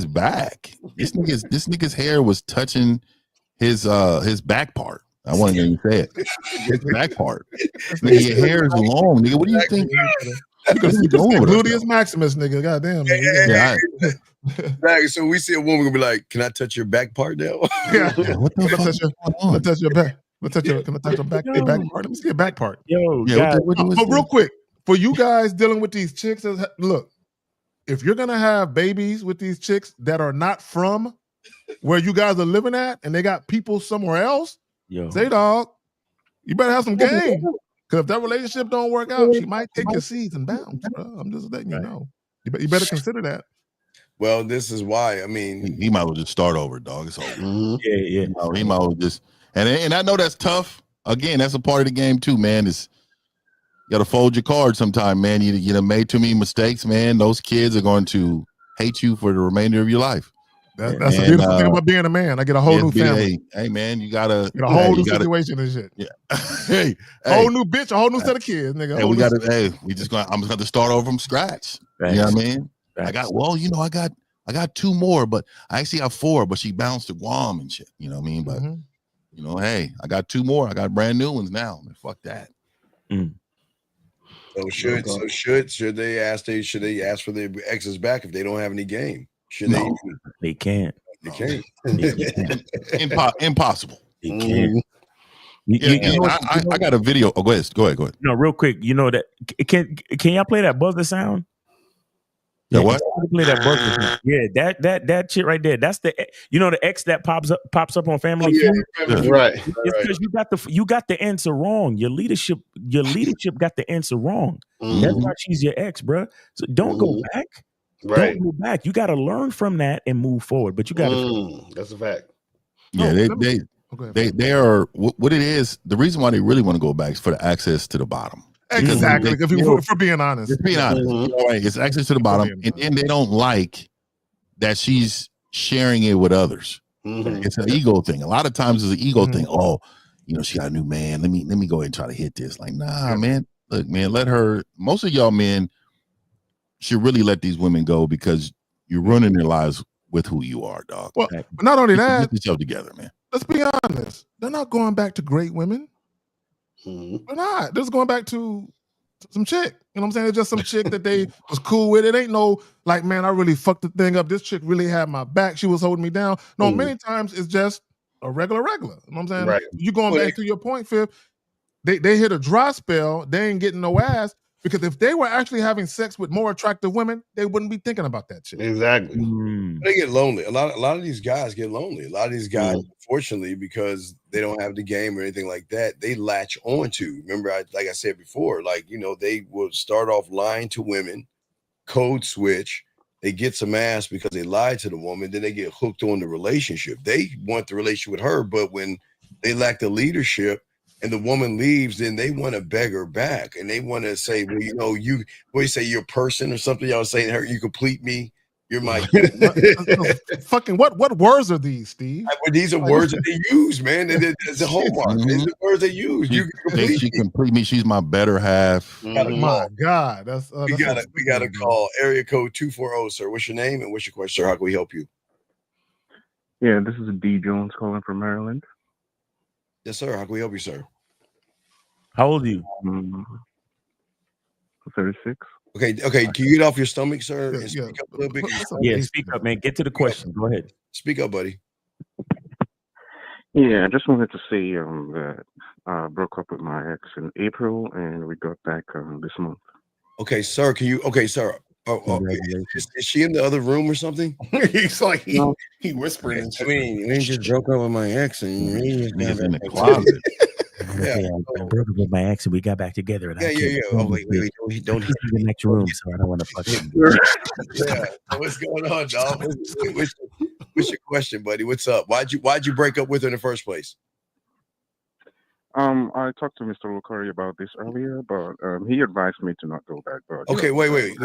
back. This nigga's hair was touching his back part. I want to even say it. His back part. Nigga, your hair is long, nigga. What do you think? You can see gluteus maximus, nigga. Goddamn. So we see a woman gonna be like, "Can I touch your back part now?" Yeah. What the fuck? Let's touch your back. Can I touch your back part? Let me see your back part. Yo, but real quick, for you guys dealing with these chicks, look, if you're gonna have babies with these chicks that are not from where you guys are living at, and they got people somewhere else, say, dog, you better have some game. Because if that relationship don't work out, she might take your seeds and bounce. Bro. I'm just letting you know. You better consider that. Well, this is why. I mean, he might as well just start over, dog. It's over. Yeah. He might as well just. And I know that's tough. Again, that's a part of the game too, man. You got to fold your cards sometime, man. You done made too many mistakes, man. Those kids are going to hate you for the remainder of your life. That's the beautiful thing about being a man. I get a whole new family. Hey, man, you gotta get a whole new situation and shit. Yeah. Whole new bitch, a whole new set of kids, nigga. Hey, I'm just gonna start over from scratch. Thanks. You know what I mean? Thanks. I got 2 more, but I actually have 4, but she bounced to Guam and shit. You know what I mean? But you know, hey, I got 2 more. I got brand new ones now. Man, fuck that. So should they ask for their exes back if they don't have any game? Should they? They can't. They can't. Impossible. They can't. I got a video. Oh, go ahead. No, real quick. You know that can y'all play that buzzer sound? Yeah, what? Play that buzzer sound. Yeah, that shit right there. That's the the X that pops up on Family Feud. Right. It's because you got the answer wrong. Your leadership got the answer wrong. That's why she's your ex, bro. So don't go back. Right. Don't go back. You got to learn from that and move forward. But you got to. That's a fact. Yeah, they are what it is. The reason why they really want to go back is for the access to the bottom. Exactly. For being honest. Just being honest. Right. It's access to the bottom. And then they don't like that she's sharing it with others. It's an ego thing. A lot of times it's an ego thing. Oh, she got a new man. Let me go ahead and try to hit this. Like, nah, man. Look, man, let her. Most of y'all men should really let these women go because you're ruining their lives with who you are, dog. Well, not only that, get yourself together, man. Let's be honest. They're not going back to great women. They're not. They're just going back to some chick. You know what I'm saying? It's just some chick that they was cool with. It ain't no like, man, I really fucked the thing up. This chick really had my back. She was holding me down. No, many times it's just a regular. You know what I'm saying? Right. You going back to your point, Fifth. They hit a dry spell. They ain't getting no ass. Because if they were actually having sex with more attractive women, they wouldn't be thinking about that shit. Exactly. They get lonely. A lot of these guys get lonely. A lot of these guys, unfortunately, because they don't have the game or anything like that, they latch onto. Remember, like I said before, they will start off lying to women, code switch. They get some ass because they lied to the woman. Then they get hooked on the relationship. They want the relationship with her, but when they lack the leadership, and the woman leaves, then they want to beg her back. And they want to say, well, you say you're a person or something. Y'all saying to her, you complete me. You're my fucking what words are these, Steve? These are words that they use, man. It's a hallmark. These are words they use. She complete me. She's my better half. My God. We got a call. Area code 240, sir. What's your name and what's your question, sir? How can we help you? Yeah, this is D. Jones calling from Maryland. Yes, sir. How can we help you, sir? How old are you? 36. Okay. Can you get off your stomach, sir, and speak up a little bit? Yeah, speak up, man. Get to the question. Go ahead. Speak up, buddy. Yeah, I just wanted to say that I broke up with my ex in April, and we got back this month. Okay, sir. Sir. Is she in the other room or something? He's like he whispered. I mean, you just broke up with my ex and you in the closet. I broke up with my ex and we got back together. And Oh, wait, don't hit the next room, so I don't want to fuck you. Yeah, what's going on, dog? What's your question, buddy? What's up? Why'd you break up with her in the first place? I talked to Mr. Lucari about this earlier, but he advised me to not go back. But okay, wait.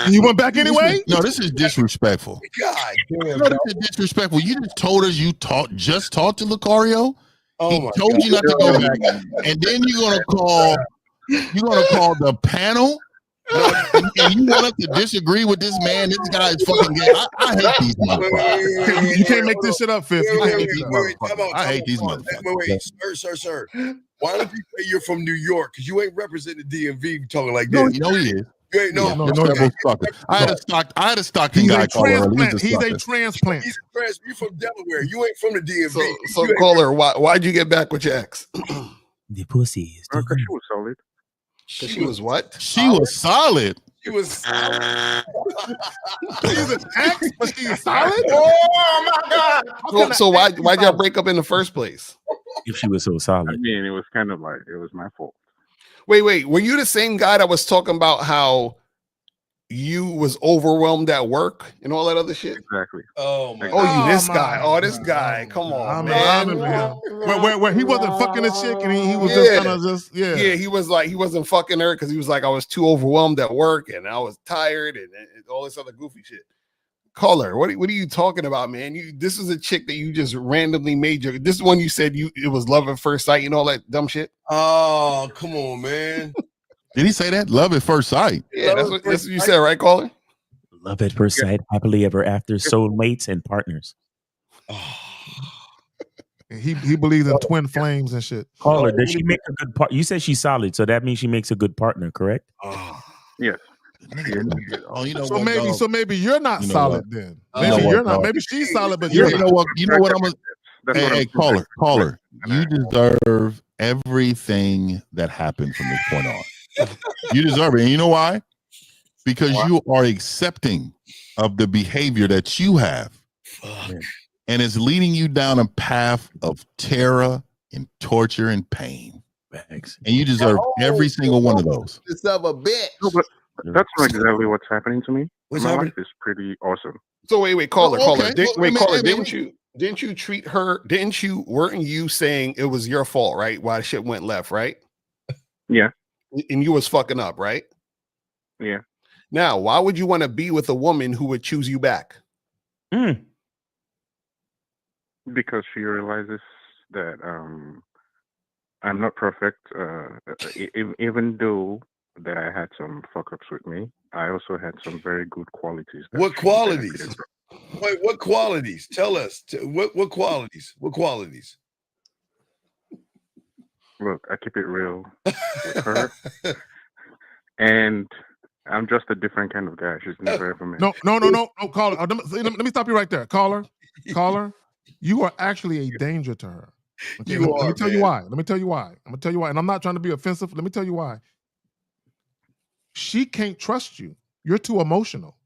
You went back anyway? No, this is disrespectful. God damn, this is disrespectful. You just told us you just talked to Lucario. He told you not to go back, and then you're gonna call the panel. And you want us to disagree with this man? This guy is fucking gay. I hate these motherfuckers. You can't make this shit up, Fifth. I hate these motherfuckers. Wait, sir. Why don't you say you're from New York? Because you ain't representing DMV talking like No, this. he is. You ain't I had a Stockton guy call her. He's a transplant. You from Delaware. You ain't from the DMV. So caller, why'd you get back with your ex? The pussy is because she was solid. She was what? She was solid. She was solid. She's an ex, but she's solid? Oh my God. So why'd y'all break up in the first place? If she was so solid. I mean, it was kind of like it was my fault. Wait. Were you the same guy that was talking about how you was overwhelmed at work and all that other shit? Exactly. Oh my God. This guy. Oh, this guy. Come on, man. Where he wasn't fucking a chick and he was just kind of just he was like he wasn't fucking her because he was like I was too overwhelmed at work and I was tired and all this other goofy shit. Caller, what are you talking about, man? This is a chick that you just randomly made this is one you said it was love at first sight and all that dumb shit. Oh, come on, man. Did he say that? Love at first sight. Yeah, that's what you said, right, caller? Love at first sight, happily ever after, soulmates and partners. He believes in twin flames and shit. Caller, does she make a good part? You said she's solid, so that means she makes a good partner, correct? Yes. Oh, you know so what? maybe you're not solid then. Maybe you're not. Maybe she's solid, but you you're know not. what? You know what? Hey, caller. You deserve everything that happened from this point on. You deserve it. And you know why? Because you are accepting of the behavior that you have. And it's leading you down a path of terror and torture and pain. And you deserve every single one of those. Son of a bitch. No, but that's not exactly what's happening to me. What's My happening? life is pretty awesome. So wait, caller. Okay. Caller. Didn't you treat her? Weren't you saying it was your fault, right? Why shit went left, right? Yeah. And you was fucking up, right? Yeah. Now, why would you want to be with a woman who would choose you back? Because she realizes that I'm not perfect. Even though that I had some fuck ups with me, I also had some very good qualities. What qualities? Wait, what qualities? Tell us. What qualities? What qualities? Look, I keep it real with her, and I'm just a different kind of guy. She's never ever met. No, caller. Let me stop you right there, caller. You are actually a danger to her. Okay, let me tell you why. I'm gonna tell you why, and I'm not trying to be offensive. Let me tell you why. She can't trust you. You're too emotional.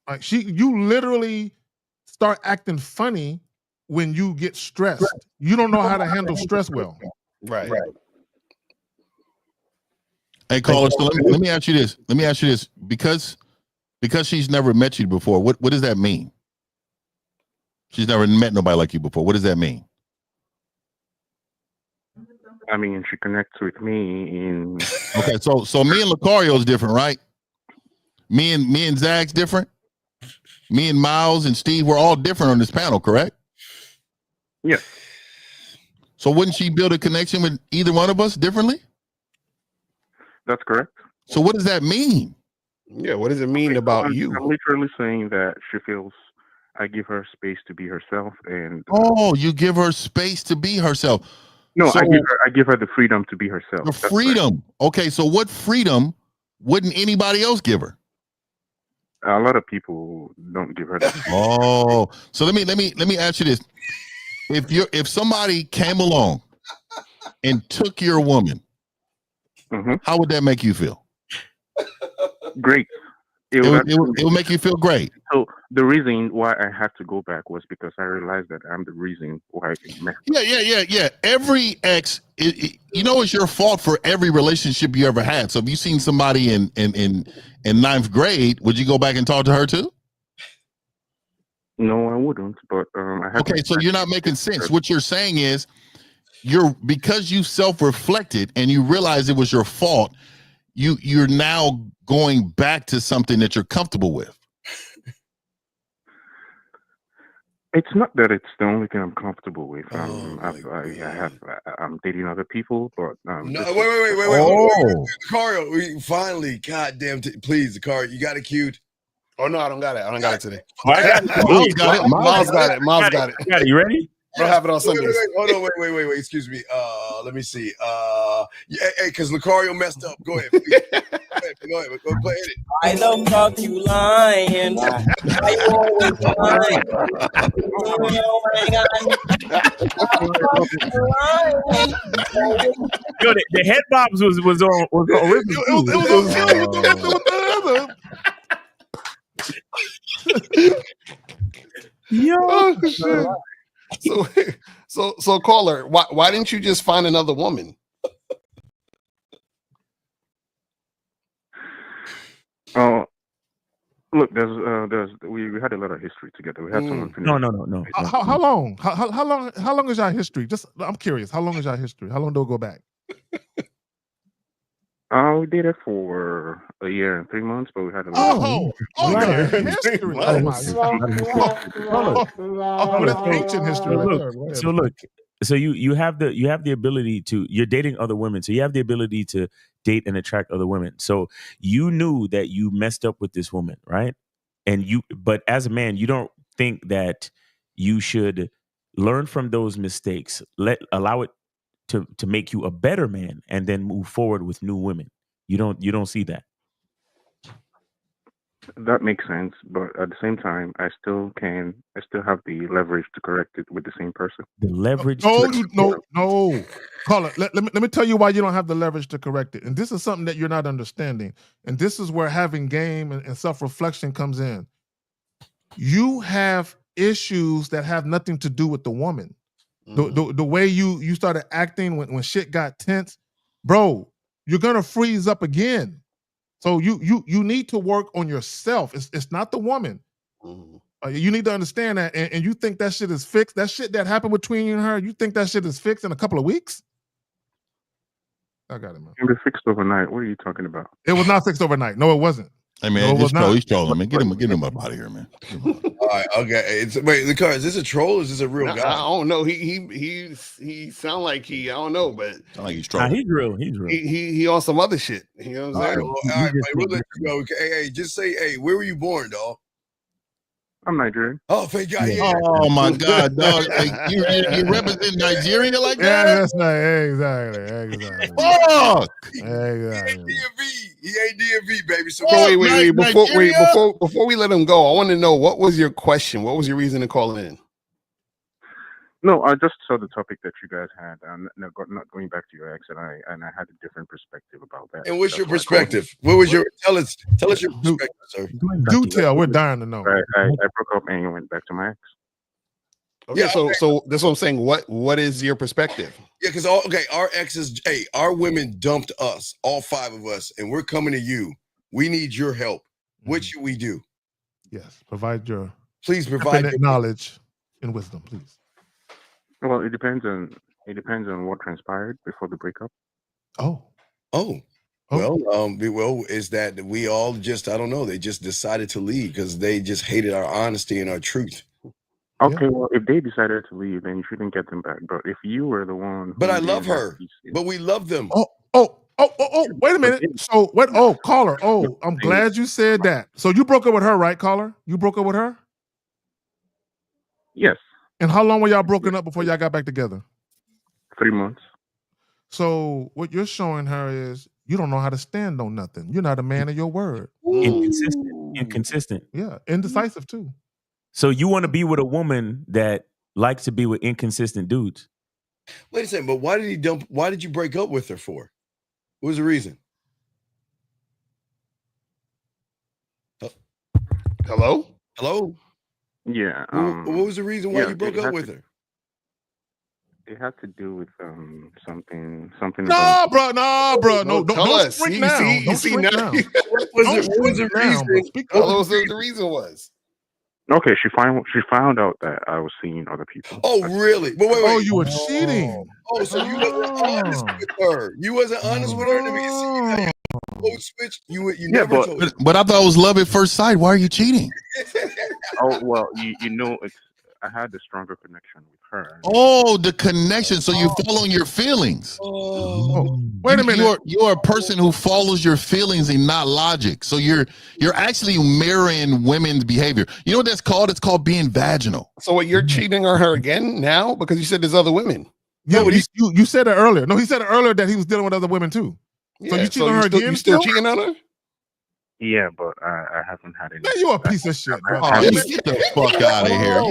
Like you literally start acting funny when you get stressed. You don't know how to handle stress well. Right. Hey, caller. So let me ask you this. Because she's never met you before. What does that mean? She's never met nobody like you before. What does that mean? I mean, she connects with me in. Okay, so me and Lucario is different, right? Me and Zach's different. Me and Miles and Steve, we're all different on this panel, correct? Yeah. So wouldn't she build a connection with either one of us differently? That's correct. So what does that mean? Yeah, what does it mean about you? I'm literally saying that she feels I give her space to be herself, and you give her space to be herself. No, So, I give her the freedom to be herself. the freedom. Okay, so what freedom wouldn't anybody else give her? A lot of people don't give her that. So let me ask you this: if somebody came along and took your woman, how would that make you feel? Great. It would make you feel great. So the reason why I had to go back was because I realized that I'm the reason why it messed up. Yeah. Every ex, it's your fault for every relationship you ever had. So if you seen somebody in ninth grade, would you go back and talk to her too? No, I wouldn't. But I had. Okay, so you're not making sense. What you're saying is, because you self-reflected and you realize it was your fault, you're now going back to something that you're comfortable with. It's not that it's the only thing I'm comfortable with. I'm dating other people, but no. Wait. Lucario, finally, goddamn! Please, Lucario, you got it queued. Oh no, I don't got it. I don't got it today. Miles got it. Miles got it. Got it. You ready? I don't have it on Sundays. Hold on, wait. Excuse me. Let me see. Because Lucario messed up. Go ahead. Go ahead. Go play it. I don't talk you lying. I always lying. Yo, the head bobs was on. So caller, why didn't you just find another woman? Look, we had a lot of history together. We had someone. No. How long? How long is your history? I'm curious. How long is your history? How long do it go back? We did it for a year and 3 months, but we had a lot of history. Ancient history. So you have the ability to, you're dating other women, so you have the ability to date and attract other women. So you knew that you messed up with this woman, right? But as a man, you don't think that you should learn from those mistakes, allow it to make you a better man, and then move forward with new women. You don't see that. That makes sense, but at the same time, I still have the leverage to correct it with the same person. The leverage? No. Caller, let me tell you why you don't have the leverage to correct it. And this is something that you're not understanding. And this is where having game and self-reflection comes in. You have issues that have nothing to do with the woman. The way you started acting when shit got tense, bro, you're gonna freeze up again. So you need to work on yourself. It's not the woman. You need to understand that, and you think that shit is fixed. That shit that happened between you and her, you think that shit is fixed in a couple of weeks? I got it, man. It was fixed overnight. What are you talking about? It was not fixed overnight. No, it wasn't. Hey man, No, he's trolling, man. Get him up out of here, man. All right, okay. Wait, the car, is this a troll or is this a real guy? I don't know. He sound like I don't know, but sound like he's trolling. He's real. He on some other shit. You know what I'm saying? All right, buddy, we'll let you go. Hey, just say, hey, where were you born, dog? I'm Nigerian. Oh, thank God. Yeah. Oh my God, dog! You represent Nigeria like Yeah, that? that's not exactly. Fuck! Exactly. He ain't DMV, baby. So Wait. Before we let him go, I want to know, what was your question? What was your reason to call in? No, I just saw the topic that you guys had. Not going back to your ex, and I had a different perspective about that. And what's your perspective? What was your tell us your perspective, sir? Do tell. We're dying to know. I broke up and went back to my ex. Okay, so that's what I'm saying. What is your perspective? Yeah, because our exes, our women dumped us, all 5 of us, and we're coming to you. We need your help. What should we do? Yes, provide your provide your knowledge and wisdom, please. Well, it depends on what transpired before the breakup. Well, is that we all just, I don't know, they just decided to leave because they just hated our honesty and our truth. Okay, well, if they decided to leave, then you shouldn't get them back. But if you were the one, but I love her, but we love them. Oh! Wait a minute. So what? Oh, caller. Oh, I'm glad you said that. So you broke up with her, right, caller? You broke up with her? Yes. And how long were y'all broken up before y'all got back together? 3 months. So what you're showing her is you don't know how to stand on nothing. You're not a man of your word. Inconsistent. Yeah, indecisive too. So you want to be with a woman that likes to be with inconsistent dudes? Wait a second, but why did you break up with her for? What was the reason? Hello? Yeah. What was the reason why you broke up with her? It had to do with something. No, bro. No, don't shrink now. Don't shrink now. What was the reason? What the reason was? Okay, she found out that I was seeing other people. Oh, really? But wait. Oh, you were cheating. Oh, so you wasn't honest with her. You wasn't honest with her to be seen. Code switch. You never told. But I thought it was love at first sight. Why are you cheating? Oh well, you know, I had a stronger connection with her. Oh, the connection. So you follow your feelings. Wait a minute. You're a person who follows your feelings and not logic. So you're actually mirroring women's behavior. You know what that's called? It's called being vaginal. So what, you're cheating on her again now because you said there's other women? Yeah, but you said it earlier. No, he said it earlier that he was dealing with other women too. So you cheating on her again? You still cheating on her? Yeah, but I haven't had any. Man, you a piece of shit, bro. Get the fuck out of here.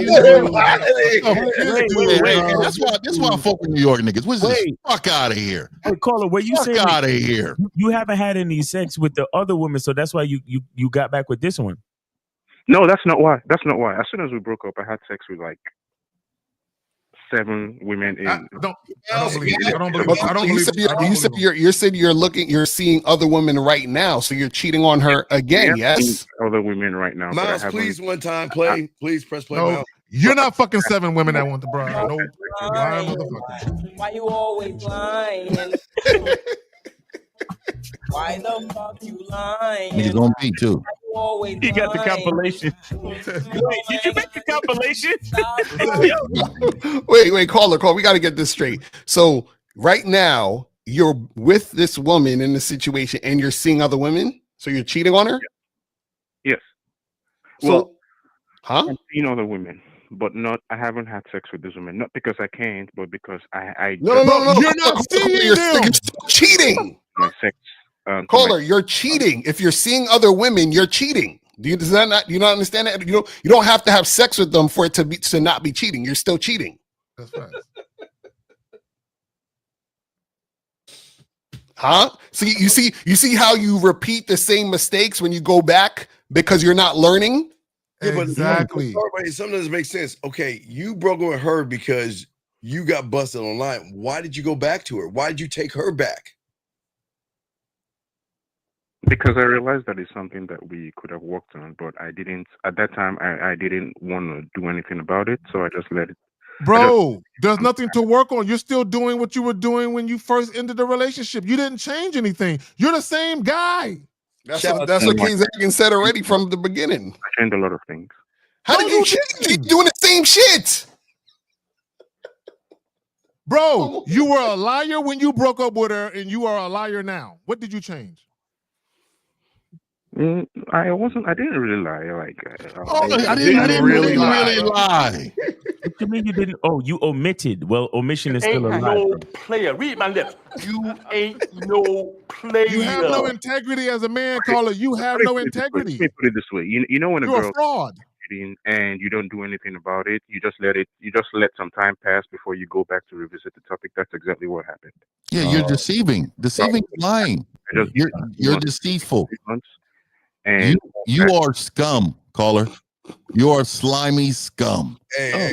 Wait. That's why I fuck with New York niggas. What's this? Fuck out of here. Hey, caller, where you say out of here? You haven't had any sex with the other women, so that's why you got back with this one. No, that's not why. As soon as we broke up, I had sex with like 7 women in. I don't believe. You said you're seeing other women right now, so you're cheating on her again. Yes, other women right now. Miles, please one time play. Please press play. No, you're not fucking 7 women that want the bride. No, why you always lying? Why the fuck you lying? He's on beat too. He got the compilation. Wait, did you make the compilation? wait, caller. We got to get this straight. So right now you're with this woman in the situation, and you're seeing other women. So you're cheating on her. Yes. So, I'm seeing other women, but not. I haven't had sex with this woman, not because I can't, but because I. No. You're not seeing them. You're cheating. My sex. Caller, you're cheating. If you're seeing other women, you're cheating. Do you not understand that? You don't have to have sex with them for it to not be cheating. You're still cheating. That's right. Huh? See, you see how you repeat the same mistakes when you go back because you're not learning? Yeah, but Exactly. Something doesn't make sense. Okay, you broke up with her because you got busted online. Why did you go back to her? Why did you take her back? Because I realized that it's something that we could have worked on, but I didn't at that time. I didn't want to do anything about it, so I just let it. Bro, there's nothing to work on. You're still doing what you were doing when you first ended the relationship. You didn't change anything. You're the same guy. That's what King Zagan said already from the beginning. I changed a lot of things. How did you change? Keep doing the same shit. Bro, you were a liar when you broke up with her, and you are a liar now. What did you change? I didn't really lie. Like, I didn't really lie. What you mean you didn't? Oh, you omitted. Well, omission is still a lie. No player. Read my lips. You ain't no player. You have no integrity as a man, caller. You have no integrity. Let me put it this way. You know when You're a girl a fraud. And you don't do anything about it, you just let some time pass before you go back to revisit the topic. That's exactly what happened. Yeah, you're deceiving, lying. You're deceitful. And you are scum, caller. You are slimy scum. Hey,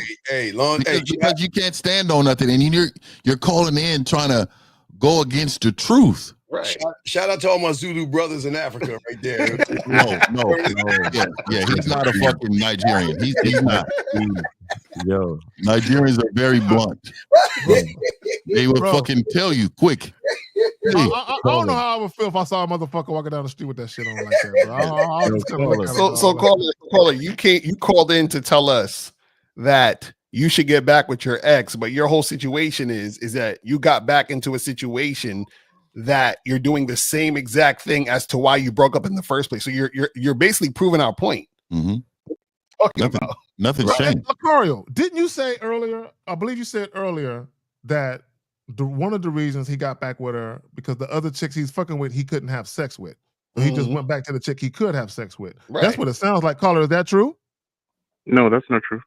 because you can't stand on nothing, and you're calling in trying to go against the truth. Right. Shout out to all my Zulu brothers in Africa right there. No. Yeah, he's not a fucking Nigerian. He's not. Yo, Nigerians are very blunt. They will fucking tell you quick. I don't know how I would feel if I saw a motherfucker walking down the street with that shit on like that, bro. So caller, you called in to tell us that you should get back with your ex, but your whole situation is that you got back into a situation that you're doing the same exact thing as to why you broke up in the first place. So you're basically proving our point. Mm-hmm. Nothing's changed. Lucario, didn't you say earlier? I believe you said earlier that one of the reasons he got back with her because the other chicks he's fucking with he couldn't have sex with. So he just went back to the chick he could have sex with. Right. That's what it sounds like. Caller, is that true? No, that's not true.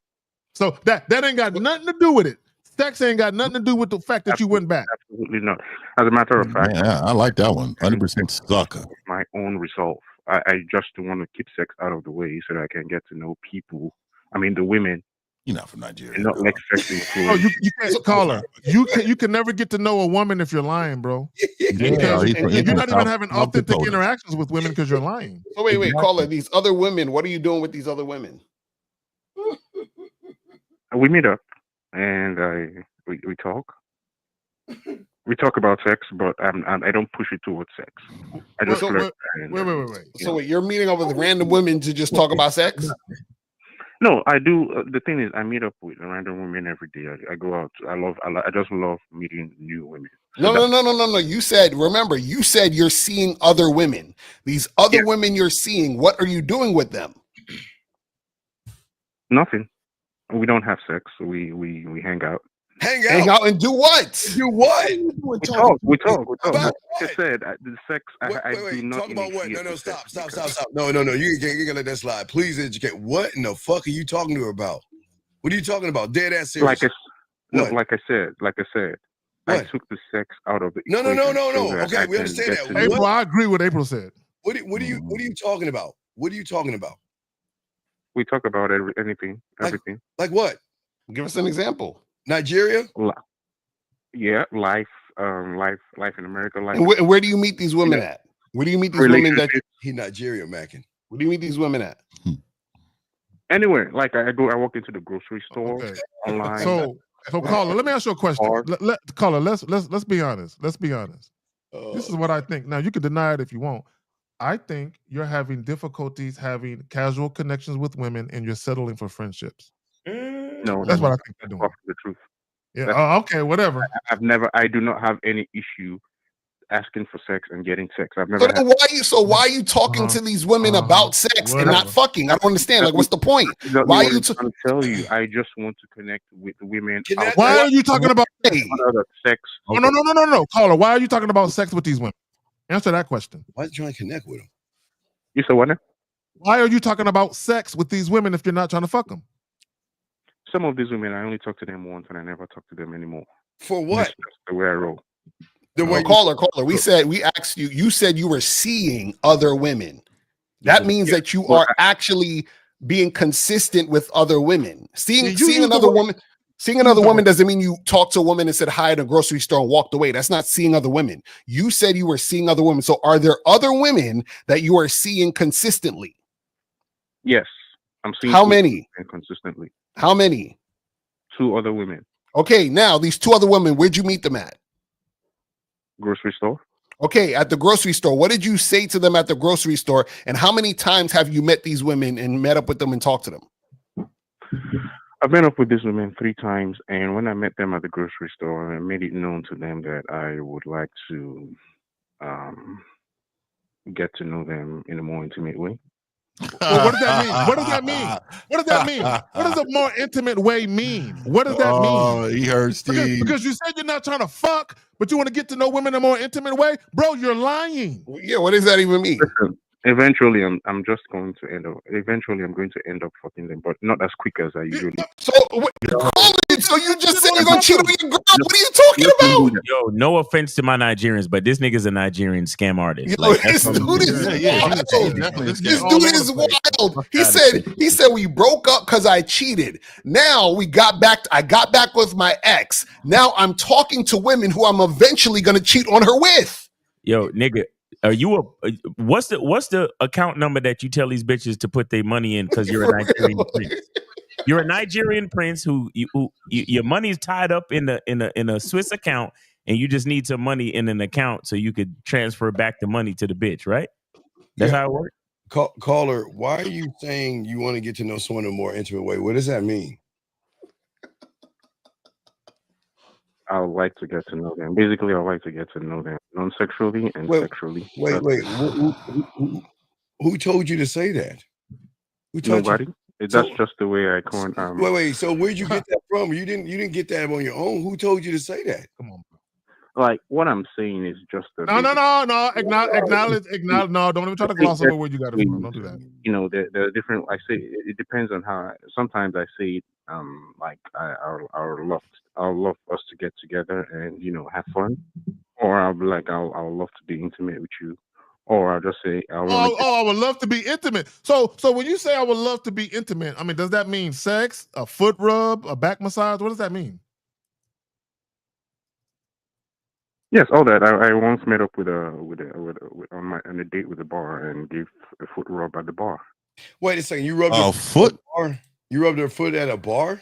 So that ain't got nothing to do with it. Sex ain't got nothing to do with the fact that you went back. Absolutely not. As a matter of fact, yeah, I like that one. 100% sucker. My own resolve. I just want to keep sex out of the way so that I can get to know people. I mean, the women. You're not from Nigeria. Not like sexy. Oh, you can't call her. You can never get to know a woman if you're lying, bro. You're not even having authentic interactions with women because you're lying. So wait, caller. These other women. What are you doing with these other women? We meet up and we talk. We talk about sex, but I don't push it towards sex. I just wait. So wait, you're meeting up with random women to just talk about sex? No, I do. The thing is, I meet up with random women every day. I go out. I just love meeting new women. So no. You said you're seeing other women. These other women you're seeing, what are you doing with them? Nothing. We don't have sex. We hang out. Hang out and do what? Do what? We talk. Like I said, the sex. I do not. Talk about what? No, stop. No. You can't let that slide. Please educate. What in the fuck are you talking to her about? What are you talking about? Dead ass serious. Like I said. I took the sex out of the equation. No. Okay, we understand that. April, I agree with April said. What are you talking about? What are you talking about? We talk about everything. Like what? Give us an example. Nigeria? Yeah, life in America. And where do you meet these women at? Where do you meet these women that he Nigeria, Mackin? Where do you meet these women at? Anywhere. Like I walk into the grocery store, online. So caller, let me ask you a question. Caller, let's be honest. Let's be honest. This is what I think. Now you can deny it if you want. I think you're having difficulties having casual connections with women and you're settling for friendships. No, that's what I think they're doing. The truth. Yeah. Okay. Whatever. I do not have any issue asking for sex and getting sex. I've never. Why are you talking to these women about sex and not fucking? I don't understand. Like, what's the point? Why are you? I'm tell you. I just want to connect with women. Why are you talking about sex? No, caller. Why are you talking about sex with these women? Answer that question. Why are you trying to connect with them? You said what now? Why are you talking about sex with these women if you're not trying to fuck them? Some of these women, I only talk to them once and I never talk to them anymore. For what? That's the way I roll. Caller. We asked you. You said you were seeing other women. That means that you are actually being consistent with other women. Seeing another woman. Seeing another woman doesn't mean you talked to a woman and said hi at a grocery store and walked away. That's not seeing other women. You said you were seeing other women. So are there other women that you are seeing consistently? Yes, I'm seeing. How many? Consistently. How many? 2 other women. Okay, now these 2 other women, where'd you meet them at? Grocery store. Okay, at the grocery store. What did you say to them at the grocery store? And how many times have you met these women and met up with them and talked to them? I've met up with these women 3 times, and when I met them at the grocery store, I made it known to them that I would like to get to know them in a more intimate way. Well, what does that mean? What does that mean? What does that mean? What does a more intimate way mean? What does that mean? Oh, he heard Steve. Because you said you're not trying to fuck, but you want to get to know women in a more intimate way? Bro, you're lying. Yeah, what does that even mean? Listen, eventually, I'm just going to end up. Eventually, I'm going to end up fucking them, but not as quick as I usually. So you just said you're gonna cheat on your girl? What are you talking about? Yo, no offense to my Nigerians, but this nigga's a Nigerian scam artist. Yo, this dude is wild. He said we broke up because I cheated. Now I got back with my ex. Now I'm talking to women who I'm eventually gonna cheat on her with. Yo, nigga. Are you what's the account number that you tell these bitches to put their money in because you're a Nigerian prince? You're a Nigerian prince who your money's tied up in a Swiss account, and you just need some money in an account so you could transfer back the money to the bitch, right? That's how it works. Caller, why are you saying you want to get to know someone in a more intimate way? What does that mean? I would like to get to know them. Basically, I would like to get to know them non-sexually and sexually. Wait. Who told you to say that? Who told Nobody. you? That's just the way I can't. Wait. So where'd you get that from? You didn't get that on your own. Who told you to say that? Come on. Like what I'm saying is just a No. Acknowledge. No, don't even try to gloss over where you got it from. Don't do that. You know, the different. I say it depends on how. Sometimes I say it, like I'll love us to get together and have fun, or I'll be like I'll love to be intimate with you, or I'll just say I would love to be intimate. So when you say I would love to be intimate, I mean, does that mean sex, a foot rub, a back massage? What does that mean? Yes, all that. I once met up on a date with a bar and gave a foot rub at the bar. Wait a second, you rubbed her foot? You rubbed her foot at a bar?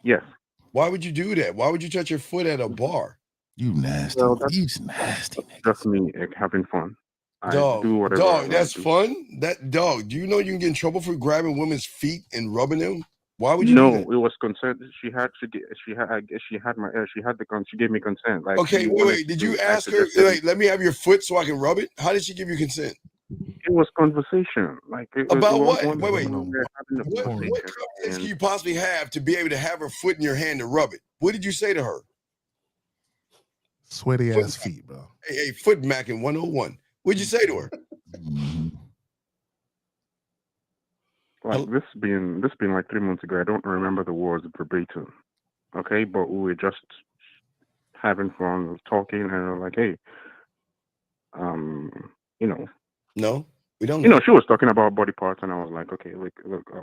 Yes. Why would you do that? Why would you touch your foot at a bar? You nasty. Well, He's nasty. Just me having fun. Dog, do whatever I that's do. fun. That dog. Do you know you can get in trouble for grabbing women's feet and rubbing them? Why would you? No, do that? it was consent. She had the gun. She gave me consent. Like, okay, wait. Did you ask her? Like, let me have your foot so I can rub it. How did she give you consent? It was conversation. Like about what? Wait. What confidence can you possibly have to be able to have her foot in your hand to rub it? What did you say to her? Sweaty ass feet, bro. Hey, foot macking 101. What'd you say to her? Like this being like 3 months ago, I don't remember the words verbatim. Okay, but we were just having fun, talking, and we're like, hey, No, we don't. She was talking about body parts, and I was like, okay, look,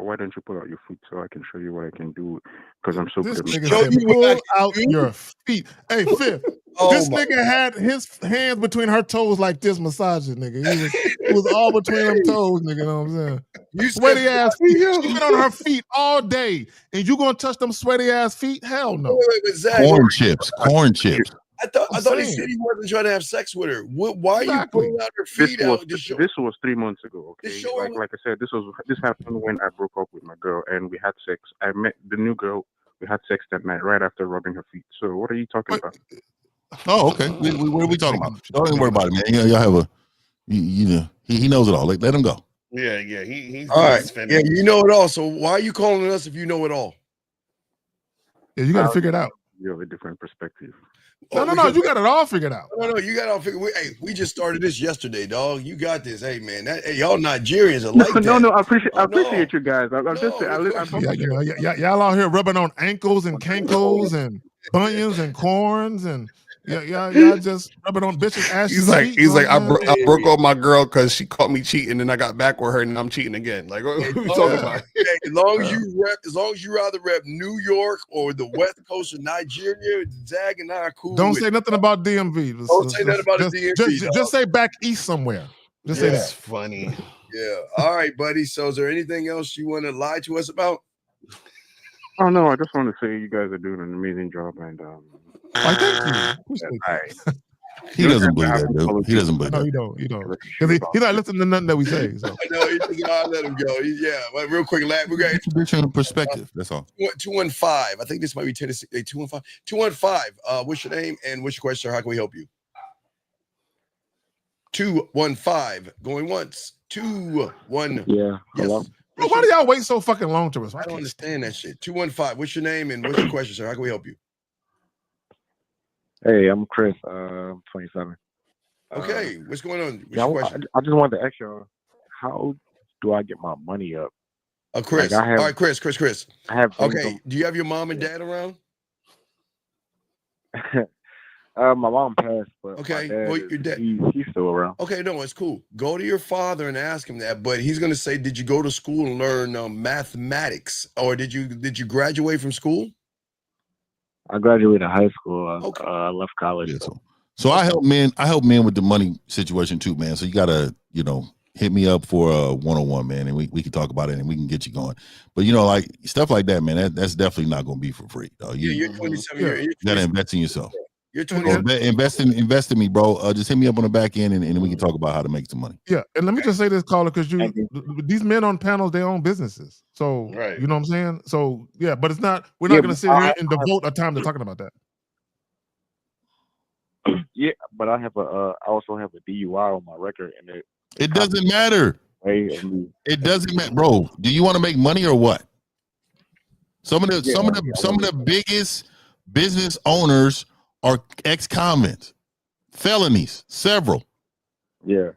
why don't you pull out your feet so I can show you what I can do? Because I'm so This good. nigga said, pull out your feet. Hey, Fifth. This nigga had his hands between her toes like this, massaging, nigga. He was all between them toes, nigga. You know what I'm saying? You sweaty ass feet. She been on her feet all day, and you gonna touch them sweaty ass feet? Hell no. Corn chips. I thought he said he wasn't trying to have sex with her. Why are you pulling out her feet This was 3 months ago. Okay, like I said, this happened when I broke up with my girl and we had sex. I met the new girl. We had sex that night right after rubbing her feet. So what are you talking about? Oh, okay. What are we talking about? Don't even worry about it, man. Y'all have a, he knows it all. Let him go. Yeah. He's all right. Yeah, you know it all. So why are you calling us if you know it all? Yeah, you got to figure it out. You have a different perspective. No, you got it all figured out. No, you got it all figured. We just started this yesterday, dog. You got this. Hey, man. Y'all Nigerians are like that. No, I appreciate you guys. Y'all out here rubbing on ankles and cankles and bunions and corns and Y'all just rubbing on bitches' asses. He's like, I broke up my girl because she caught me cheating, and I got back with her, and I'm cheating again. Like, what are we talking about? As long as you rather rep New York or the West Coast of Nigeria, Zag and I are cool. Don't say nothing about DMV. Don't say nothing about the DMV. Just say back east somewhere. Just say that. Funny. Yeah. All right, buddy. So, is there anything else you want to lie to us about? Oh no, I just want to say you guys are doing an amazing job, and thank you. He doesn't believe that, dude. He doesn't believe No, that. you don't. Because he's not listening to nothing that we say. So. No, he just gotta let him go. But real quick, we got traditional perspective. That's all. 215. I think this might be Tennessee. 215. 215. What's your name and what's your question? How can we help you? 215. Going once. 2-1. Yeah. Hello. Yes. Bro, why do y'all wait so fucking long to respond? I don't understand that shit. 215. What's your name and what's your question, sir? How can we help you? Hey, I'm Chris. I'm 27. Okay, what's going on? What's Yeah, your question? I just wanted to ask you, how do I get my money up? Chris. Like, All right, Chris. I have. Okay. Do you have your mom and dad around? My mom passed, but Okay, my dad, well, your dad- he's still around. Okay, no, it's cool. Go to your father and ask him that. But he's gonna say, "Did you go to school and learn mathematics, or did you graduate from school?" I graduated high school. I left college. Yeah, so I help men. I help men with the money situation too, man. So you gotta, hit me up for a 1-on-1, man, and we can talk about it and we can get you going. But like stuff like that, man, that's definitely not gonna be for free. You're 27. You gotta invest in yourself. You're So 20. invest in me, bro. Just hit me up on the back end, and we can talk about how to make some money. Yeah, and let me just say this, caller, because these men on panels, they own businesses. So you know what I'm saying? So yeah, but it's not. We're not going to sit here and devote our time to talking about that. Yeah, but I also have a DUI on my record, and it doesn't matter. It doesn't matter, bro. Do you want to make money or what? Some of the biggest business owners are ex-convicts, felonies, several. Yeah.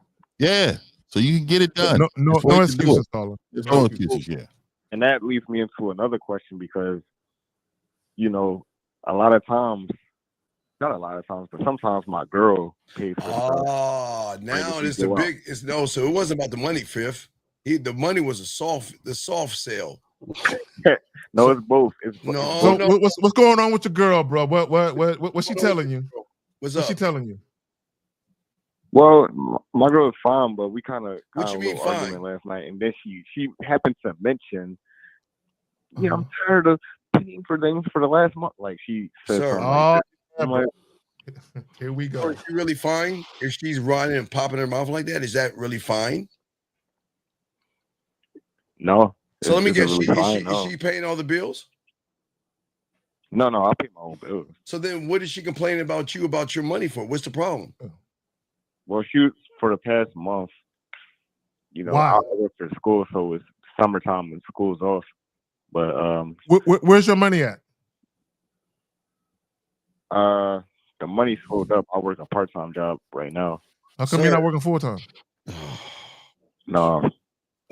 So you can get it done. No excuses, caller. There's no excuses. Yeah. And that leads me into another question because, a lot of times, not a lot of times, but sometimes my girl pays for stuff. Oh, now it's the big. So it wasn't about the money, Fifth. The money was the soft sale. No, it's both. So what's going on with your girl, bro? What's she telling you? What's she telling you? Well, my girl is fine, but we kind of What you mean a argument last night, and then she happened to mention, I'm tired of paying for things for the last month. Like she said, something like that. I'm like, here we go. So is she really fine if she's riding and popping her mouth like that? Is that really fine? No. So let me guess, really is she paying all the bills? No, I pay my own bills. So then what is she complaining about you about your money for? What's the problem? Well, for the past month, Why? I work for school, so it's summertime and school's off. But where's your money at? The money's filled up. I work a part-time job right now. How come you're not working full-time? No.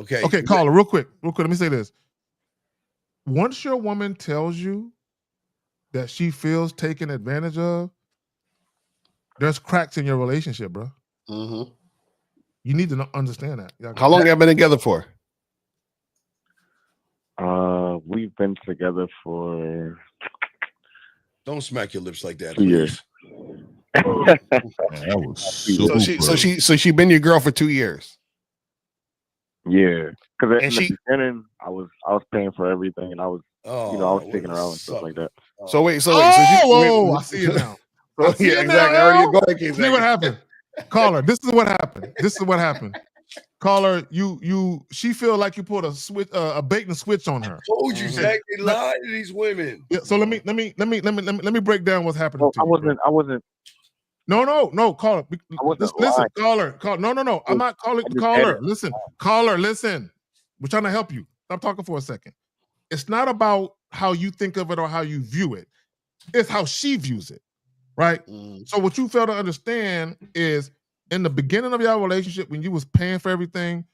Okay, caller, real quick. Let me say this. Once your woman tells you that she feels taken advantage of, there's cracks in your relationship, bro. Mm-hmm. You need to understand that. How long have you been together for? We've been together for. Don't smack your lips like that. 2 years. That was so she been your girl for 2 years. Yeah, because in the beginning, I was paying for everything, and I was taking her out and stuff like that. So wait, I see it now. Yeah, exactly. Go ahead, see what happened, caller. This is what happened. Caller, she feel like you put a bait and switch on her. I told you, Zach, they lie to these women. Yeah. So let me break down what's happening. I wasn't. No, caller. Listen, caller. No. I'm not calling. Caller, listen. Caller, listen. We're trying to help you. Stop talking for a second. It's not about how you think of it or how you view it. It's how she views it, right? So what you fail to understand is in the beginning of your relationship, when you was paying for everything,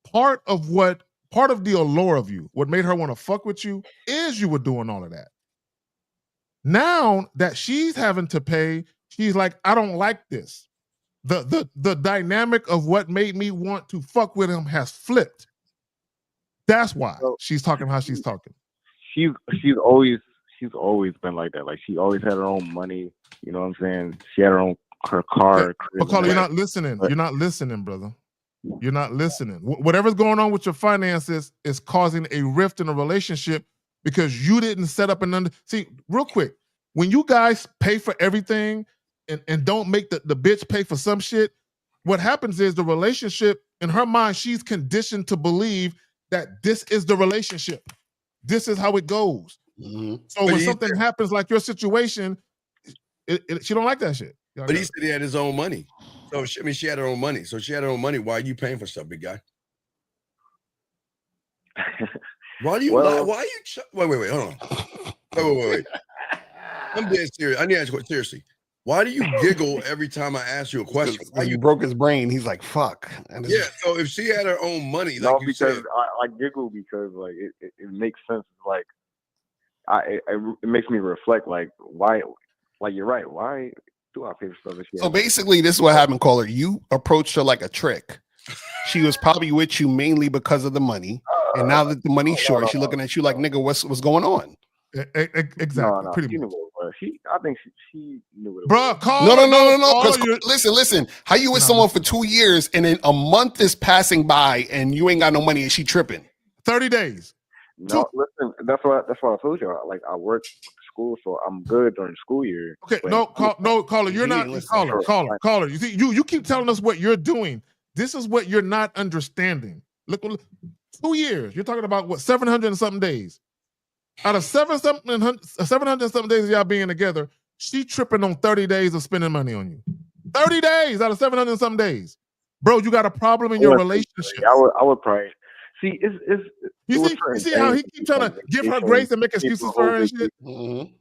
part of the allure of you, what made her want to fuck with you, is you were doing all of that. Now that she's having to pay, she's like, I don't like this. The dynamic of what made me want to fuck with him has flipped. That's why she's talking how she's talking. She's always been like that. Like she always had her own money. You know what I'm saying? She had her car. Okay. But Carla, you're not listening. You're not listening, brother. You're not listening. Whatever's going on with your finances is causing a rift in a relationship because you didn't set up see, real quick, when you guys pay for everything and don't make the bitch pay for some shit, what happens is the relationship, in her mind, she's conditioned to believe that this is the relationship. This is how it goes. So when something happens like your situation, she don't like that shit. But he said he had his own money. So she had her own money. So she had her own money. Why are you paying for stuff, big guy? Why do you lie? Why are you wait, hold on. Wait. I'm dead serious. I need to ask you seriously. Why do you giggle every time I ask you a question? Why you broke his brain? He's like, fuck. Yeah. So if she had her own money, no, like you because said, I giggle because like it makes sense. Like it makes me reflect. Like why? Like you're right. Why do I pay for stuff? So basically, this is what happened, caller. You approached her like a trick. She was probably with you mainly because of the money, and now that the money's short, she's looking at you like, nigga, what's going on? Exactly. Pretty much. I think she knew it. Bro, no. Listen. How you with someone for 2 years and then a month is passing by and you ain't got no money and she tripping? 30 days. No, listen. That's why I told you. Like I work school, so I'm good during school year. Okay, caller, you're not caller. You see, you keep telling us what you're doing. This is what you're not understanding. Look, 2 years. You're talking about what 700 and something days. Out of 700 and something days of y'all being together, she tripping on 30 days of spending money on you. 30 days out of 700 and something days. Bro, you got a problem in your relationship. I would probably see you see how he keeps trying to give her grace and make excuses for her and shit. Well,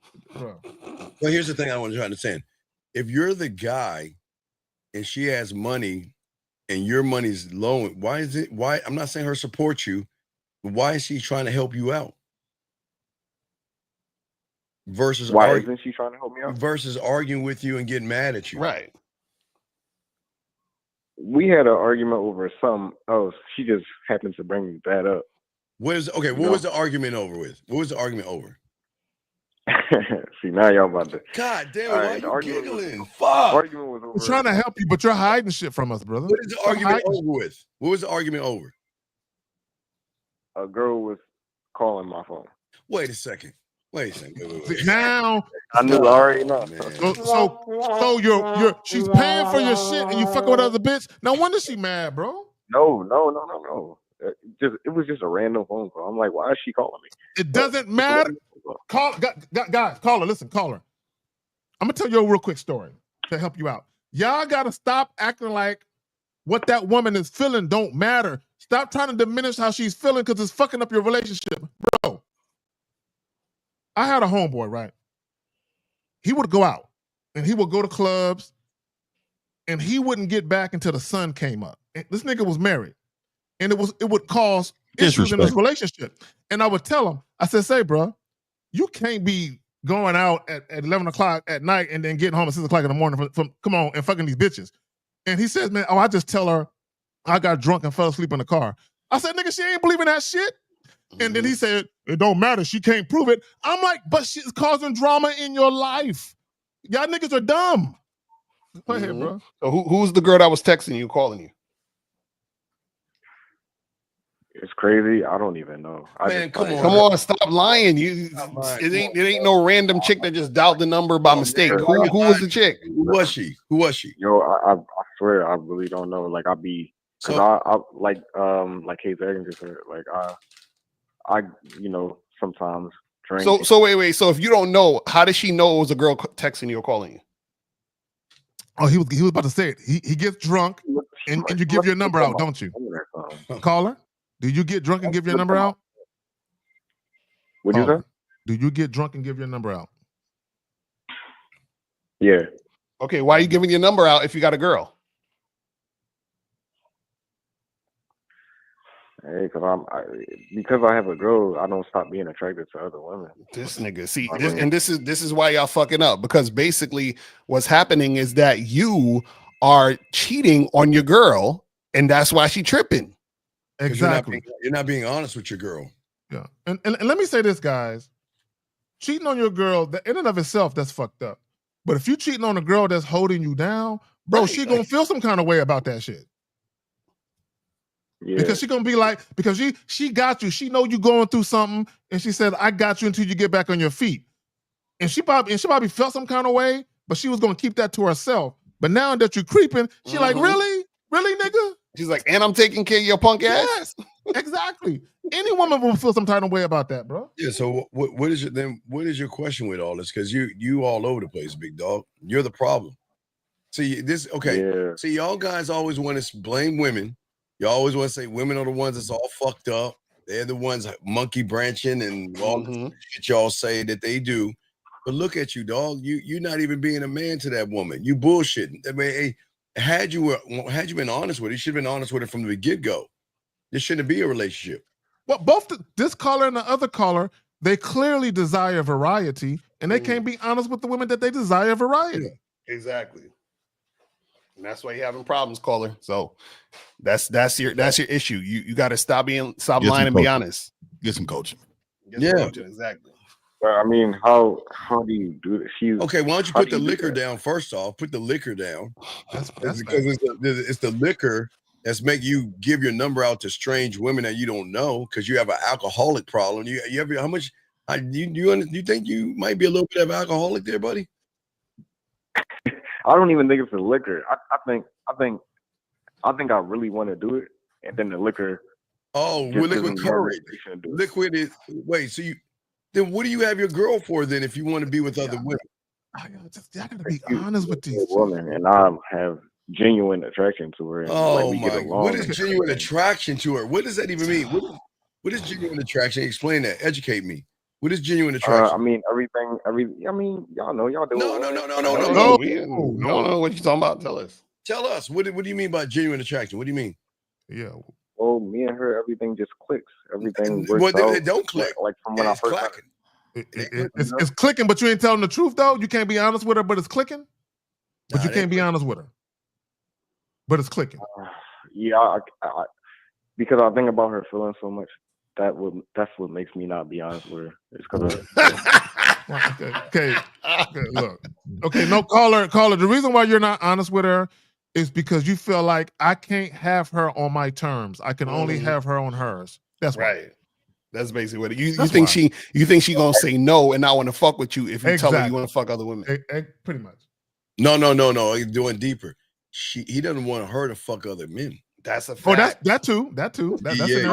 here's the thing I want to try to understand. If you're the guy and she has money and your money's low, why I'm not saying her support you, but why is she trying to help you out? Versus why isn't she trying to help me out? Versus arguing with you and getting mad at you. Right. We had an argument over some. Oh, she just happened to bring that up. What was the argument over with? What was the argument over? See, now y'all about to. God damn it! Why are you giggling? Fuck. Argument was over. We're trying to help you, but you're hiding shit from us, brother. What is the argument over with? What was the argument over? A girl was calling my phone. Wait a second. Wait. Now I knew already. No. So she's paying for your shit and you fucking with other bitch. Now when is she mad, bro? No. It was just a random phone call. I'm like, why is she calling me? It doesn't matter. Guys, caller, listen, caller. I'm gonna tell you a real quick story to help you out. Y'all gotta stop acting like what that woman is feeling don't matter. Stop trying to diminish how she's feeling because it's fucking up your relationship, bro. I had a homeboy, right? He would go out and he would go to clubs and he wouldn't get back until the sun came up. And this nigga was married and it would cause issues in his relationship. And I would tell him, I said, say, bro, you can't be going out at 11 o'clock at night and then getting home at 6 o'clock in the morning from come on and fucking these bitches. And he says, man, I just tell her I got drunk and fell asleep in the car. I said, nigga, she ain't believing that shit. And then he said, it don't matter. She can't prove it. I'm like, but she's causing drama in your life. Y'all niggas are dumb. Go ahead, bro. So who's the girl that was texting you, calling you? It's crazy. I don't even know. Come on, stop lying. It ain't no random chick that just dialed the number by mistake. Who was the chick? Who was she? Yo, I swear I really don't know. Like I like Kate Zagan just said, like I sometimes drink. So wait. So if you don't know, how does she know it was a girl texting you or calling you? Oh, he was about to say it. He gets drunk and you give your number out, don't you? Caller, do you get drunk and give your number out? What'd you say? Do you get drunk and give your number out? Yeah. Okay, why are you giving your number out if you got a girl? Hey, because I have a girl, I don't stop being attracted to other women. This nigga, see, this is why y'all fucking up, because basically what's happening is that you are cheating on your girl, and that's why she tripping. Exactly. You're not being honest with your girl. Yeah, and let me say this, guys. Cheating on your girl, in and of itself, that's fucked up. But if you cheating on a girl that's holding you down, bro, she gonna feel some kind of way about that shit. Yeah. Because she gonna be like, because she got you. She know you going through something, and she said, "I got you until you get back on your feet." And she probably felt some kind of way, but she was gonna keep that to herself. But now that you're creeping, she like, really, nigga? She's like, and I'm taking care of your punk ass. Yes, exactly. Any woman will feel some kind of way about that, bro. Yeah. So what is your question with all this? Because you all over the place, big dog. You're the problem. See this? Okay. Yeah. See, y'all guys always want to blame women. You always want to say women are the ones that's all fucked up. They're the ones monkey branching and all the shit y'all say that they do. But look at you, dog. You're not even being a man to that woman. You bullshitting. I mean, hey, had you been honest with her, you should have been honest with her from the get-go. There shouldn't be a relationship. Well, both this caller and the other caller, they clearly desire variety, and they can't be honest with the women that they desire variety. Yeah, exactly. And that's why you're having problems, caller. So that's your issue. You got to stop lying and be honest. Get some coaching. Exactly. But I mean, how do you do this? Okay, why don't you put the liquor down first off? Put the liquor down. That's because it's the liquor that's make you give your number out to strange women that you don't know because you have an alcoholic problem. You ever how much? You think you might be a little bit of alcoholic there, buddy? I don't even think it's the liquor. I think I really want to do it, and then the liquor. Oh, liquid courage. Liquid is so you. Then what do you have your girl for then if you want to be with other women? I gotta be honest with these women, and I have genuine attraction to her. And we get along. What is genuine attraction to her? What does that even mean? What is genuine attraction? Explain that. Educate me. What is genuine attraction? I mean, I mean, y'all know, y'all do. No. We don't know what you're talking about. Tell us. Tell us. What do you mean by genuine attraction? What do you mean? Yeah. Well, me and her, everything just clicks. Everything works out. It don't click. Like from when I first met her. It's clicking, but you ain't telling the truth though. You can't be honest with her, but it's clicking. But you can't be honest with her. But it's clicking. Yeah, I because I think about her feeling so much. That's what makes me not be honest with her. It's because Okay, look. Okay, no, caller. The reason why you're not honest with her is because you feel like I can't have her on my terms. I can only have her on hers. That's right. That's basically what you think you think she gonna say no and not want to fuck with you if you tell her you want to fuck other women. Pretty much. No. He's doing deeper. He doesn't want her to fuck other men. That's a fact. Oh, that too. That's it's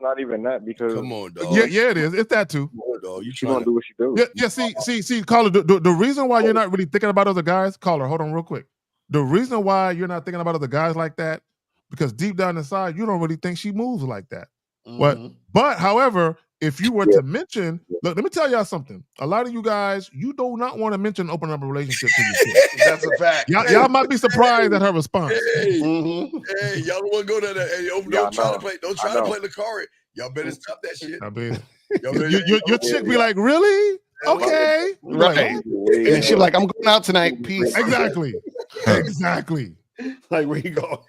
not even that because come on, dog. Yeah, it is. It's that too. Come on, dog. You gonna do what she do. Yeah. See, caller. The reason why you're not really thinking about other guys, caller. Hold on, real quick. The reason why you're not thinking about other guys like that, because deep down inside, you don't really think she moves like that. But however, if you were to mention, look, let me tell y'all something. A lot of you guys, you do not want to mention opening up a relationship to your kid. That's a fact. Y'all might be surprised at her response. Hey, y'all don't want to go to that. Hey, don't try to play Lucari. Y'all better stop that shit. I mean, your chick be like, really? Okay. Right. And she like, I'm going out tonight. Peace. Exactly. Like, where you go?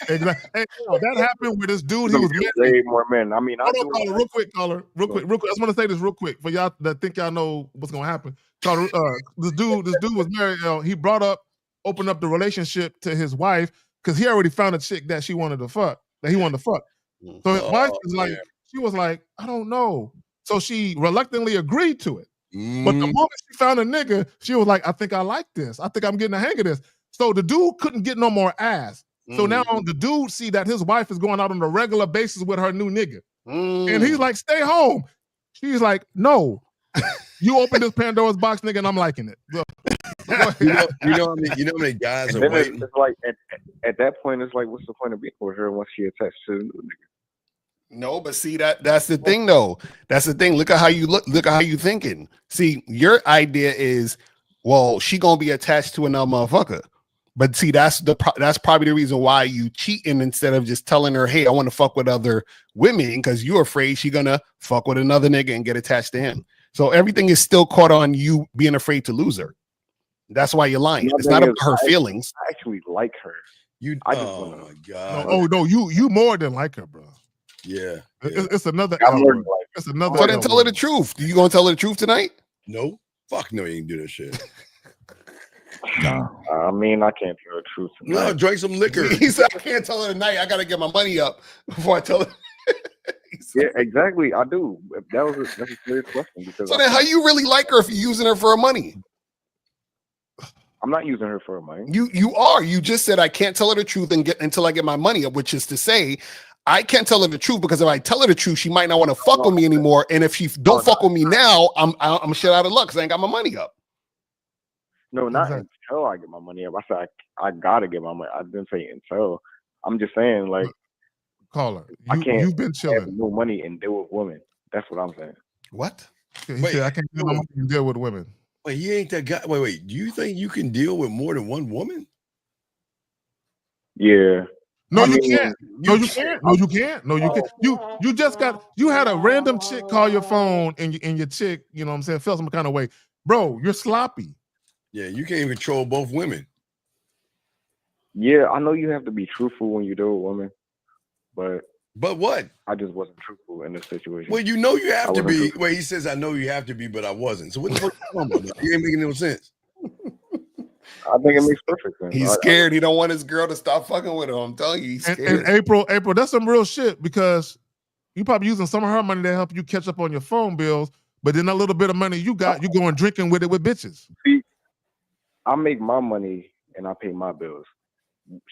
Exactly. Hey, that happened with this dude. He was way more men. I mean, caller, real quick. I just want to say this real quick for y'all that think y'all know what's gonna happen. Caller, this dude was married. He opened up the relationship to his wife because he already found a chick that he wanted to fuck. So his wife was like, she was like, I don't know. So she reluctantly agreed to it. But the moment she found a nigga, she was like, I think I like this. I think I'm getting the hang of this. So the dude couldn't get no more ass. So now the dude see that his wife is going out on a regular basis with her new nigga. And he's like, stay home. She's like, no. You open this Pandora's box, nigga, and I'm liking it. you know how many guys are waiting? It's like at that point, it's like, what's the point of being with her once she attached to the new nigga? No, but see that's the thing though. That's the thing. Look at how you look at how you thinking. See, your idea is, well, she gonna be attached to another motherfucker. But see, that's probably the reason why you cheating instead of just telling her, hey, I want to fuck with other women, because you're afraid she's gonna fuck with another nigga and get attached to him. So everything is still caught on you being afraid to lose her. That's why you're lying. It's not about her feelings. I actually like her. I just want my god. No, you more than like her, bro. Yeah. It's another I'm more L. than like It's another. So then L tell her the truth. You gonna tell her the truth tonight? No. Fuck no, you ain't do that shit. I mean, I can't tell the truth tonight. No, drink some liquor. He said, I can't tell her tonight. I gotta get my money up before I tell her. Yeah, exactly. I do. That's a serious question. Because So then how you really like her if you're using her for her money? I'm not using her for her money. You are. You just said I can't tell her the truth until I get my money up, which is to say, I can't tell her the truth because if I tell her the truth, she might not want to fuck with me anymore. And if she don't fuck with me now, I'm shit out of luck because I ain't got my money up. No, not until I get my money up. I said I gotta get my money. I didn't say until. I'm just saying, like, caller, you've been chilling. No money and deal with women. That's what I'm saying. What? He said, I can't deal with women. Wait, he ain't that guy. Wait. Do you think you can deal with more than one woman? Yeah. No, you can't. No, you can't. No, you can't. No, you can't. You just you had a random chick call your phone and your chick, you know what I'm saying, felt some kind of way. Bro, you're sloppy. Yeah, you can't even control both women. Yeah, I know you have to be truthful when you deal with women, but what? I just wasn't truthful in this situation. Well, you know you have to be. Well, he says I know you have to be, but I wasn't. So what the fuck you talking about? You ain't making no sense. I think it makes perfect sense. He's scared. He don't want his girl to stop fucking with him. I'm telling you, he's scared. And April, that's some real shit because you probably using some of her money to help you catch up on your phone bills, but then a little bit of money you got, you going drinking with it with bitches. See, I make my money and I pay my bills.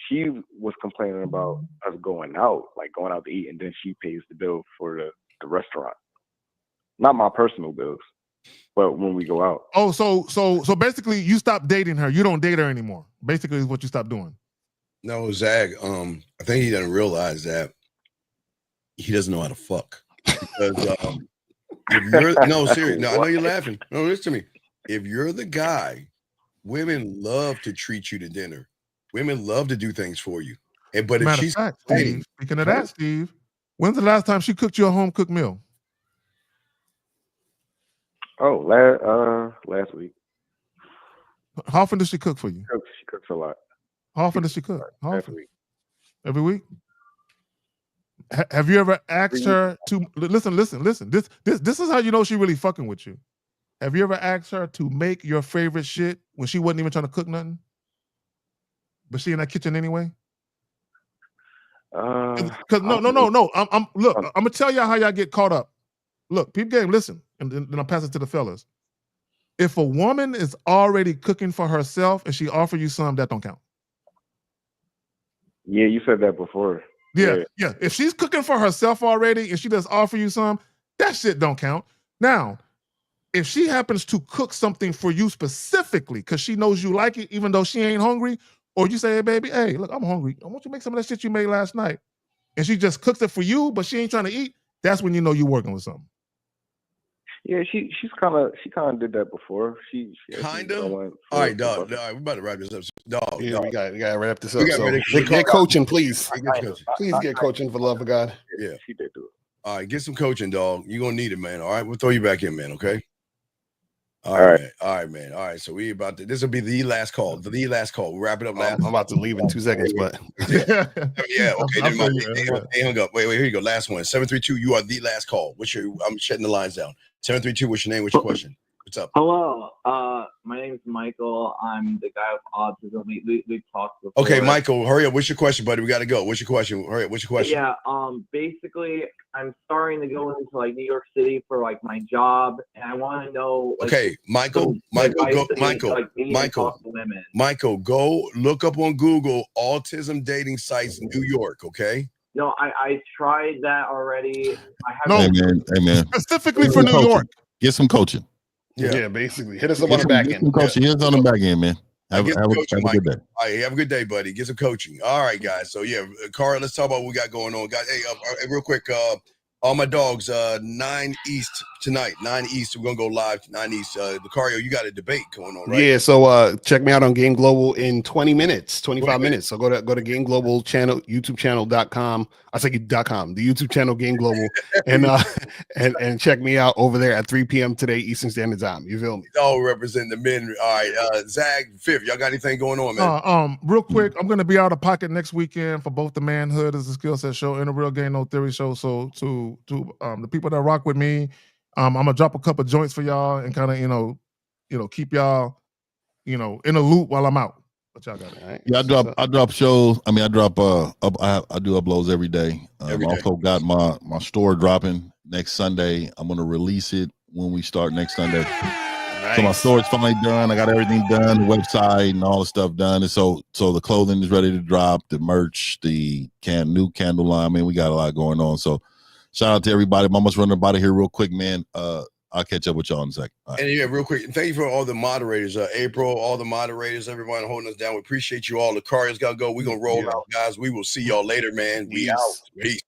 She was complaining about us going out to eat, and then she pays the bill for the restaurant. Not my personal bills, but when we go out. Oh, so basically you stopped dating her. You don't date her anymore. Basically is what you stopped doing. No, Zach, I think he doesn't realize that he doesn't know how to fuck. Because if you're no, serious. No, I know you're laughing. No, listen to me. If you're the guy, women love to treat you to dinner. Women love to do things for you. But if she's Steve, speaking of that, Steve, when's the last time she cooked you a home cooked meal? Oh, last week. How often does she cook for you? She cooks a lot. How often does she cook? How often? Every week. Every week? Have you ever asked her to listen? This is how you know she really fucking with you. Have you ever asked her to make your favorite shit when she wasn't even trying to cook nothing? But she in that kitchen anyway? Because no. I'm gonna tell y'all how y'all get caught up. Look, peep game, listen, and then I'll pass it to the fellas. If a woman is already cooking for herself and she offer you some, that don't count. Yeah, you said that before. Yeah. If she's cooking for herself already and she does offer you some, that shit don't count. Now, if she happens to cook something for you specifically because she knows you like it, even though she ain't hungry, or you say, hey, baby, hey, look, I'm hungry. I want you to make some of that shit you made last night. And she just cooks it for you, but she ain't trying to eat. That's when you know you're working with something. Yeah, she kind of did that before. She kind of. All right, dog. All right, we're about to wrap this up. Dog, yeah, dog. we got to wrap this up. So get coaching, please. Please get coaching for the love of God. Yeah, she did do it. All right, get some coaching, dog. You're gonna need it, man. All right, we'll throw you back in, man. Okay. All right, man. All right, so we about to. This will be the last call. The last call. We'll wrap it up. I'm about to leave in 2 seconds, but yeah. Okay. Never mind. They hung up. Wait. Here you go. Last one. 732. You are the last call. I'm shutting the lines down. 732. What's your name? What's your question? What's up? Hello. My name is Michael. I'm the guy with autism. We've talked before. Okay, Michael, hurry up. What's your question, buddy? We got to go. What's your question? Hurry up. What's your question? Yeah. Basically, I'm starting to go into New York City for my job, and I want to know. Okay, Michael, go look up on Google autism dating sites in New York. Okay. No, I tried that already. I haven't. Hey man. Specifically for New York. Get some coaching. Yeah, basically. Hit us up on the back end. Coaching. Hit us on the back end, man. Have a good day. All right, have a good day, buddy. Get some coaching. All right, guys. So yeah, Cara, let's talk about what we got going on, guys. Hey, real quick, All my dogs, 9 East tonight. 9 East. We're gonna go live to 9 East. Lucario, you got a debate going on, right? Yeah, so check me out on Game Global in 20 minutes, 25 minutes. So go to Game Global channel, YouTubechannel.com. I say .com, the YouTube channel Game Global, and check me out over there at 3 p.m. today Eastern Standard Time. You feel me? All represent the men. All right, Zag, Fifth, y'all got anything going on, man? Real quick, I'm gonna be out of pocket next weekend for both the Manhood as a skill set show and the Real Game No Theory show. So to the people that rock with me, I'm gonna drop a couple joints for y'all and kind of keep y'all in a loop while I'm out. But y'all got it. Right. Yeah, I drop shows. I mean, I drop I do uploads every day. Every day. Also got my store dropping next Sunday. I'm gonna release it when we start next Sunday. Nice. So my store is finally done. I got everything done, the website and all the stuff done. And so the clothing is ready to drop, the merch, the new candle line. I mean, we got a lot going on. So shout out to everybody. I'm almost running about it here real quick, man. I'll catch up with y'all in a second. Right. And yeah, real quick, thank you for all the moderators. April, all the moderators, everyone holding us down. We appreciate you all. The Lucario's got to go. We're going to roll out, guys. We will see y'all later, man. We out. Peace.